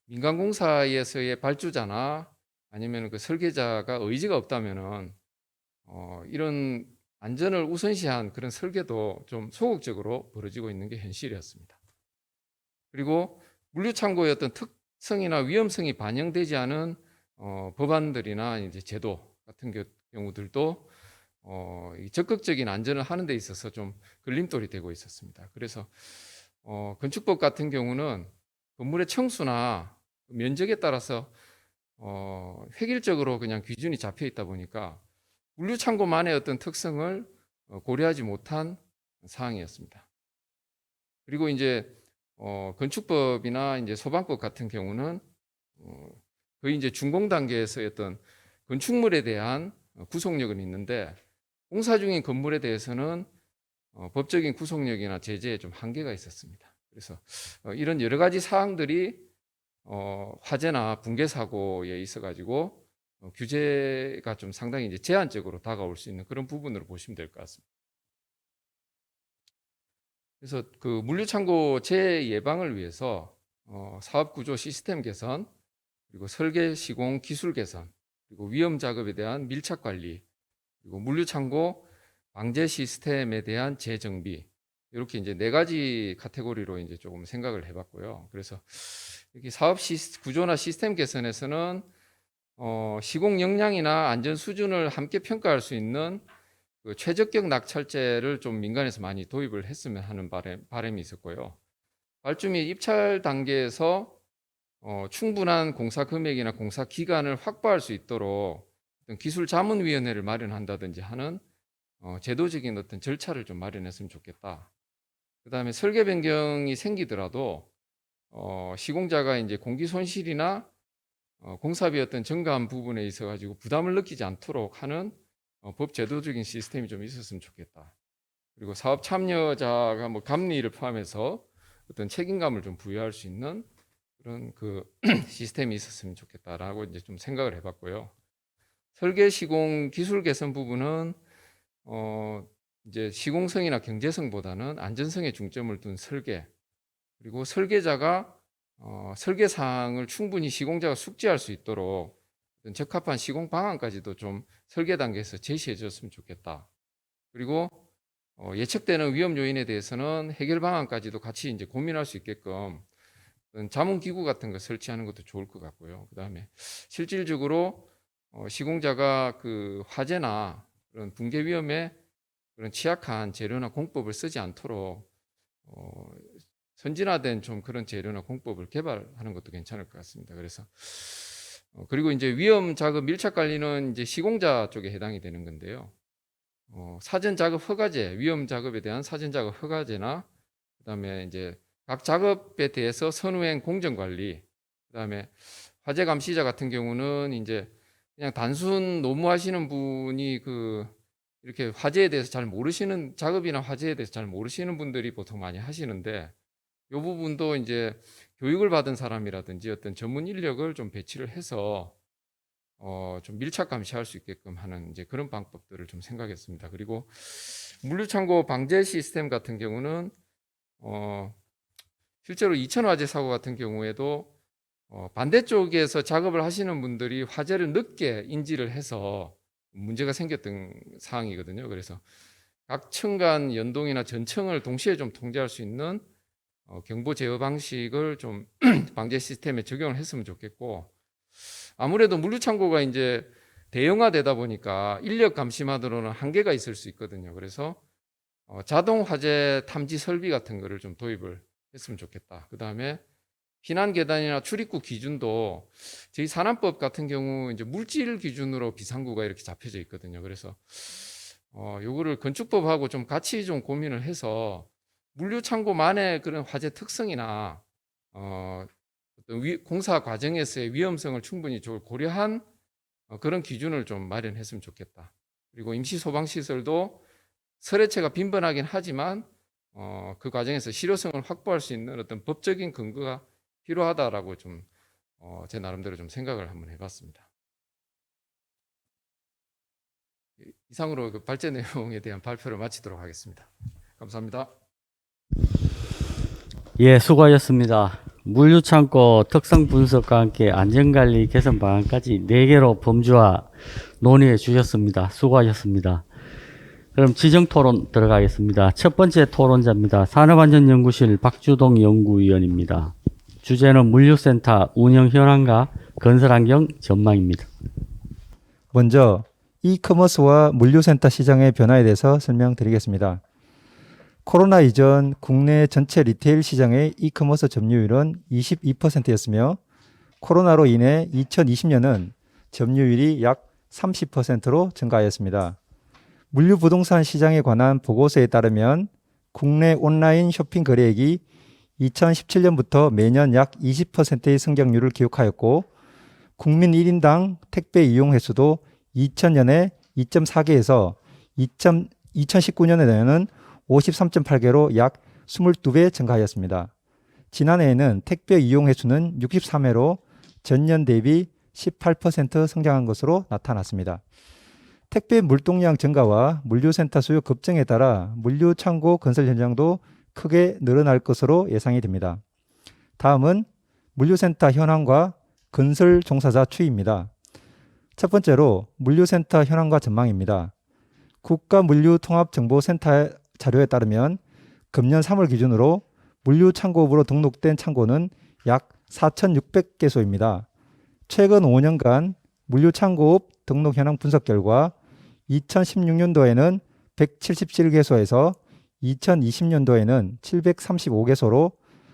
민간 공사에서의 발주자나 아니면 그 설계자가 의지가 없다면은 이런 안전을 우선시한 그런 설계도 좀 소극적으로 벌어지고 있는 게 현실이었습니다. 그리고 물류창고의 어떤 특성이나 위험성이 반영되지 않은 법안들이나 이제 제도 같은 경우들도 이 적극적인 안전을 하는 데 있어서 좀 걸림돌이 되고 있었습니다. 그래서 건축법 같은 경우는 건물의 층수나 면적에 따라서 획일적으로 그냥 기준이 잡혀 있다 보니까 물류창고만의 어떤 특성을 고려하지 못한 사항이었습니다. 그리고 이제 건축법이나 이제 소방법 같은 경우는 거의 이제 준공 단계에서의 어떤 건축물에 대한 구속력은 있는데, 공사 중인 건물에 대해서는 법적인 구속력이나 제재에 좀 한계가 있었습니다. 그래서 이런 여러 가지 사항들이 화재나 붕괴 사고에 있어가지고 규제가 좀 상당히 이제 제한적으로 다가올 수 있는 그런 부분으로 보시면 될 것 같습니다. 그래서 그 물류창고 재예방을 위해서 사업구조 시스템 개선, 그리고 설계 시공 기술 개선, 그리고 위험 작업에 대한 밀착 관리, 그리고 물류창고 방제 시스템에 대한 재정비, 이렇게 이제 네 가지 카테고리로 이제 조금 생각을 해봤고요. 그래서 여기 사업 구조나 시스템 개선에서는 시공 역량이나 안전 수준을 함께 평가할 수 있는 그 최적격 낙찰제를 좀 민간에서 많이 도입을 했으면 하는 바람이 있었고요. 발주 및 입찰 단계에서 충분한 공사 금액이나 공사 기간을 확보할 수 있도록 어떤 기술 자문위원회를 마련한다든지 하는 제도적인 어떤 절차를 좀 마련했으면 좋겠다. 그 다음에 설계 변경이 생기더라도 시공자가 이제 공기 손실이나 공사비 어떤 증가한 부분에 있어 가지고 부담을 느끼지 않도록 하는 법 제도적인 시스템이 좀 있었으면 좋겠다. 그리고 사업 참여자가 뭐 감리를 포함해서 어떤 책임감을 좀 부여할 수 있는 그런 그 시스템이 있었으면 좋겠다라고 이제 좀 생각을 해봤고요. 설계 시공 기술 개선 부분은 이제 시공성이나 경제성보다는 안전성에 중점을 둔 설계, 그리고 설계자가 설계 사항을 충분히 시공자가 숙지할 수 있도록 적합한 시공 방안까지도 좀 설계 단계에서 제시해 줬으면 좋겠다. 그리고 예측되는 위험 요인에 대해서는 해결 방안까지도 같이 이제 고민할 수 있게끔 자문 기구 같은 거 설치하는 것도 좋을 것 같고요. 그다음에 실질적으로 시공자가 그 화재나 그런 붕괴 위험에 그런 취약한 재료나 공법을 쓰지 않도록 선진화된 좀 그런 재료나 공법을 개발하는 것도 괜찮을 것 같습니다. 그래서 그리고 이제 위험 작업 밀착 관리는 이제 시공자 쪽에 해당이 되는 건데요. 사전 작업 허가제, 위험 작업에 대한 사전 작업 허가제나 그다음에 이제 각 작업에 대해서 선후행 공정 관리, 그다음에 화재 감시자 같은 경우는 이제 그냥 단순 노무하시는 분이 그 이렇게 화재에 대해서 잘 모르시는, 작업이나 화재에 대해서 잘 모르시는 분들이 보통 많이 하시는데, 이 부분도 이제 교육을 받은 사람이라든지 어떤 전문 인력을 좀 배치를 해서 좀 밀착 감시할 수 있게끔 하는 이제 그런 방법들을 좀 생각했습니다. 그리고 물류창고 방제 시스템 같은 경우는 실제로 이천 화재 사고 같은 경우에도 반대쪽에서 작업을 하시는 분들이 화재를 늦게 인지를 해서 문제가 생겼던 상황이거든요. 그래서 각 층 간 연동이나 전층을 동시에 좀 통제할 수 있는 경보 제어 방식을 좀 방제 시스템에 적용을 했으면 좋겠고, 아무래도 물류창고가 이제 대형화되다 보니까 인력 감시만으로는 한계가 있을 수 있거든요. 그래서 자동 화재 탐지 설비 같은 거를 좀 도입을 했으면 좋겠다. 그 다음에避難 계단이나 출입구 기준도 저희 산안법 같은 경우 이제 물질 기준으로 비상구가 이렇게 잡혀져 있거든요. 그래서 요거를 건축법하고 좀 같이 좀 고민을 해서 물류창고만의 그런 화재 특성이나 어떤 공사 과정에서의 위험성을 충분히 고려한 그런 기준을 좀 마련했으면 좋겠다. 그리고 임시 소방시설도 설해체가 빈번하긴 하지만 그 과정에서 실효성을 확보할 수 있는 어떤 법적인 근거가 필요하다라고 좀 제 나름대로 좀 생각을 한번 해봤습니다. 이상으로 그 발제 내용에 대한 발표를 마치도록 하겠습니다. 감사합니다. 예, 수고하셨습니다. 물류창고 특성 분석과 함께 안전관리 개선 방안까지 4개로 범주화 논의해 주셨습니다. 수고하셨습니다. 그럼 지정 토론 들어가겠습니다. 첫 번째 토론자입니다. 산업안전연구실 박주동 연구위원입니다. 주제는 물류센터 운영 현황과 건설환경 전망입니다. 먼저 이커머스와 물류센터 시장의 변화에 대해서 설명드리겠습니다. 코로나 이전 국내 전체 리테일 시장의 이커머스 점유율은 22%였으며 코로나로 인해 2020년은 점유율이 약 30%로 증가하였습니다. 물류부동산 시장에 관한 보고서에 따르면 국내 온라인 쇼핑 거래액이 2017년부터 매년 약 20%의 성장률을 기록하였고 국민 1인당 택배 이용 횟수도 2000년에 2.4개에서 2019년에는 53.8개로 약 22배 증가하였습니다. 지난해에는 택배 이용 횟수는 63회로 전년 대비 18% 성장한 것으로 나타났습니다. 택배 물동량 증가와 물류센터 수요 급증에 따라 물류창고 건설 현장도 크게 늘어날 것으로 예상이 됩니다. 다음은 물류센터 현황과 건설 종사자 추이입니다. 첫 번째로 물류센터 현황과 전망입니다. 국가물류통합정보센터 자료에 따르면 금년 3월 기준으로 물류창고업으로 등록된 창고는 약 4,600개소입니다. 최근 5년간 물류창고업 등록 현황 분석 결과 2016년도에는 177개소에서 2020년도에는 735개소로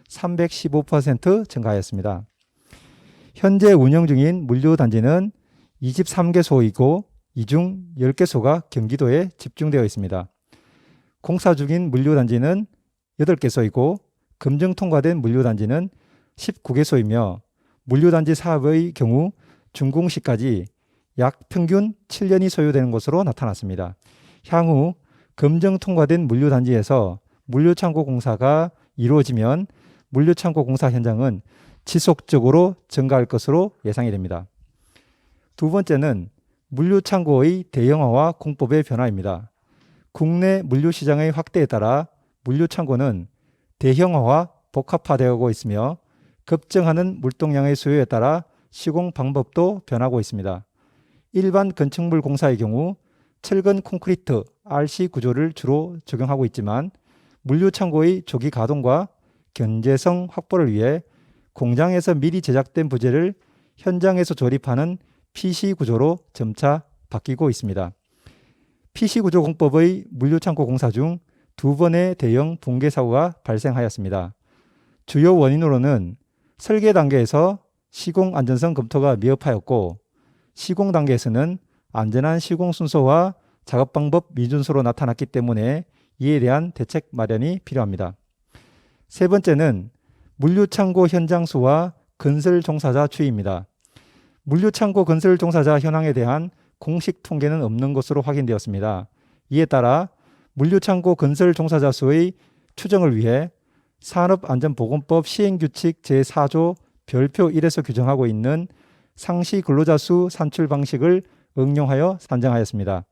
315% 증가하였습니다. 현재 운영 중인 물류단지는 23개소이고 이 중 10개소가 경기도에 집중되어 있습니다. 공사 중인 물류단지는 8개소이고 검증 통과된 물류단지는 19개소이며 물류단지 사업의 경우 준공 시까지 약 평균 7년이 소요되는 것으로 나타났습니다. 향후 검증 통과된 물류단지에서 물류창고 공사가 이루어지면 물류창고 공사 현장은 지속적으로 증가할 것으로 예상이 됩니다. 두 번째는 물류창고의 대형화와 공법의 변화입니다. 국내 물류시장의 확대에 따라 물류창고는 대형화와 복합화되고 있으며 급증하는 물동량의 수요에 따라 시공 방법도 변하고 있습니다. 일반 건축물 공사의 경우 철근 콘크리트 RC 구조를 주로 적용하고 있지만 물류창고의 조기 가동과 견제성 확보를 위해 공장에서 미리 제작된 부재를 현장에서 조립하는 PC 구조로 점차 바뀌고 있습니다. PC 구조 공법의 물류창고 공사 중 2번의 대형 붕괴 사고가 발생하였습니다. 주요 원인으로는 설계 단계에서 시공 안전성 검토가 미흡하였고 시공 단계에서는 안전한 시공 순서와 작업 방법 미준수로 나타났기 때문에 이에 대한 대책 마련이 필요합니다. 세 번째는 물류창고 현장 수와 건설 종사자 추이입니다. 물류창고 건설 종사자 현황에 대한 공식 통계는 없는 것으로 확인되었습니다. 이에 따라 물류창고 건설 종사자 수의 추정을 위해 산업안전보건법 시행규칙 제4조 별표 1에서 규정하고 있는 상시 근로자 수 산출 방식을 응용하여 산정하였습니다.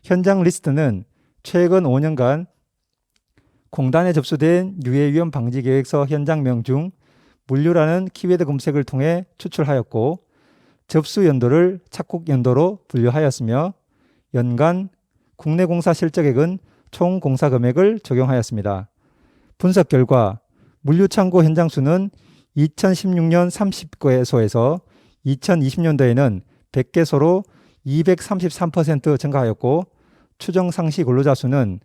현장 리스트는 최근 5년간 공단에 접수된 유해위험 방지 계획서 현장명 중 물류라는 키워드 검색을 통해 추출하였고 접수 연도를 착국 연도로 분류하였으며 연간 국내 공사 실적액은 총 공사 금액을 적용하였습니다. 분석 결과 물류창고 현장 수는 2016년 30개소에서 2020년도에는 100개소로 233% 증가하였고 추정 상시 근로자 수는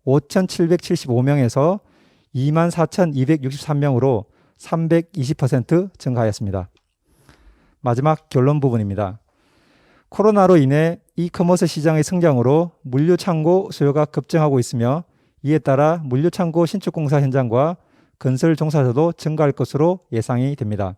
5,775명에서 24,263명으로 320% 증가하였습니다. 마지막 결론 부분입니다. 코로나로 인해 이커머스 시장의 성장으로 물류창고 수요가 급증하고 있으며 이에 따라 물류창고 신축공사 현장과 건설 종사자도 증가할 것으로 예상이 됩니다.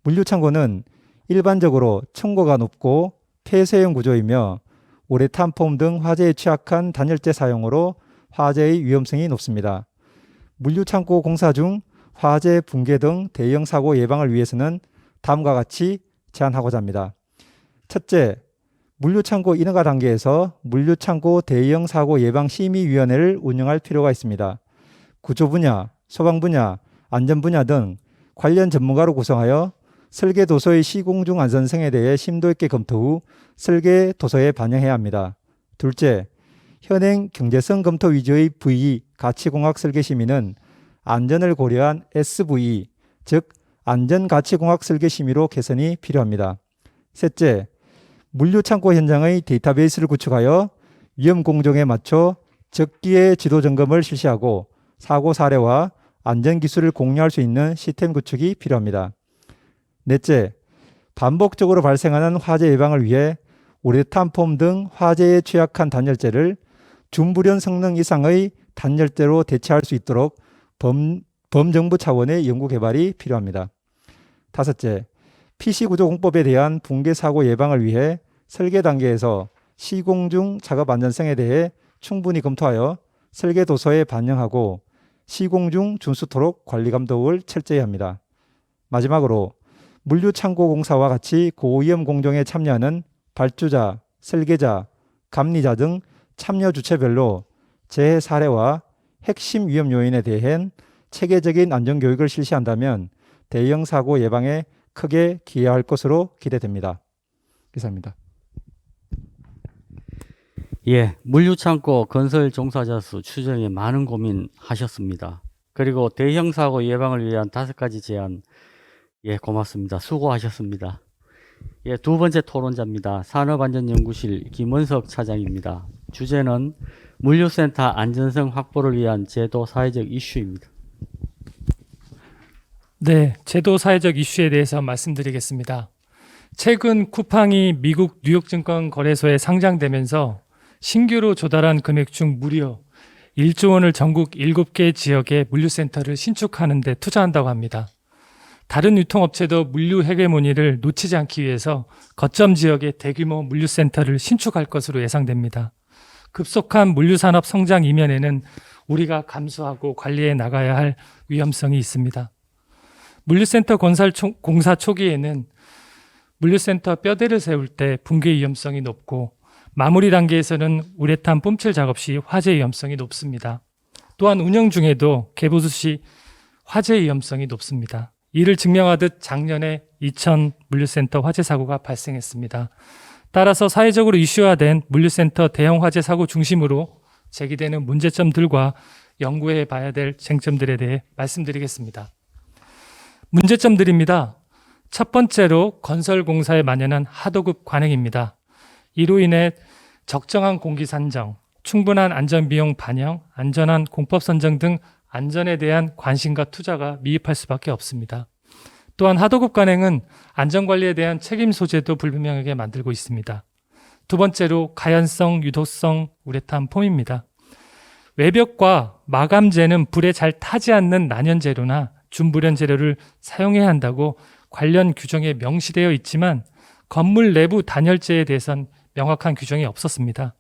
물류창고는 일반적으로 층고가 높고 폐쇄형 구조이며 우레탄 폼 등 화재에 취약한 단열재 사용으로 화재의 위험성이 높습니다. 물류창고 공사 중 화재, 붕괴 등 대형 사고 예방을 위해서는 다음과 같이 제안하고자 합니다. 첫째, 물류창고 인허가 단계에서 물류창고 대형 사고 예방 심의위원회를 운영할 필요가 있습니다. 구조 분야, 소방 분야, 안전 분야 등 관련 전문가로 구성하여 설계 도서의 시공 중 안전성에 대해 심도 있게 검토 후 설계 도서에 반영해야 합니다. 둘째, 현행 경제성 검토 위주의 VE 가치공학 설계 심의는 안전을 고려한 SVE, 즉 안전가치공학 설계 심의로 개선이 필요합니다. 셋째, 물류창고 현장의 데이터베이스를 구축하여 위험 공정에 맞춰 적기에 지도 점검을 실시하고 사고 사례와 안전기술을 공유할 수 있는 시스템 구축이 필요합니다. 넷째, 반복적으로 발생하는 화재 예방을 위해 우레탄 폼 등 화재에 취약한 단열재를 준불연 성능 이상의 단열재로 대체할 수 있도록 범정부 차원의 연구 개발이 필요합니다. 다섯째, PC 구조 공법에 대한 붕괴 사고 예방을 위해 설계 단계에서 시공 중 작업 안전성에 대해 충분히 검토하여 설계 도서에 반영하고 시공 중 준수토록 관리 감독을 철저히 합니다. 마지막으로 물류창고 공사와 같이 고위험 공정에 참여하는 발주자, 설계자, 감리자 등 참여 주체별로 재해 사례와 핵심 위험 요인에 대한 체계적인 안전교육을 실시한다면 대형 사고 예방에 크게 기여할 것으로 기대됩니다. 이상입니다. 예, 물류창고 건설 종사자 수 추정에 많은 고민하셨습니다. 그리고 대형 사고 예방을 위한 5가지 제안, 예, 고맙습니다. 수고하셨습니다. 예, 두 번째 토론자입니다. 산업안전연구실 김원석 차장입니다. 주제는 물류센터 안전성 확보를 위한 제도 사회적 이슈입니다. 네, 제도 사회적 이슈에 대해서 말씀드리겠습니다. 최근 쿠팡이 미국 뉴욕증권 거래소에 상장되면서 신규로 조달한 금액 중 무려 1조 원을 전국 7개 지역의 물류센터를 신축하는 데 투자한다고 합니다. 다른 유통업체도 물류 헤게모니를 놓치지 않기 위해서 거점 지역의 대규모 물류센터를 신축할 것으로 예상됩니다. 급속한 물류산업 성장 이면에는 우리가 감수하고 관리해 나가야 할 위험성이 있습니다. 물류센터 공사 초기에는 물류센터 뼈대를 세울 때 붕괴 위험성이 높고 마무리 단계에서는 우레탄 뿜칠 작업 시 화재 위험성이 높습니다. 또한 운영 중에도 개보수 시 화재 위험성이 높습니다. 이를 증명하듯 작년에 이천 물류센터 화재 사고가 발생했습니다. 따라서 사회적으로 이슈화된 물류센터 대형 화재 사고 중심으로 제기되는 문제점들과 연구해 봐야 될 쟁점들에 대해 말씀드리겠습니다. 문제점들입니다. 첫 번째로 건설공사에 만연한 하도급 관행입니다. 이로 인해 적정한 공기 산정, 충분한 안전비용 반영, 안전한 공법 선정 등 안전에 대한 관심과 투자가 미흡할 수밖에 없습니다. 또한 하도급 관행은 안전관리에 대한 책임 소재도 불분명하게 만들고 있습니다. 두 번째로 가연성, 유도성 우레탄 폼입니다. 외벽과 마감재는 불에 잘 타지 않는 난연재료나 준불연 재료를 사용해야 한다고 관련 규정에 명시되어 있지만 건물 내부 단열재에 대해선 명확한 규정이 없었습니다.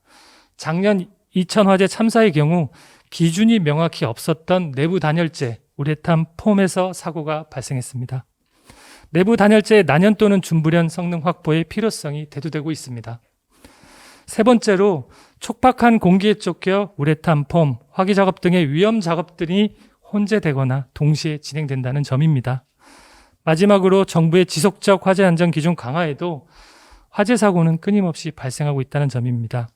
작년 이천 화재 참사의 경우 기준이 명확히 없었던 내부 단열재 우레탄 폼에서 사고가 발생했습니다. 내부 단열재의 난연 또는 준불연 성능 확보의 필요성이 대두되고 있습니다. 세 번째로 촉박한 공기에 쫓겨 우레탄 폼, 화기 작업 등의 위험 작업들이 혼재되거나 동시에 진행된다는 점입니다. 마지막으로 정부의 지속적 화재 안전 기준 강화에도 화재 사고는 끊임없이 발생하고 있다는 점입니다.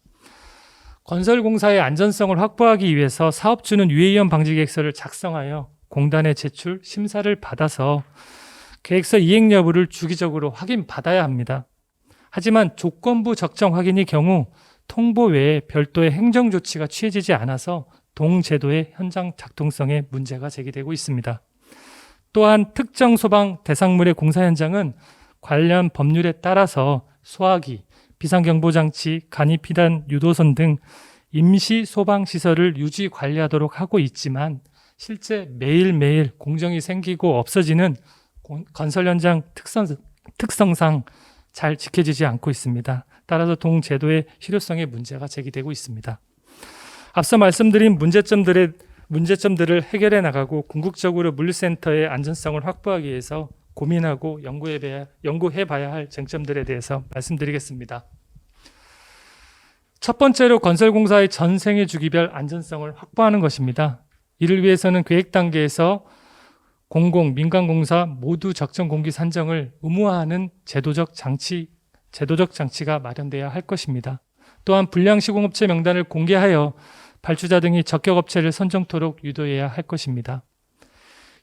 건설공사의 안전성을 확보하기 위해서 사업주는 유해위험 방지 계획서를 작성하여 공단에 제출, 심사를 받아서 계획서 이행 여부를 주기적으로 확인받아야 합니다. 하지만 조건부 적정 확인의 경우 통보 외에 별도의 행정조치가 취해지지 않아서 동제도의 현장 작동성에 문제가 제기되고 있습니다. 또한 특정 소방 대상물의 공사 현장은 관련 법률에 따라서 소화기, 비상경보장치, 간이피단 유도선 등 임시 소방시설을 유지 관리하도록 하고 있지만 실제 매일매일 공정이 생기고 없어지는 건설 현장 특성상 잘 지켜지지 않고 있습니다. 따라서 동제도의 실효성에 문제가 제기되고 있습니다. 앞서 말씀드린 문제점들을 해결해 나가고 궁극적으로 물류센터의 안전성을 확보하기 위해서 고민하고 연구해 봐야 할 쟁점들에 대해서 말씀드리겠습니다. 첫 번째로 건설공사의 전 생애 주기별 안전성을 확보하는 것입니다. 이를 위해서는 계획 단계에서 공공, 민간공사 모두 적정 공기 산정을 의무화하는 제도적 장치가 마련돼야 할 것입니다. 또한 불량 시공업체 명단을 공개하여 발주자 등이 적격업체를 선정토록 유도해야 할 것입니다.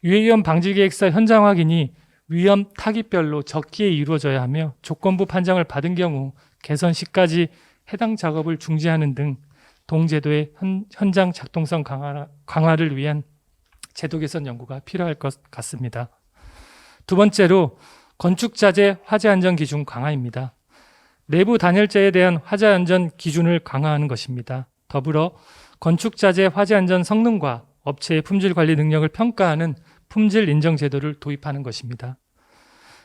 유해위험 방지계획서 현장 확인이 위험 타깃별로 적기에 이루어져야 하며 조건부 판정을 받은 경우 개선 시까지 해당 작업을 중지하는 등 동제도의 현장 작동성 강화를 위한 제도 개선 연구가 필요할 것 같습니다. 두 번째로 건축자재 화재 안전 기준 강화입니다. 내부 단열재에 대한 화재 안전 기준을 강화하는 것입니다. 더불어 건축자재 화재 안전 성능과 업체의 품질 관리 능력을 평가하는 품질 인정 제도를 도입하는 것입니다.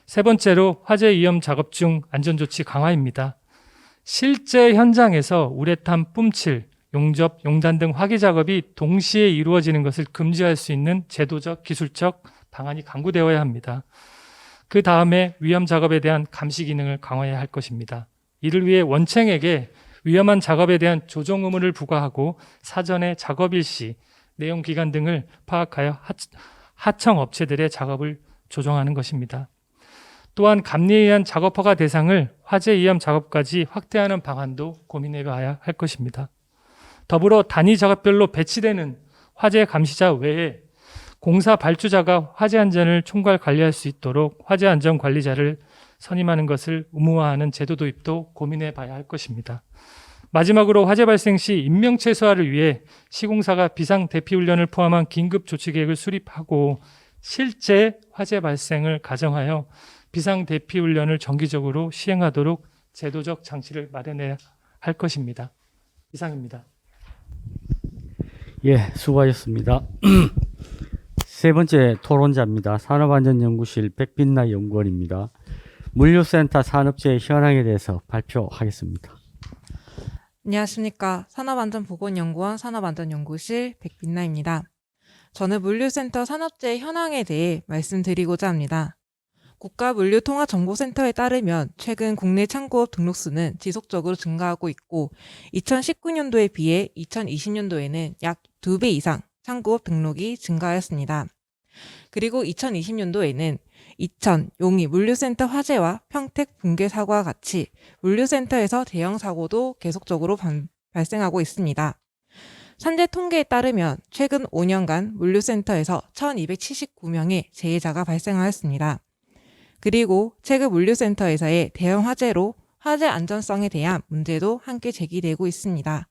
세 번째로 화재 위험 작업 중 안전조치 강화입니다. 실제 현장에서 우레탄 뿜칠, 용접, 용단 등 화기 작업이 동시에 이루어지는 것을 금지할 수 있는 제도적, 기술적 방안이 강구되어야 합니다. 그 다음에 위험 작업에 대한 감시 기능을 강화해야 할 것입니다. 이를 위해 원청에게 위험한 작업에 대한 조정 의무를 부과하고 사전에 작업 일시, 내용 기간 등을 파악하여 하청 업체들의 작업을 조정하는 것입니다. 또한 감리에 의한 작업 허가 대상을 화재 위험 작업까지 확대하는 방안도 고민해 봐야 할 것입니다. 더불어 단위 작업별로 배치되는 화재 감시자 외에 공사 발주자가 화재 안전을 총괄 관리할 수 있도록 화재 안전 관리자를 선임하는 것을 의무화하는 제도 도입도 고민해 봐야 할 것입니다. 마지막으로 화재 발생 시 인명 최소화를 위해 시공사가 비상 대피 훈련을 포함한 긴급 조치 계획을 수립하고 실제 화재 발생을 가정하여 비상 대피 훈련을 정기적으로 시행하도록 제도적 장치를 마련해야 할 것입니다. 이상입니다. 예, 수고하셨습니다. 세 번째 토론자입니다. 산업안전연구실 백빛나 연구원입니다. 물류센터 산업재해 현황에 대해서 발표하겠습니다. 안녕하십니까. 산업안전보건연구원 산업안전연구실 백빛나입니다. 저는 물류센터 산업재해 현황에 대해 말씀드리고자 합니다. 국가물류통합정보센터에 따르면 최근 국내 창고업 등록수는 지속적으로 증가하고 있고 2019년도에 비해 2020년도에는 약 2배 이상 창고업 등록이 증가하였습니다. 그리고 2020년도에는 이천, 용인 물류센터 화재와 평택 붕괴 사고와 같이 물류센터에서 대형 사고도 계속적으로 발생하고 있습니다. 산재 통계에 따르면 최근 5년간 물류센터에서 1279명의 재해자가 발생하였습니다. 그리고 최근 물류센터에서의 대형 화재로 화재 안전성에 대한 문제도 함께 제기되고 있습니다.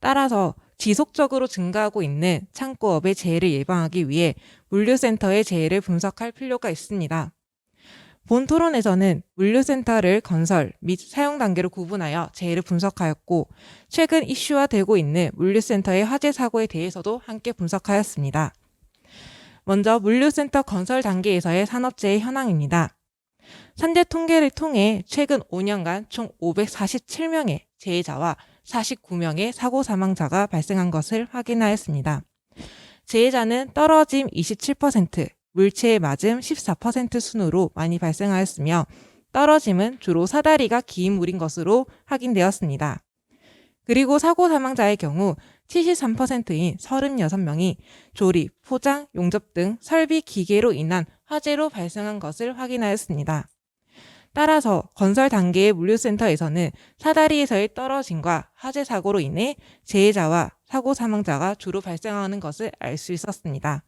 따라서 지속적으로 증가하고 있는 창고업의 재해를 예방하기 위해 물류센터의 재해를 분석할 필요가 있습니다. 본 토론에서는 물류센터를 건설 및 사용 단계로 구분하여 재해를 분석하였고 최근 이슈화되고 있는 물류센터의 화재 사고에 대해서도 함께 분석하였습니다. 먼저 물류센터 건설 단계에서의 산업재해 현황입니다. 산재 통계를 통해 최근 5년간 총 547명의 재해자와 49명의 사고 사망자가 발생한 것을 확인하였습니다. 재해자는 떨어짐 27%, 물체에 맞음 14% 순으로 많이 발생하였으며 떨어짐은 주로 사다리가 긴 물인 것으로 확인되었습니다. 그리고 사고 사망자의 경우 73%인 36명이 조립, 포장, 용접 등 설비 기계로 인한 화재로 발생한 것을 확인하였습니다. 따라서 건설 단계의 물류센터에서는 사다리에서의 떨어짐과 화재 사고로 인해 재해자와 사고 사망자가 주로 발생하는 것을 알 수 있었습니다.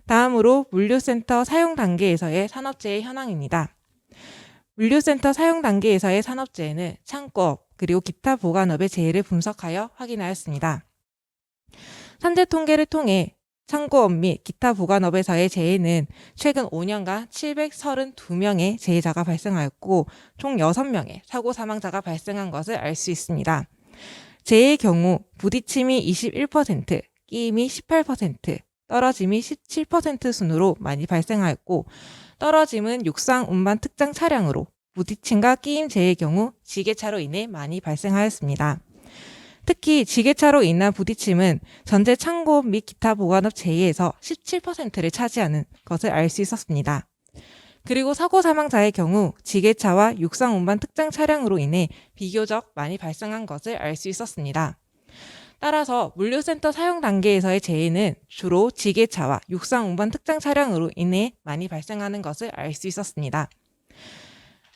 다음으로 물류센터 사용 단계에서의 산업재해 현황입니다. 물류센터 사용 단계에서의 산업재해는 창고업 그리고 기타 보관업의 재해를 분석하여 확인하였습니다. 산재 통계를 통해 창고업 및 기타 보관업에서의 재해는 최근 5년간 732명의 재해자가 발생하였고 총 6명의 사고 사망자가 발생한 것을 알 수 있습니다. 재해의 경우 부딪힘이 21%, 끼임이 18%, 떨어짐이 17% 순으로 많이 발생하였고 떨어짐은 육상 운반 특장 차량으로 부딪힘과 끼임 재해의 경우 지게차로 인해 많이 발생하였습니다. 특히 지게차로 인한 부딪힘은 전체 창고업 및 기타 보관업 재해에서 17%를 차지하는 것을 알 수 있었습니다. 그리고 사고 사망자의 경우 지게차와 육상 운반 특장 차량으로 인해 비교적 많이 발생한 것을 알 수 있었습니다. 따라서 물류센터 사용 단계에서의 재해는 주로 지게차와 육상 운반 특장 차량으로 인해 많이 발생하는 것을 알 수 있었습니다.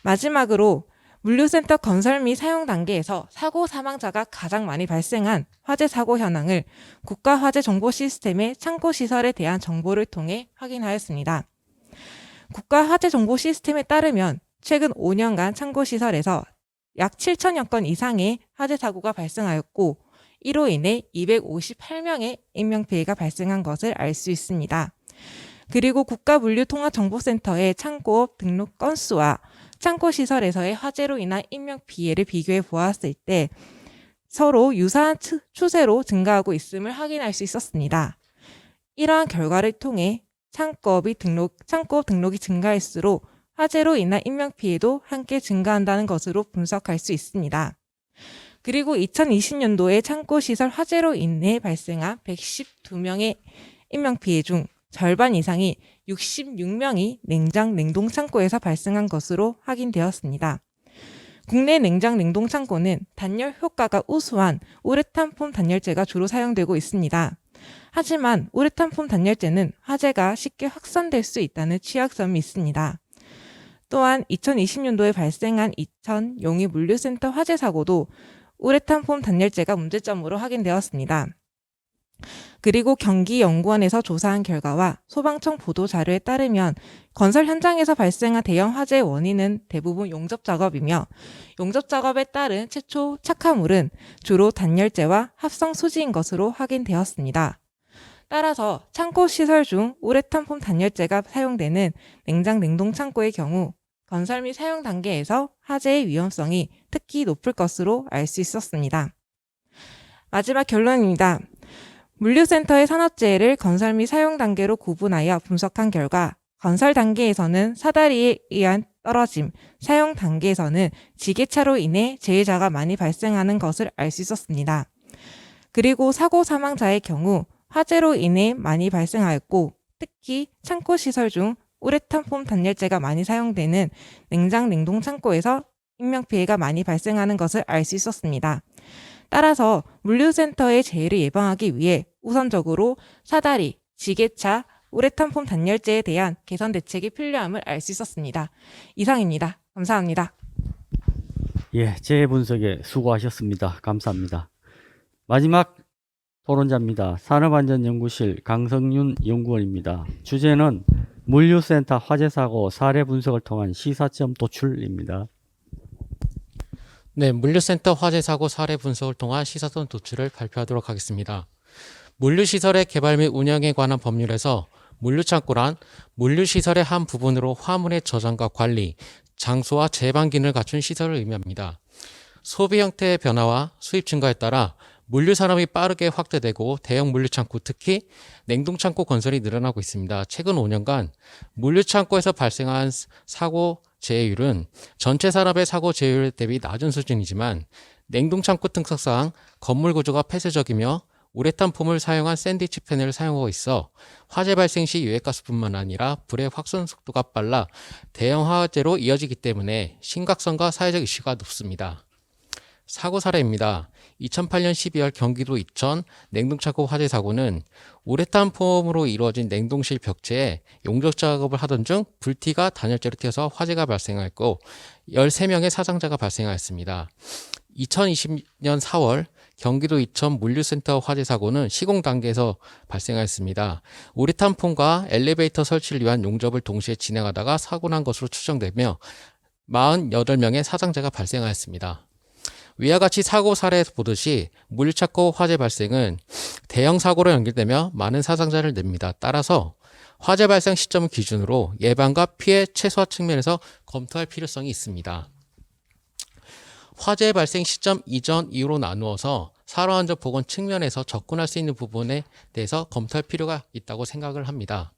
마지막으로 물류센터 건설 및 사용 단계에서 사고 사망자가 가장 많이 발생한 화재 사고 현황을 국가화재정보시스템의 창고시설에 대한 정보를 통해 확인하였습니다. 국가화재정보시스템에 따르면 최근 5년간 창고시설에서 약 7천여 건 이상의 화재 사고가 발생하였고 이로 인해 258명의 인명피해가 발생한 것을 알 수 있습니다. 그리고 국가물류통합정보센터의 창고업 등록 건수와 창고시설에서의 화재로 인한 인명피해를 비교해 보았을 때 서로 유사한 추세로 증가하고 있음을 확인할 수 있었습니다. 이러한 결과를 통해 창고업 등록이 증가할수록 화재로 인한 인명피해도 함께 증가한다는 것으로 분석할 수 있습니다. 그리고 2020년도에 창고시설 화재로 인해 발생한 112명의 인명피해 중 절반 이상이 66명이 냉동창고에서 발생한 것으로 확인되었습니다. 국내 냉동창고는 단열 효과가 우수한 우레탄 폼 단열재가 주로 사용되고 있습니다. 하지만 우레탄 폼 단열재는 화재가 쉽게 확산될 수 있다는 취약점이 있습니다. 또한 2020년도에 발생한 이천 용인 물류센터 화재 사고도 우레탄 폼 단열재가 문제점으로 확인되었습니다. 그리고 경기연구원에서 조사한 결과와 소방청 보도 자료에 따르면 건설 현장에서 발생한 대형 화재의 원인은 대부분 용접 작업이며 용접 작업에 따른 최초 착화물은 주로 단열재와 합성 수지인 것으로 확인되었습니다. 따라서 창고 시설 중 우레탄 폼 단열재가 사용되는 냉동 창고의 경우 건설 및 사용 단계에서 화재의 위험성이 특히 높을 것으로 알 수 있었습니다. 마지막 결론입니다. 물류센터의 산업재해를 건설 및 사용 단계로 구분하여 분석한 결과 건설 단계에서는 사다리에 의한 떨어짐, 사용 단계에서는 지게차로 인해 재해자가 많이 발생하는 것을 알 수 있었습니다. 그리고 사고 사망자의 경우 화재로 인해 많이 발생하였고 특히 창고 시설 중 우레탄 폼 단열재가 많이 사용되는 냉장 냉동 창고에서 인명피해가 많이 발생하는 것을 알 수 있었습니다. 따라서 물류센터의 재해를 예방하기 위해 우선적으로 사다리, 지게차, 우레탄 폼 단열재에 대한 개선 대책이 필요함을 알 수 있었습니다. 이상입니다. 감사합니다. 예, 재해 분석에 수고하셨습니다. 감사합니다. 마지막 토론자입니다. 산업안전연구실 강성윤 연구원입니다. 주제는 물류센터 화재사고 사례 분석을 통한 시사점 도출입니다. 네, 물류센터 화재사고 사례 분석을 통한 시사점 도출을 발표하도록 하겠습니다. 물류시설의 개발 및 운영에 관한 법률에서 물류창고란 물류시설의 한 부분으로 화물의 저장과 관리, 장소와 제반 기능을 갖춘 시설을 의미합니다. 소비 형태의 변화와 수입 증가에 따라 물류 산업이 빠르게 확대되고 대형 물류창고, 특히 냉동창고 건설이 늘어나고 있습니다. 최근 5년간 물류창고에서 발생한 사고 재해율은 전체 산업의 사고 재해율 대비 낮은 수준이지만 냉동창고 특성상 건물 구조가 폐쇄적이며 우레탄 폼을 사용한 샌드위치 패널을 사용하고 있어 화재 발생 시 유해가스뿐만 아니라 불의 확산 속도가 빨라 대형 화재로 이어지기 때문에 심각성과 사회적 이슈가 높습니다. 사고 사례입니다. 2008년 12월 경기도 이천 냉동창고 화재 사고는 우레탄 폼으로 이루어진 냉동실 벽체에 용접 작업을 하던 중 불티가 단열재로 튀어서 화재가 발생했고 13명의 사상자가 발생하였습니다. 2020년 4월 경기도 이천 물류센터 화재 사고는 시공 단계에서 발생하였습니다. 우레탄 폼과 엘리베이터 설치를 위한 용접을 동시에 진행하다가 사고 난 것으로 추정되며 48명의 사상자가 발생하였습니다. 위와 같이 사고 사례에서 보듯이 물류창고 화재 발생은 대형 사고로 연결되며 많은 사상자를 냅니다. 따라서 화재 발생 시점을 기준으로 예방과 피해 최소화 측면에서 검토할 필요성이 있습니다. 화재 발생 시점 이전 이후로 나누어서 산업안전보건 측면에서 접근할 수 있는 부분에 대해서 검토할 필요가 있다고 생각을 합니다.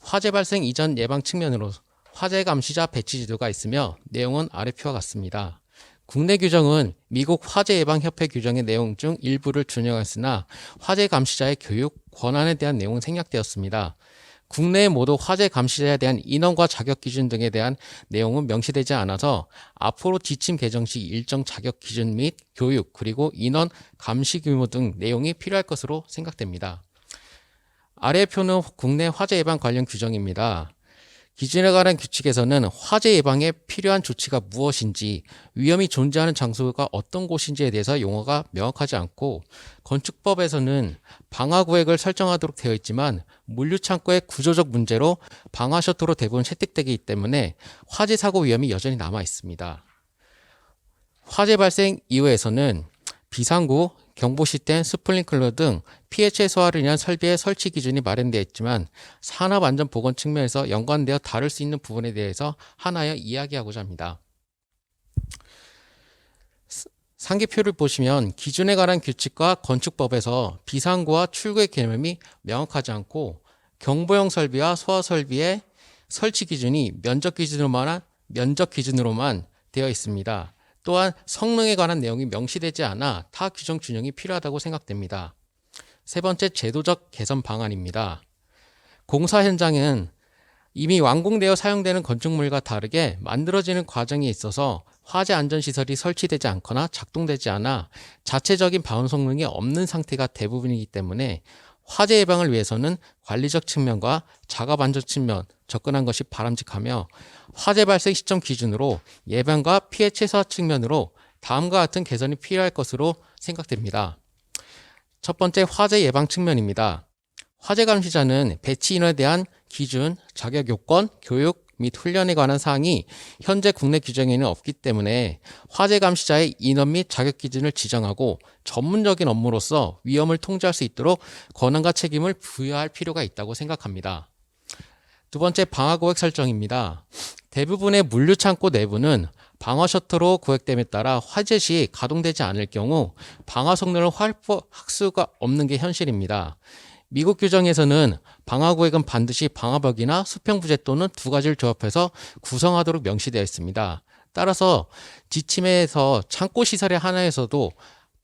화재 발생 이전 예방 측면으로 화재 감시자 배치 제도가 있으며 내용은 아래 표와 같습니다. 국내 규정은 미국 화재예방협회 규정의 내용 중 일부를 준용했으나 화재 감시자의 교육, 권한에 대한 내용은 생략되었습니다. 국내 모두 화재 감시자에 대한 인원과 자격 기준 등에 대한 내용은 명시되지 않아서 앞으로 지침 개정 시 일정 자격 기준 및 교육, 그리고 인원 감시 규모 등 내용이 필요할 것으로 생각됩니다. 아래 표는 국내 화재 예방 관련 규정입니다. 기준에 관한 규칙에서는 화재 예방에 필요한 조치가 무엇인지, 위험이 존재하는 장소가 어떤 곳인지에 대해서 용어가 명확하지 않고 건축법에서는 방화구획을 설정하도록 되어 있지만 물류창고의 구조적 문제로 방화 셔터로 대부분 채택되기 때문에 화재 사고 위험이 여전히 남아 있습니다. 화재 발생 이후에서는 비상구, 경보 시스템, 스프링클러 등 피해 최소화를 위한 설비의 설치 기준이 마련되어 있지만 산업안전보건 측면에서 연관되어 다룰 수 있는 부분에 대해서 하나여 이야기하고자 합니다. 상기표를 보시면 기준에 관한 규칙과 건축법에서 비상구와 출구의 개념이 명확하지 않고 경보용 설비와 소화 설비의 설치 기준이 면적 기준으로만 되어 있습니다. 또한 성능에 관한 내용이 명시되지 않아 타 규정 준용이 필요하다고 생각됩니다. 세 번째, 제도적 개선 방안입니다. 공사 현장은 이미 완공되어 사용되는 건축물과 다르게 만들어지는 과정에 있어서 화재 안전시설이 설치되지 않거나 작동되지 않아 자체적인 방어 성능이 없는 상태가 대부분이기 때문에 화재 예방을 위해서는 관리적 측면과 작업 안전 측면 접근한 것이 바람직하며 화재 발생 시점 기준으로 예방과 피해 최소화 측면으로 다음과 같은 개선이 필요할 것으로 생각됩니다. 첫 번째, 화재 예방 측면입니다. 화재 감시자는 배치 인원에 대한 기준, 자격 요건, 교육 및 훈련에 관한 사항이 현재 국내 규정에는 없기 때문에 화재 감시자의 인원 및 자격 기준을 지정하고 전문적인 업무로서 위험을 통제할 수 있도록 권한과 책임을 부여할 필요가 있다고 생각합니다. 두 번째, 방화구획 설정입니다. 대부분의 물류창고 내부는 방화 셔터로 구획됨에 따라 화재 시 가동되지 않을 경우 방화 성능을 확보할 수가 없는 게 현실입니다. 미국 규정에서는 방화구획은 반드시 방화벽이나 수평부재 또는 두 가지를 조합해서 구성하도록 명시되어 있습니다. 따라서 지침에서 창고 시설의 하나에서도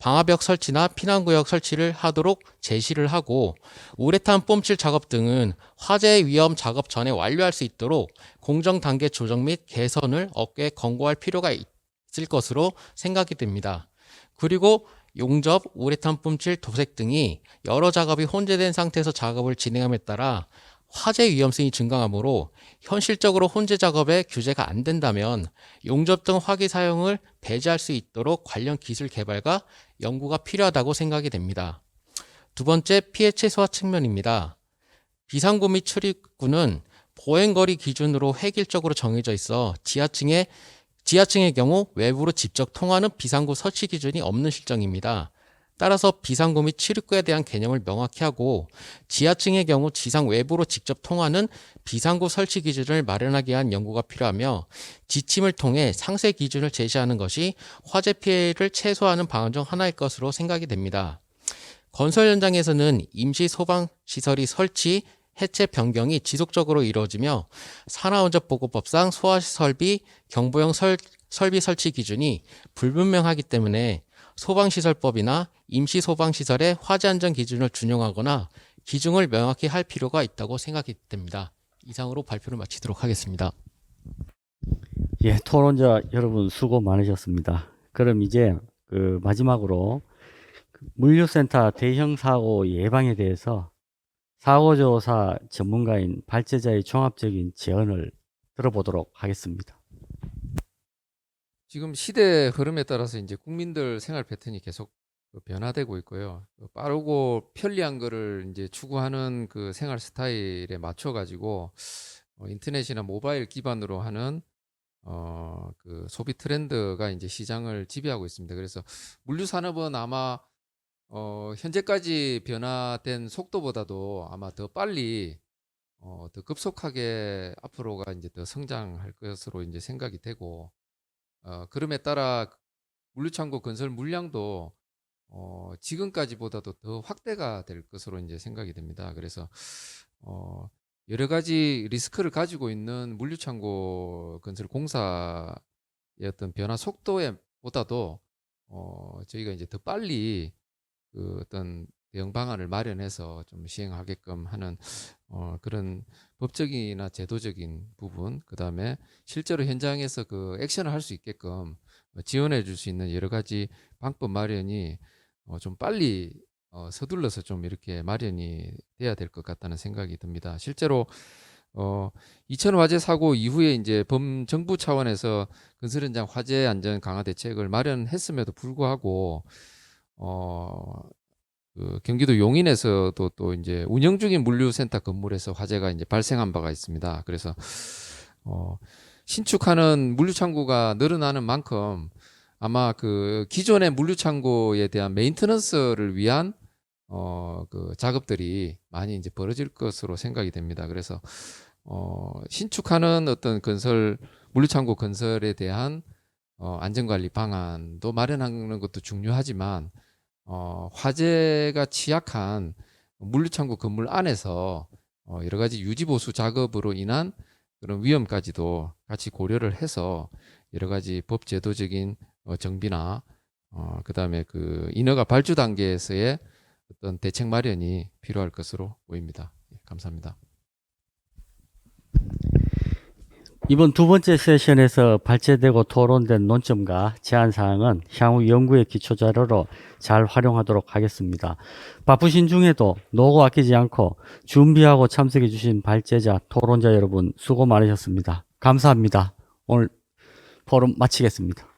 방화벽 설치나 피난구역 설치를 하도록 제시를 하고 우레탄 뽐칠 작업 등은 화재 위험 작업 전에 완료할 수 있도록 공정 단계 조정 및 개선을 업계에 권고할 필요가 있을 것으로 생각이 됩니다. 그리고 용접, 우레탄 뿜칠, 도색 등이 여러 작업이 혼재된 상태에서 작업을 진행함에 따라 화재 위험성이 증가하므로 현실적으로 혼재 작업에 규제가 안 된다면 용접 등 화기 사용을 배제할 수 있도록 관련 기술 개발과 연구가 필요하다고 생각이 됩니다. 두 번째, 피해 최소화 측면입니다. 비상구 및 출입구는 보행거리 기준으로 획일적으로 정해져 있어 지하층의 경우 외부로 직접 통하는 비상구 설치 기준이 없는 실정입니다. 따라서 비상구 및 출입구에 대한 개념을 명확히 하고 지하층의 경우 지상 외부로 직접 통하는 비상구 설치 기준을 마련하기 위한 연구가 필요하며 지침을 통해 상세 기준을 제시하는 것이 화재 피해를 최소화하는 방안 중 하나일 것으로 생각이 됩니다. 건설 현장에서는 임시 소방시설이 설치, 해체 변경이 지속적으로 이루어지며 산하원적보고법상 소화설비, 경보용 설비 설치 기준이 불분명하기 때문에 소방시설법이나 임시소방시설의 화재안전 기준을 준용하거나 기준을 명확히 할 필요가 있다고 생각이 됩니다. 이상으로 발표를 마치도록 하겠습니다. 예, 토론자 여러분 수고 많으셨습니다. 그럼 이제 마지막으로 물류센터 대형 사고 예방에 대해서 사고조사 전문가인 발제자의 종합적인 제언을 들어보도록 하겠습니다. 지금 시대 흐름에 따라서 이제 국민들 생활 패턴이 계속 변화되고 있고요. 빠르고 편리한 거를 이제 추구하는 그 생활 스타일에 맞춰 가지고 인터넷이나 모바일 기반으로 하는 그 소비 트렌드가 이제 시장을 지배하고 있습니다. 그래서 물류 산업은 아마 현재까지 변화된 속도보다도 아마 더 빨리 더 급속하게 앞으로가 이제 더 성장할 것으로 이제 생각이 되고 그럼에 따라 물류창고 건설 물량도 지금까지보다도 더 확대가 될 것으로 이제 생각이 됩니다. 그래서 여러 가지 리스크를 가지고 있는 물류창고 건설 공사의 어떤 변화 속도에 보다도 저희가 이제 더 빨리 그 어떤 대응 방안을 마련해서 좀 시행하게끔 하는 그런 법적이나 제도적인 부분, 그 다음에 실제로 현장에서 그 액션을 할 수 있게끔 지원해 줄 수 있는 여러 가지 방법 마련이 좀 빨리 서둘러서 좀 이렇게 마련이 돼야 될 것 같다는 생각이 듭니다. 실제로 이천 화재 사고 이후에 이제 정부 차원에서 건설 현장 화재 안전 강화 대책을 마련했음에도 불구하고 그 경기도 용인에서도 또 이제 운영 중인 물류센터 건물에서 화재가 이제 발생한 바가 있습니다. 그래서 신축하는 물류창고가 늘어나는 만큼 아마 그 기존의 물류창고에 대한 메인테넌스를 위한 그 작업들이 많이 이제 벌어질 것으로 생각이 됩니다. 그래서 신축하는 어떤 물류창고 건설에 대한 안전관리 방안도 마련하는 것도 중요하지만 화재가 취약한 물류창고 건물 안에서 여러 가지 유지보수 작업으로 인한 그런 위험까지도 같이 고려를 해서 여러 가지 법제도적인 정비나 그다음에 그 인허가 발주 단계에서의 어떤 대책 마련이 필요할 것으로 보입니다. 감사합니다. 이번 두 번째 세션에서 발제되고 토론된 논점과 제안사항은 향후 연구의 기초자료로 잘 활용하도록 하겠습니다. 바쁘신 중에도 노고 아끼지 않고 준비하고 참석해 주신 발제자, 토론자 여러분 수고 많으셨습니다. 감사합니다. 오늘 포럼 마치겠습니다.